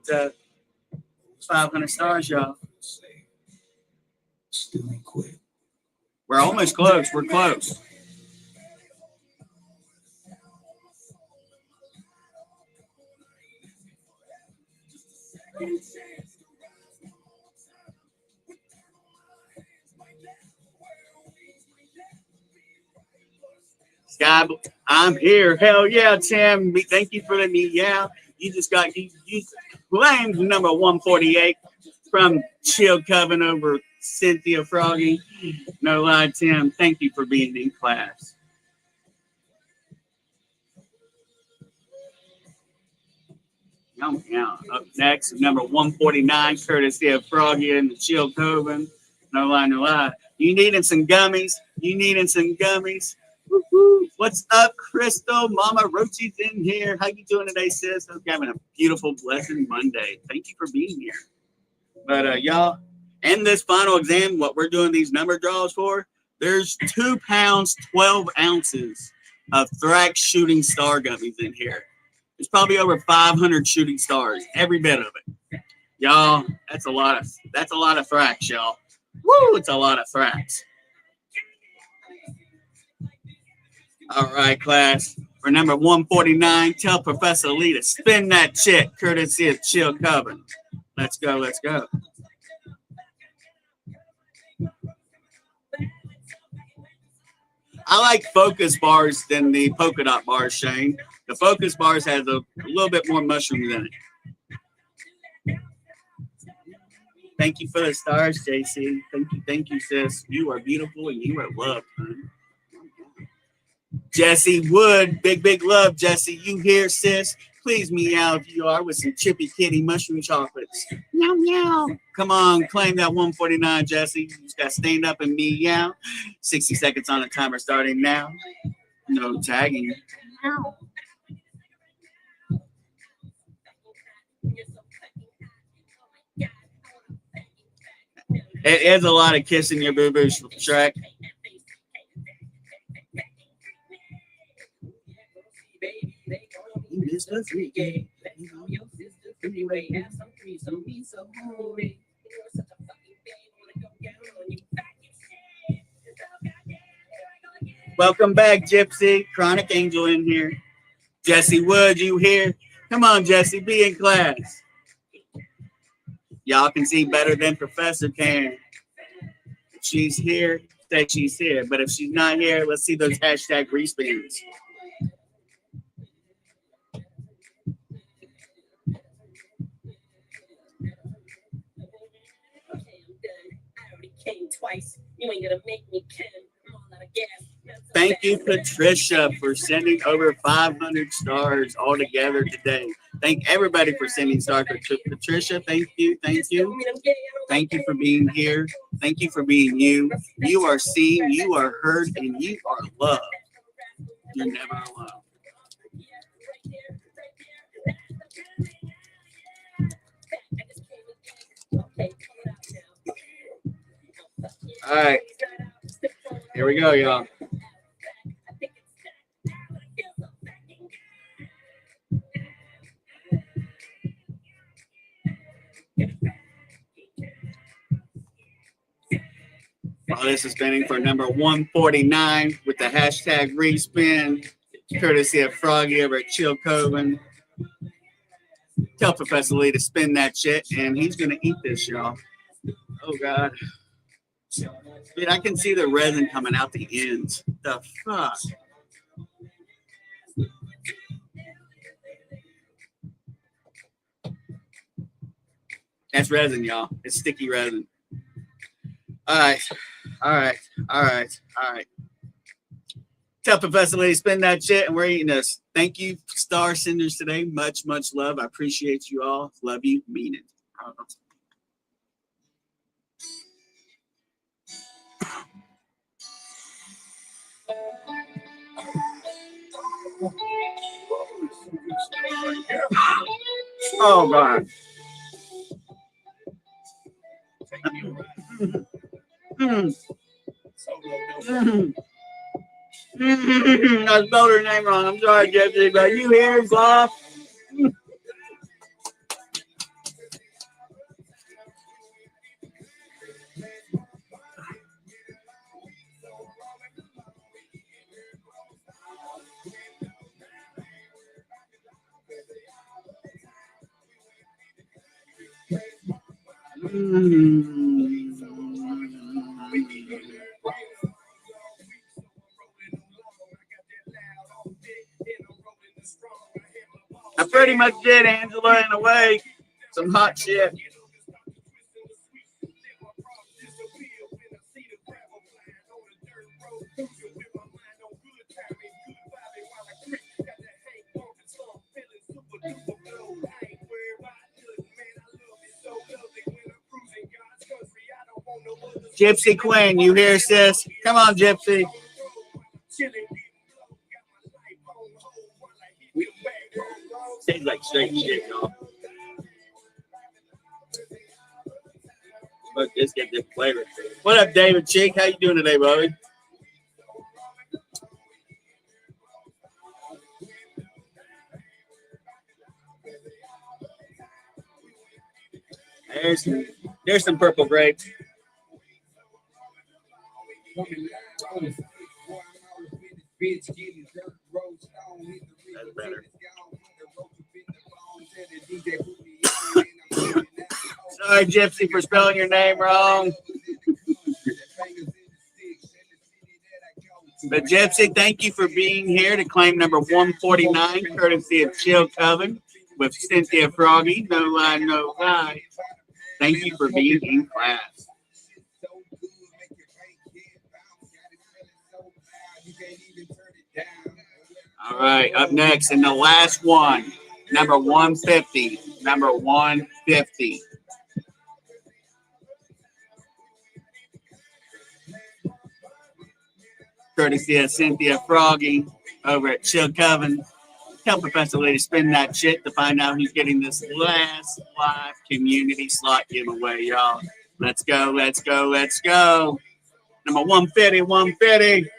500 stars, y'all. Still ain't quit. We're almost close. We're close. Sky, I'm here. Hell yeah, Tim. Thank you for the meow. You just got you claimed number 148 from Chill Coven over Cynthia Froggy. No lie, Tim. Thank you for being in class. Now, up next, number 149, courtesy of Froggy and the Chill Coven. No lie, no lie. You needing some gummies? You needing some gummies? Woo-hoo. What's up, Crystal? Mama Rochi's in here. How you doing today, sis? Hope you're having a beautiful, blessed Monday. Thank you for being here. But y'all, in this final exam, what we're doing these number draws for, there's 2 pounds, 12 ounces of Thrax shooting star gummies in here. There's probably over 500 shooting stars, every bit of it. Y'all, that's a lot of Thrax, y'all. Woo, it's a lot of Thrax. All right, class. For number 149, tell Professor Lee to spin that shit, courtesy of Chill Coven. Let's go, let's go. I like focus bars than the polka dot bars, Shane. The focus bars has a little bit more mushrooms in it. Thank you for the stars, JC. Thank you, sis. You are beautiful and you are loved, honey. Jesse Wood, big love, Jesse. You here, sis? Please meow if you are with some Chippy Kitty mushroom chocolates. Meow, meow. Come on, claim that 149, Jesse. You just got to stand up and meow. 60 seconds on the timer starting now. No tagging. It is a lot of kissing your boo-boos, Shrek. Welcome back, Gypsy. Chronic Angel in here. Jesse Wood, you here? Come on, Jesse, be in class. Y'all can see better than Professor can. If she's here, say she's here. But if she's not here, let's see those hashtag respins. Twice. You ain't gonna make me Thank you, Patricia, for sending over 500 stars altogether today. Thank everybody for sending stars. Patricia, thank you. Thank you. Thank you for being here. Thank you for being you. You are seen, you are heard, and you are loved. You're never alone. All right. Here we go, y'all. While this is spinning for number 149 with the hashtag respin, courtesy of Froggy over at Chill Coven. Tell Professor Lee to spin that shit, and he's going to eat this, y'all. Oh, God. Dude, I can see the resin coming out the ends. The fuck? That's resin, y'all. It's sticky resin. All right. Tell Professor Lee to spin that shit, and we're eating this. Thank you, star senders today. Much love. I appreciate you all. Love you. Mean it. Oh, God. I spelled her name wrong. I'm sorry, Jesse, but you here, Gloff? I pretty much did, Angela, in a way. Some hot shit. Gypsy Quinn, you here, sis? Come on, Gypsy. Seems like straight shit, y'all. But let's get this flavor. What up, David Cheek? How you doing today, buddy? There's some purple grapes. That's better. Sorry, Gypsy, for spelling your name wrong. But Gypsy, thank you for being here to claim number 149, courtesy of Chill Coven with Cynthia Froggy. No lie, no lie. Thank you for being in class. All right, up next, and the last one, number 150. Number 150. Courtesy of Cynthia Froggy over at Chill Coven. Tell Professor Lee to spin that shit to find out who's getting this last live community slot giveaway, y'all. Let's go, let's go, let's go. Number 150, 150.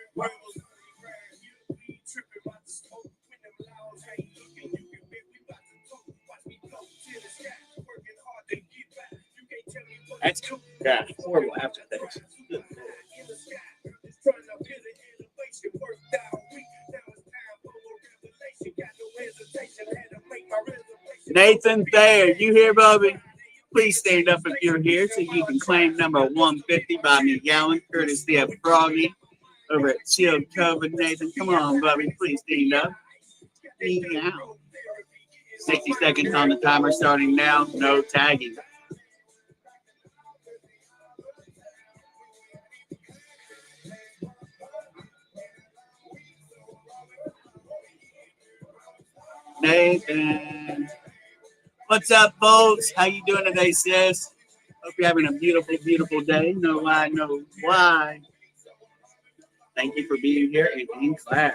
That's cool. Yeah, horrible aftertaste. Nathan Thayer, you here, Bubby? Please stand up if you're here so you can claim number 150 by me yelling, courtesy of Froggy over at Chill Coven. Nathan, come on, Bubby. Please stand up. Meow. 60 seconds on the timer starting now. No tagging. Nathan. What's up, folks? How you doing today, sis? Hope you're having a beautiful, beautiful day. No lie, no lie. Thank you for being here and in class.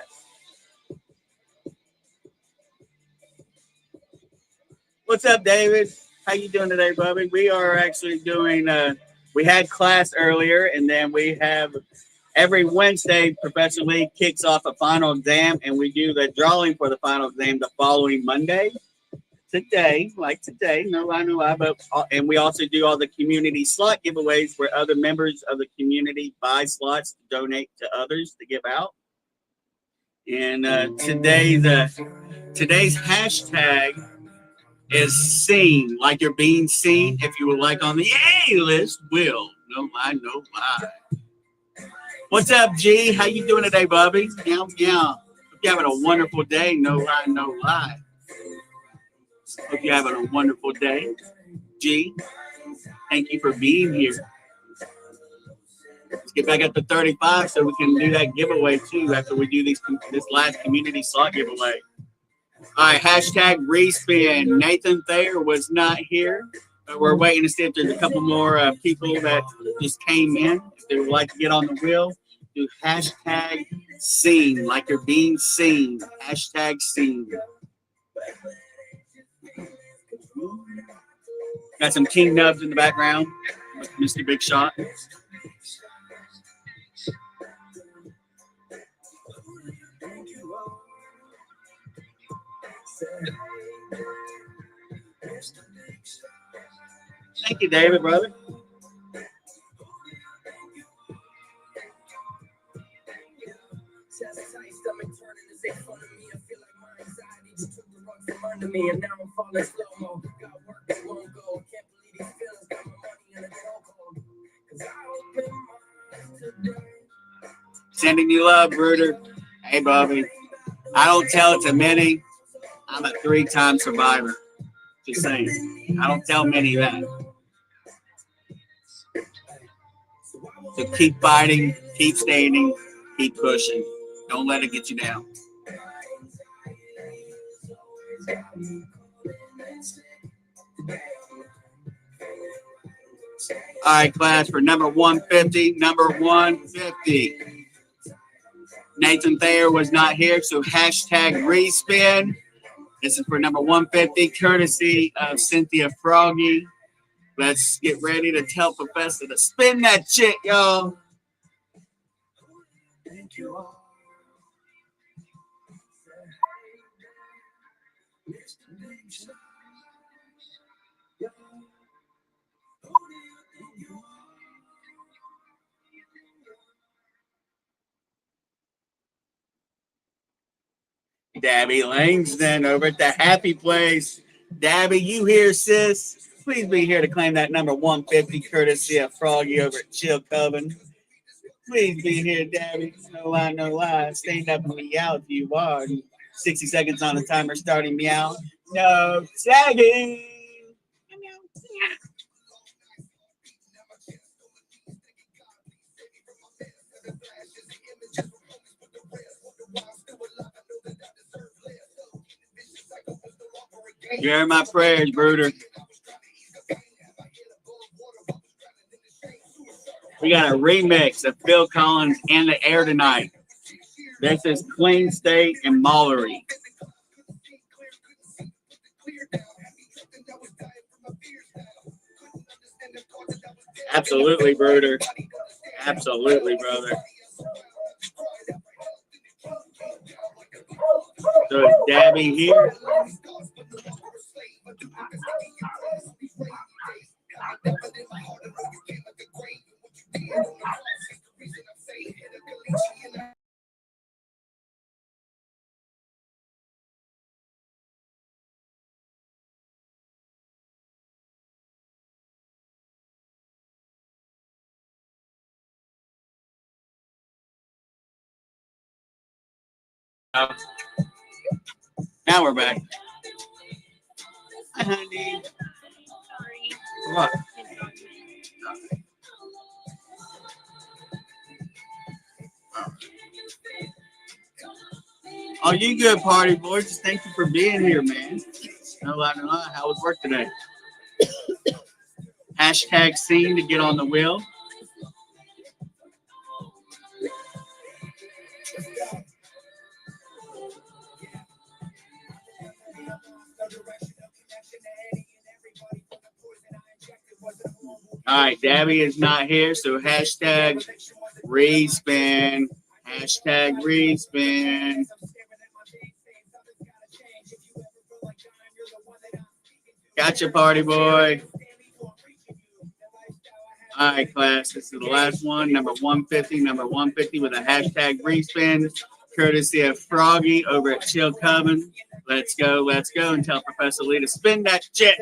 What's up, David? How you doing today, Bubby? We are actually doing, we had class earlier, and then we have every Wednesday, Professor Lee kicks off a final exam, and we do the drawing for the final exam the following Monday. Today, no lie, but and we also do all the community slot giveaways where other members of the community buy slots to donate to others to give out. And today's hashtag is seen, like you're being seen. If you were like on the A list, will. No lie, no lie. What's up, G? How you doing today, Bubby? Meow, meow. Hope you're having a wonderful day. No lie, no lie. Hope you're having a wonderful day. G, thank you for being here. Let's get back up to 35 so we can do that giveaway too after we do this last community slot giveaway. All right, hashtag respin. Nathan Thayer was not here. But we're waiting to see if there's a couple more people that just came in. If they would like to get on the wheel, do hashtag seen, like you're being seen. Hashtag seen. Got some King Nubs in the background with Mr. Big Shot. Thank you, David, brother. Under me and now I'm falling slow-mo. Got work that won't go. Can't believe these feelings got my money in a chokehold. 'Cause I open my eyes today. Sending you love, Bruder. Hey, Bobby. I don't tell it to many. I'm a 3-time survivor. Just saying. I don't tell many that. So keep fighting, keep standing, keep pushing. Don't let it get you down. All right, class, for number 150, number 150. Nathan Thayer was not here, so hashtag respin. This is for number 150, courtesy of Cynthia Froggy. Let's get ready to tell Professor to spin that shit, y'all. Thank you all. Dabby Langston over at the Happy Place. Dabby, you here, sis? Please be here to claim that number 150, courtesy of Froggy over at Chill Coven. Please be here, Dabby. No lie, no lie. Stand up and meow if you are. 60 seconds on the timer starting meow. No tagging. Hear my prayers, Brooder. We got a remix of Phil Collins and the Air tonight. This is Clean State and Mallory. Absolutely, Brooder. Absolutely, brother. So is Dabby here? Now we're back. Hi, honey. What? Oh, you good, party boys. Just thank you for being here, man. No lie, no lie. How was work today? Hashtag scene to get on the wheel. All right, Dabby is not here, so hashtag respin. Hashtag respin. Gotcha, party boy. All right, class. This is the last one, number 150. Number 150 with a hashtag respin, courtesy of Froggy over at Chill Coven. Let's go, and tell Professor Lee to spin that shit.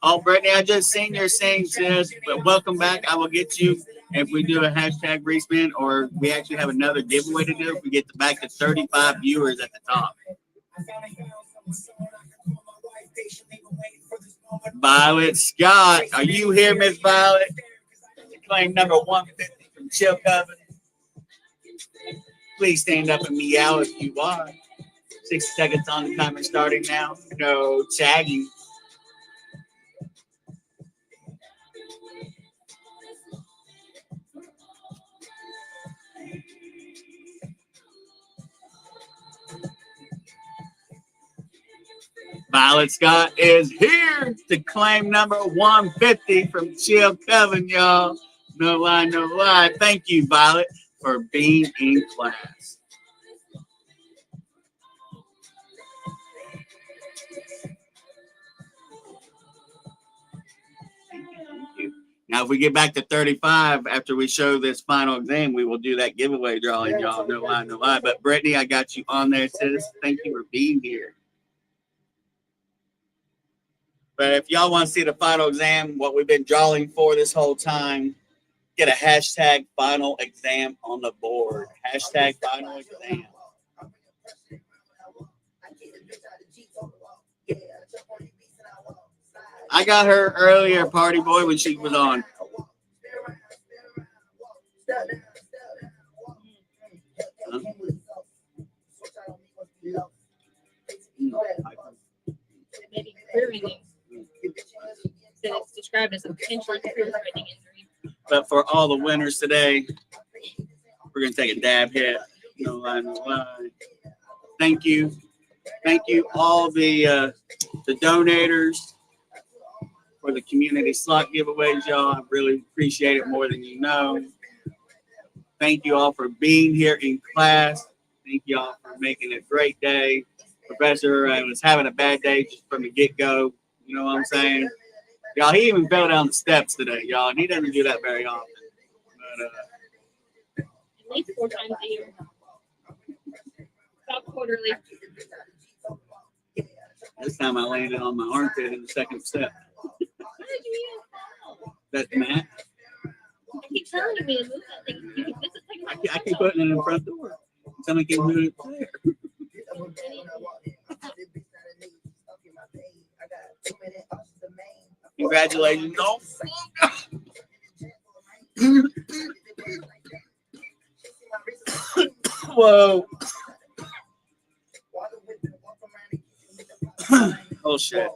Oh, Brittany, I just seen your saying, sis, but welcome back. I will get you if we do a hashtag respin, or we actually have another giveaway to do if we get back to 35 viewers at the top. Violet Scott, are you here, Miss Violet? Claim number 150 from Chill Coven. Please stand up and meow if you are. 60 seconds on the timer starting now. No tagging. Violet Scott is here to claim number 150 from Chill Coven, y'all. No lie, no lie. Thank you, Violet, for being in class. Thank you. Now, if we get back to 35 after we show this final exam, we will do that giveaway drawing, y'all. No lie, no lie. But Brittany, I got you on there, sis. Thank you for being here. But if y'all want to see the final exam, what we've been drawing for this whole time, get a hashtag final exam on the board. Hashtag final exam. I got her earlier, party boy, when she was on. Huh? Maybe career-ending. That it's described as a potentially career-ending injury. But for all the winners today, we're going to take a dab hit. No lie, no lie. Thank you. Thank you, all the donators for the community slot giveaways, y'all. I really appreciate it more than you know. Thank you all for being here in class. Thank you all for making it a great day. Professor was having a bad day just from the get-go. You know what I'm saying? Y'all, he even fell down the steps today, y'all. And he doesn't do that very often. But, at least 4 times a year. About quarterly. This time I landed on my armpit in the second step. Why did you use That's Matt. I keep telling you to move that thing. You can, this is taking I keep putting it in front door. Somebody can move it there. Congratulations. No. Whoa. Oh shit.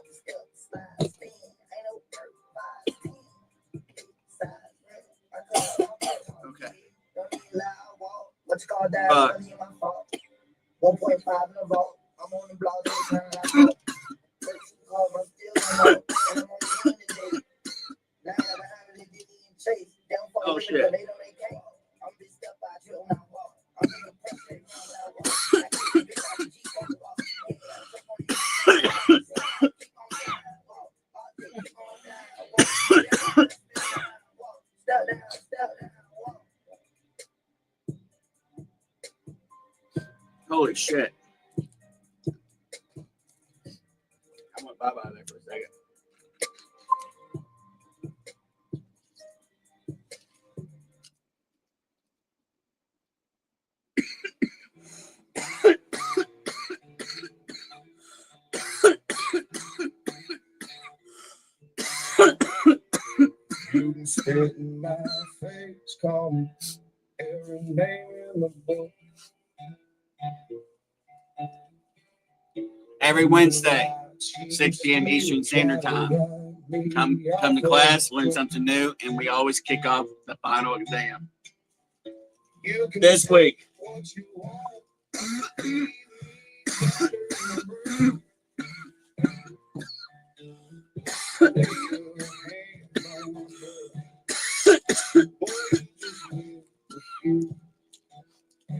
Okay. Fuck. 1.5 in the vault. I'm on the block. Oh shit. Holy shit. I went bye-bye there for a second. You can spit in my face, call me every name in the book. Every Wednesday, 6 p.m. Eastern Standard Time. Come to class, learn something new, and we always kick off the final exam. This week.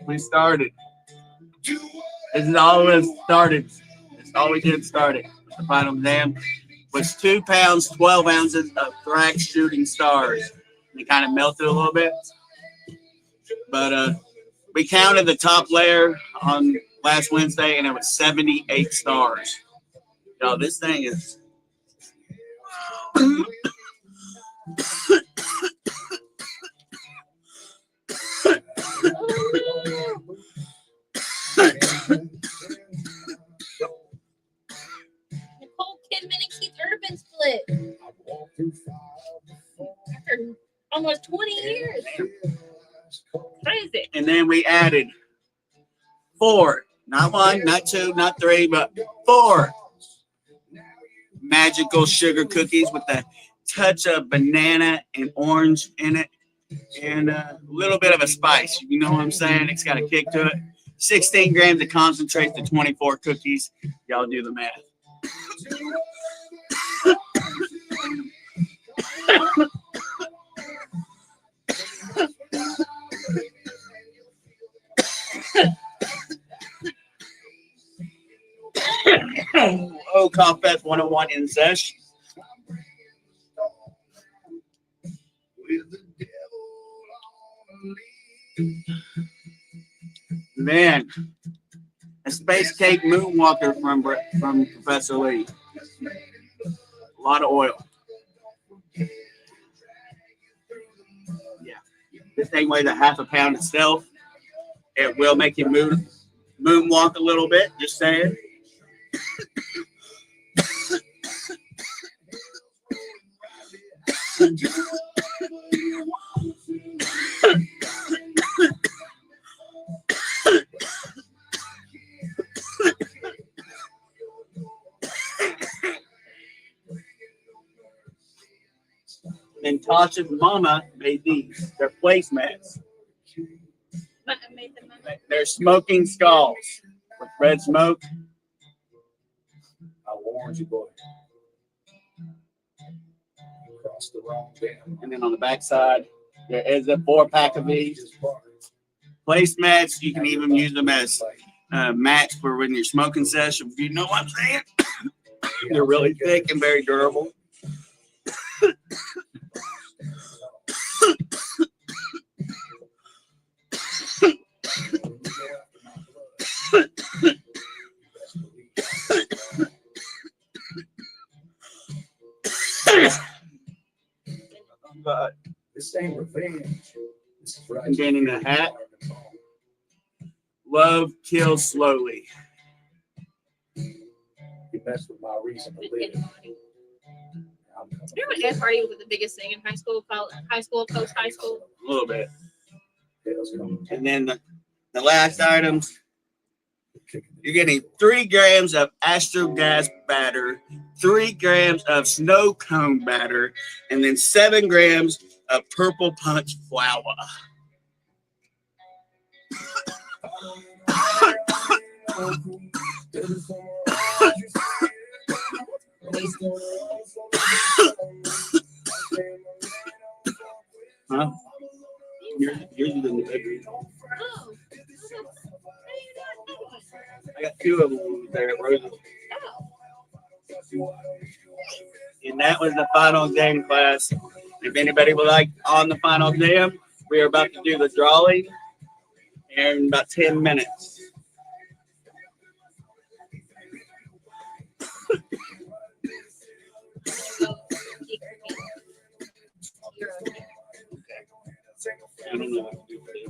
We started. This is all it started. It's all we did started. The final exam was 2 pounds, 12 ounces of Thrax shooting stars. They kind of melted a little bit. But we counted the top layer on last Wednesday, and it was 78 stars. Yo, this thing is... Nicole Kidman and Keith Urban split after almost 20 years. Crazy. And then we added 4, not 1, not 2, not 3, but 4 magical sugar cookies with a touch of banana and orange in it, and a little bit of a spice. You know what I'm saying? It's got a kick to it. 16 grams of concentrate to 24 cookies. Y'all do the math. Oh, Confess 101 in session. Man, a space cake moonwalker from Professor Lee. A lot of oil. Yeah, this thing weighs a half a pound itself. It will make you moonwalk a little bit. Just saying. And Tasha's mama made these. They're placemats. They're smoking skulls with red smoke. I warned you, boy. You crossed the wrong dam. And then on the back side, there is a 4-pack of these. Placemats, you can even use them as mats for when you're smoking session. You know what I'm saying? They're really thick and very durable. This ain't revenge. This is right. I'm getting a hat. Love kills slowly. You messed with my reason to live. I'm coming. You know what dance party was the biggest thing in high school, post high school? A little bit. Hell's coming. And then the last items, you're getting 3 grams of astrogas batter, 3 grams of snow cone batter, and then 7 grams of purple punch flour. Huh? Yours is in the bedroom. Oh. I got 2 of them there at Rose's. And that was the final exam class. If anybody would like on the final exam, we are about to do the drawing in about 10 minutes. I don't know what to do with it.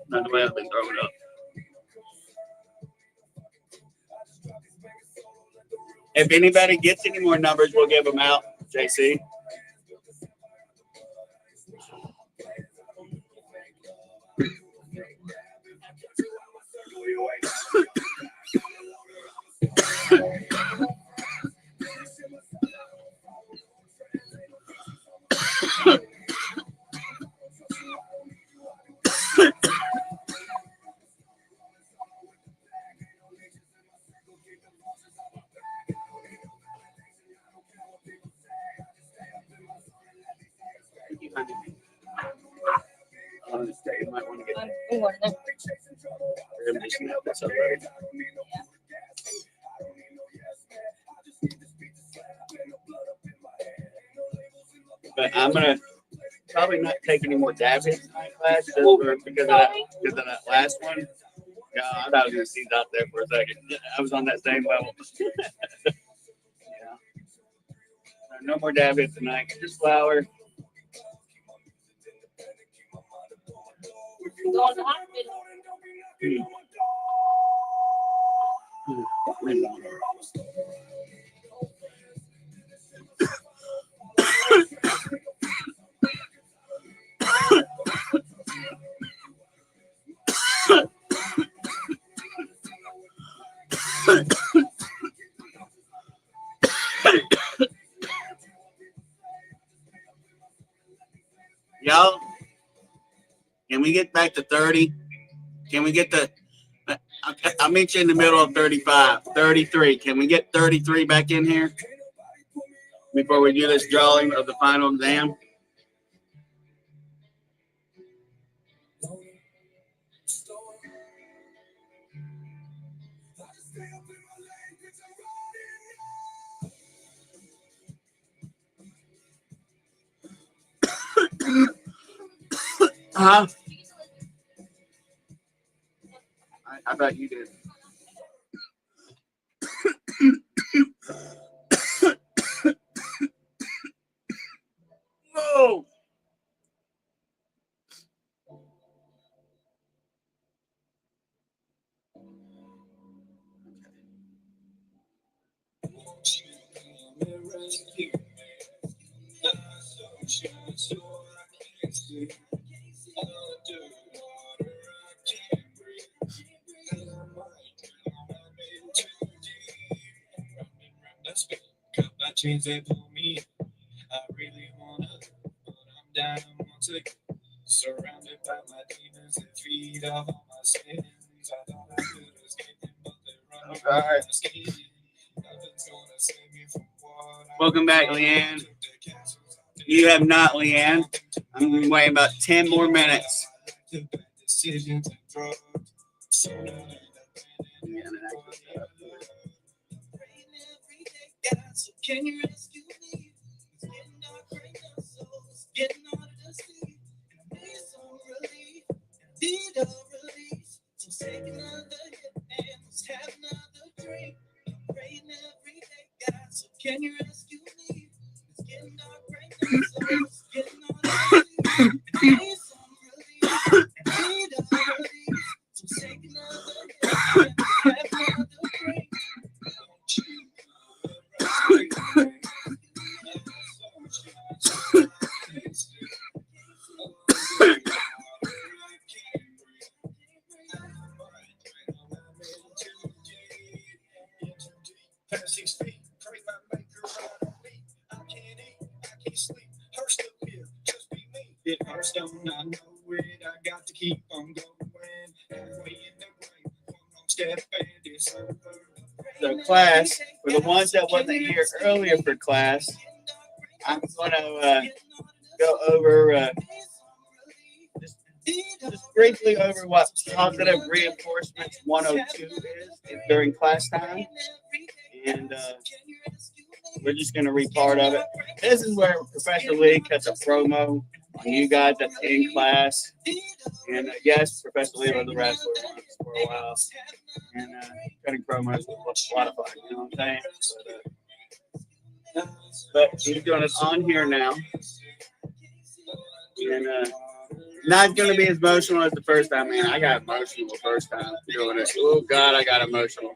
Not the way I've been throwing up. If anybody gets any more numbers, we'll give them out. JC. You might want to get this up ready. But I'm gonna probably not take any more dabs in tonight, class, just because of that last one. Yeah, I thought I was gonna see out there for a second. I was on that same level. Yeah. No more dab hits tonight. Just flour. Y'all, can we get back to 30? Can we get the, I'll meet you in the middle of 35, 33. Can we get 33 back in here before we do this drawing of the final exam? Huh? I bet you did. Whoa! Chains they pull me. I really wanna, but I'm down once again. Surrounded by my demons that feed off all my sins. I thought I could escape them, but they're running my skin. Nothing's gonna save me from what Welcome back, Leanne. You have not, Leanne. I'm waiting about 10 more minutes. decisions and drugs. So can you rescue me? It's getting dark right now, so it's getting harder to see. And I need some relief, and I need a release. So take another hit and let's have another drink. Past 6 feet, pray my maker right on me. I can't eat, I can't sleep. Her still here, just be me. It hurts, don't I know it? I got to keep on going. Halfway in the grave, one more step and it's over. So class, for the ones that wasn't here earlier for class, I'm going to go over just briefly over what positive reinforcements 102 is during class time. And we're just going to read part of it. This is where Professor Lee cuts a promo on you guys that's in class. And yes, Professor Lee was around for a while. And cutting promos was a lot of fun, you know what I'm saying? But he's doing it on here now. And not going to be as emotional as the first time, man. I got emotional the first time doing it. Oh, God, I got emotional.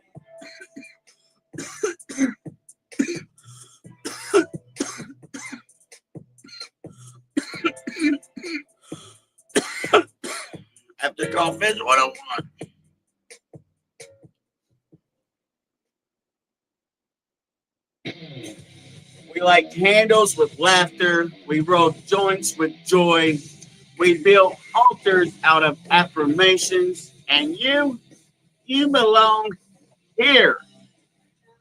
After coffee, 101. We light candles with laughter. We roll joints with joy. We build altars out of affirmations. And you belong here.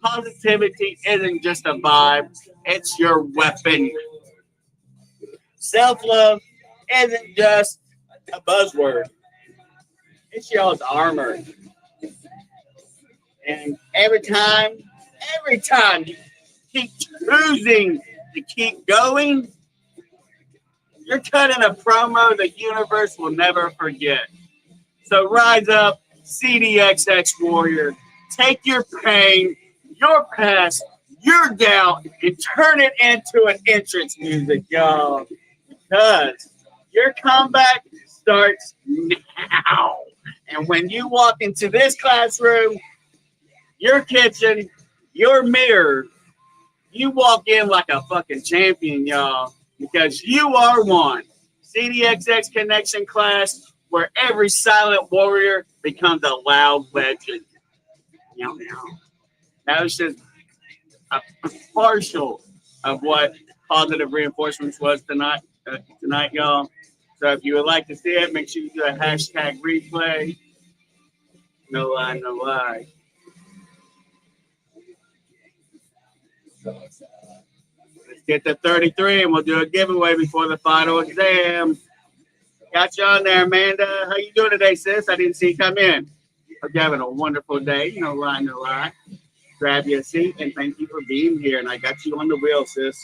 Positivity isn't just a vibe, it's your weapon. Self-love isn't just a buzzword. It's y'all's armor. And every time you keep choosing to keep going, you're cutting a promo the universe will never forget. So rise up, C.D.X.X. warrior. Take your pain, your past, your doubt, and turn it into an entrance music, y'all. Because your comeback starts now. And when you walk into this classroom, your kitchen, your mirror, you walk in like a fucking champion, y'all. Because you are one. C.D.X.X. Connection class, where every silent warrior becomes a loud legend. That was just a partial of what positive reinforcements was tonight, y'all. So if you would like to see it, make sure you do a hashtag replay. No lie, no lie. Let's get to 33 and we'll do a giveaway before the final exam. Got you on there, Amanda. How you doing today, sis? I didn't see you come in. Hope you're having a wonderful day. No lie, no lie. Grab your seat and thank you for being here. And I got you on the wheel, sis.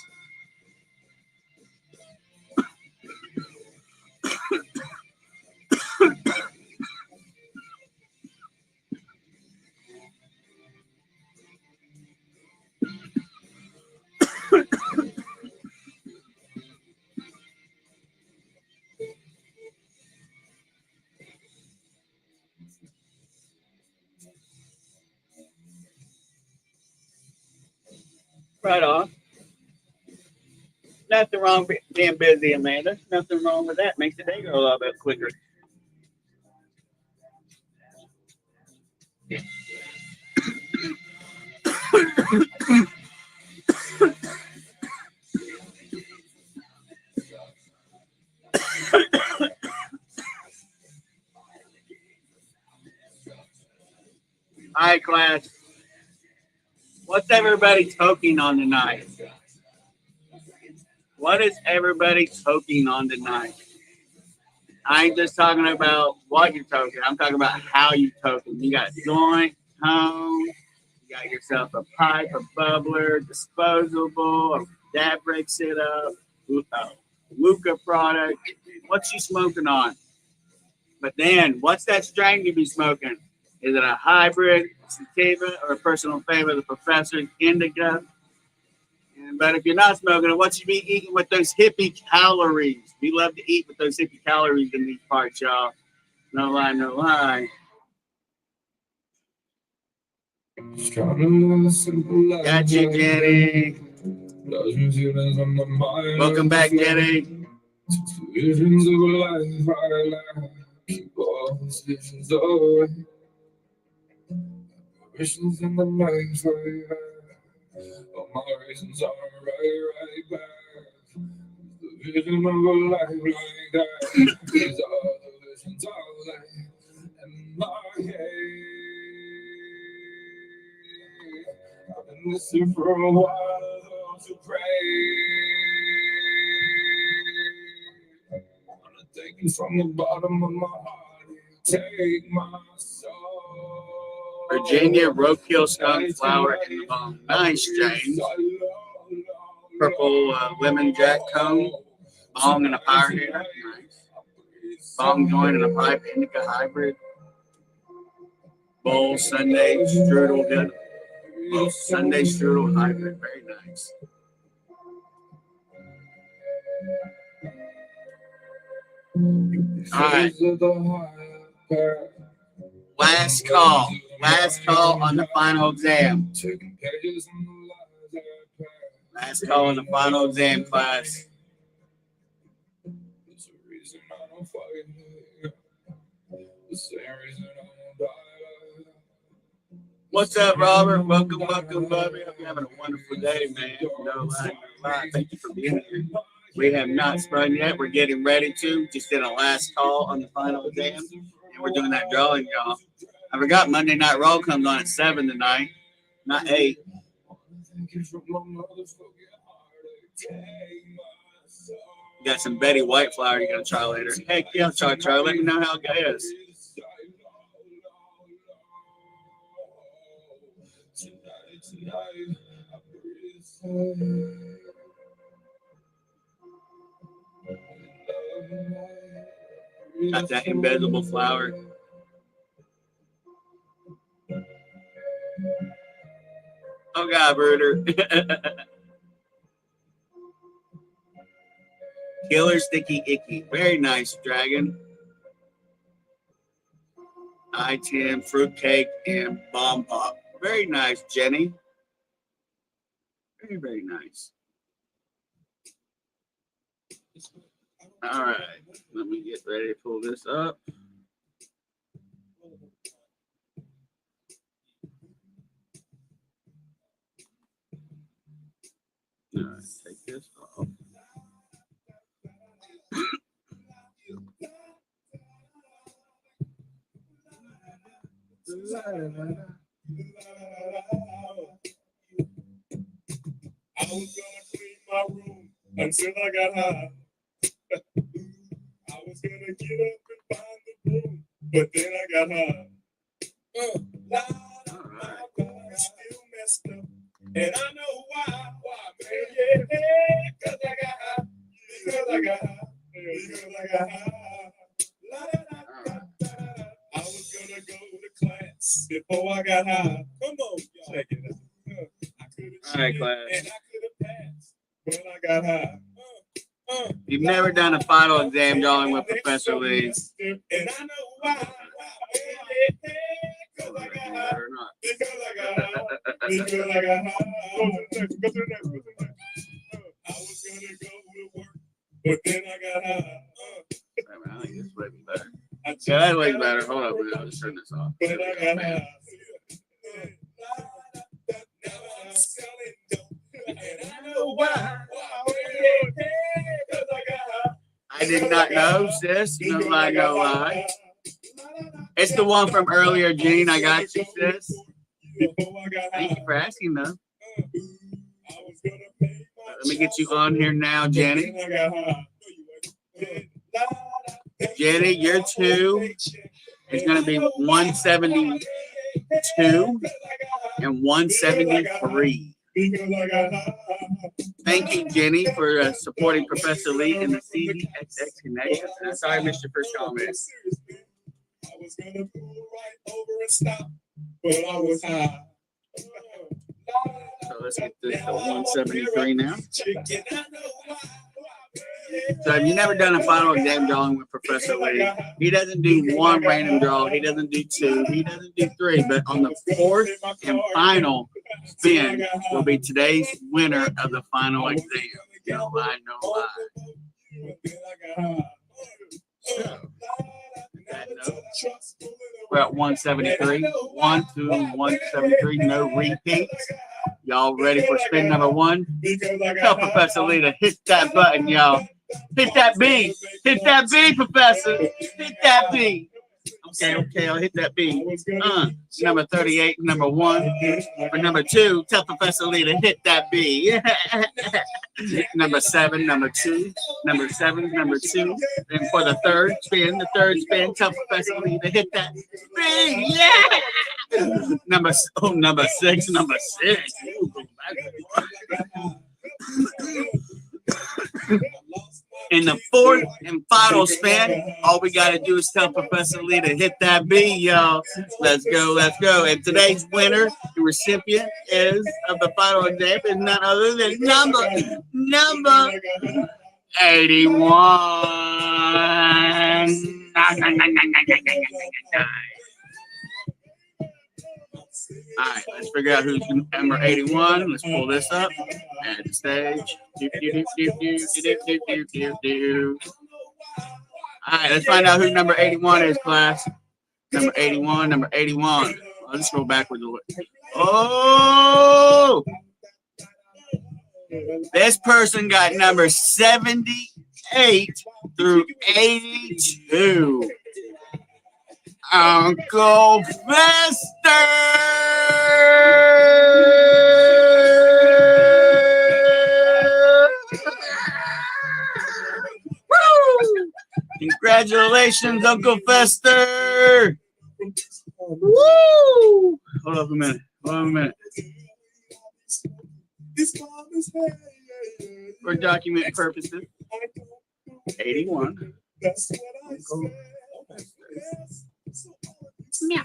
Right on. Nothing wrong with being busy, Amanda. Nothing wrong with that. Makes the day go a little bit quicker. All right, class. What's everybody toking on tonight? What is everybody toking on tonight? I ain't just talking about what you're toking. I'm talking about how you token. You got joint, home. You got yourself a pipe, a bubbler, disposable. A dad breaks it up. Luca product. What's you smoking on? But then, what's that strain you be smoking? Is it a hybrid, sativa, or a personal favorite, the professor's indica? But if you're not smoking it, what you be eating with those hippie calories? We love to eat with those hippie calories in these parts, y'all. No lie, no lie. Got you, Jenny. Welcome back, Jenny. Visions of life, I keep all these visions away. Visions in the night, all my reasons are right back. The vision of a life like that. These are the visions I lay in my head. I've been listening for a while, those who pray. Taking from the bottom of my heart, take my soul. Virginia, roadkill, skunk, flower, and the bone. Nice, James. Purple lemon jack cone, bong and a fire heater. Nice. Bong joint and a pipe indica hybrid. Bowl Sunday strudel good. Bowl Sunday strudel hybrid. Very nice. All right. Last call. Last call on the final exam. Last call on the final exam, class. What's up, Robert? Welcome, welcome, Bobby. Hope you're having a wonderful day, man. No lie, no lie. Thank you for being here. We have not sprung yet. We're getting ready to. Just did a last call on the final exam. And we're doing that drawing, y'all. I forgot Monday Night Raw comes on at 7 tonight, not 8. You got some Betty White flour you're going to try later. Heck yeah, try. Let me know how it goes. Got that invisible flower. Oh God, Brooder. Killer Sticky Icky. Very nice, Dragon. I-10, Fruitcake, and Bomb Pop. Very nice, Jenny. Very, very nice. All right. Let me get ready to pull this up. All right, take this off. I was gonna clean my room until I got high. I was gonna get up and find the broom, but then I got high. I still messed up, and I know why. Yeah, cause I got high. Because I got high. Because I got high. I was gonna go to class before I got high. Come on, y'all. Check it out. All right, class. And I could have passed when I got high. You've never done a final exam drawing with Professor Lee. And I know why. Because I got high. Because I got high. Because I got high. Go to the next. I was gonna go to work, but then I got high. I think this way better. Yeah, that way better. Hold up, man. I'll just turn this off. But I got high. Now I'm selling dope, and I know why. I did not know, sis. No lie, no lie. It's the one from earlier, Gene. I got you, sis. Thank you for asking, though. Let me get you on here now, Jenny. Jenny, your 2 is going to be 172 and 173. Thank you, Jenny, for supporting Professor Lee in the C.D.X.X connection. Sorry I missed your first comment. I was going to pull right over and stop, but I was high. So let's get this to 173 now. So if you've never done a final exam drawing with Professor Lee, he doesn't do one random draw, he doesn't do two, he doesn't do three, but on the fourth and final spin will be today's winner of the final exam. No lie, no lie. So, that note, we're at 173. 1 to 173, no repeats. Y'all ready for spin number one? Tell Professor Lee to hit that button, y'all. Hit that B. Hit that B, Professor. Hit that B. Okay, I'll hit that B. Number 38, number one. For number two, tell Professor Lee to hit that B. Number 7, number 2. Number 7, number 2. And for the third spin, tell Professor Lee to hit that B. Yeah! Number 6, number 6. In the fourth and final spin, all we got to do is tell Professor Lee to hit that B, y'all. Let's go, let's go. And today's winner, the recipient is of the final exam is none other than number 81. All right, let's figure out who's number 81. Let's pull this up at the stage. All right, let's find out who number 81 is, class. Number 81, number 81. Let's go backwards a little. Oh! This person got number 78 through 82. Uncle Fester! Woo! Congratulations, Uncle Fester! Woo! Hold up a minute. For document purposes, 81. Meow.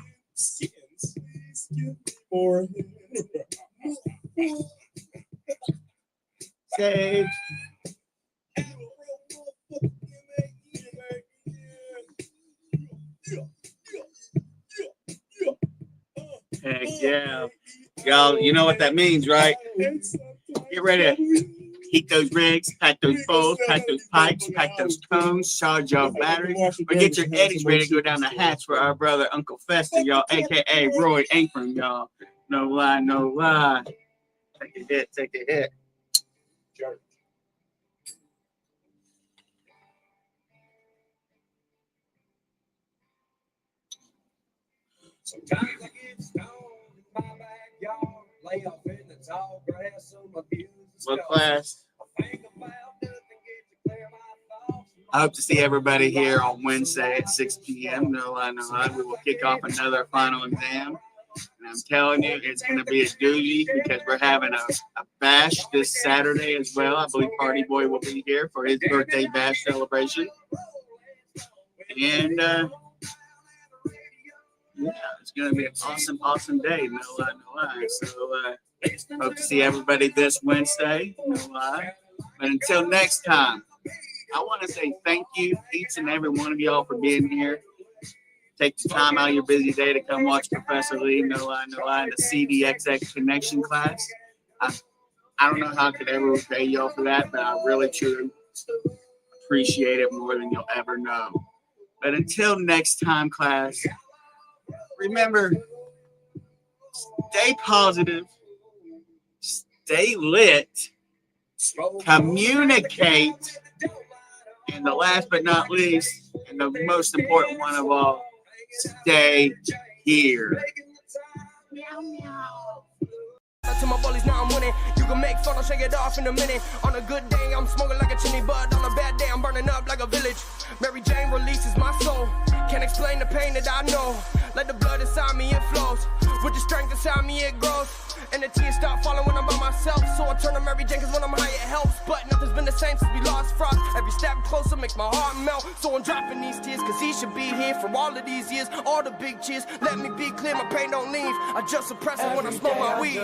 Save. Heck yeah. Y'all, you know what that means, right? Get ready to heat those rigs, pack those bowls, pack those pipes, pack those cones, charge y'all batteries, or get your eddies ready to go down the hatch for our brother Uncle Fester, y'all, a.k.a. Roy Ankrum, y'all. No lie, no lie. Take a hit. Sometimes I get stoned in my backyard, lay off in the tall grass on my views. Well, class, I hope to see everybody here on Wednesday at 6 p.m. No lie, no lie. We will kick off another final exam. And I'm telling you, it's going to be a doozy because we're having a bash this Saturday as well. I believe Party Boy will be here for his birthday bash celebration. And, yeah, it's going to be an awesome day. No lie, no lie. So, hope to see everybody this Wednesday. No lie. But until next time, I want to say thank you, each and every one of y'all, for being here. Take the time out of your busy day to come watch Professor Lee, no lie, in the C.D.X.X connection class. I don't know how I could ever repay y'all for that, but I really, truly appreciate it more than you'll ever know. But until next time, class, remember, stay positive, stay lit, communicate, and the last but not least, and the most important one of all, stay here. To my bullies, now I'm winning. You can make fun, I'll shake it off in a minute. On a good day, I'm smoking like a chimney bud. On a bad day, I'm burning up like a village. Mary Jane releases my soul. Can't explain the pain that I know. Like the blood inside me, it flows. With the strength inside me, it grows. And the tears start falling when I'm by myself. So I turn to Mary Jane, cause when I'm high, it helps. But nothing's been the same since we lost Frost. Every step closer makes my heart melt. So I'm dropping these tears, cause he should be here for all of these years. All the big cheers, let me be clear, my pain don't leave. I just suppress it when I smoke my weed.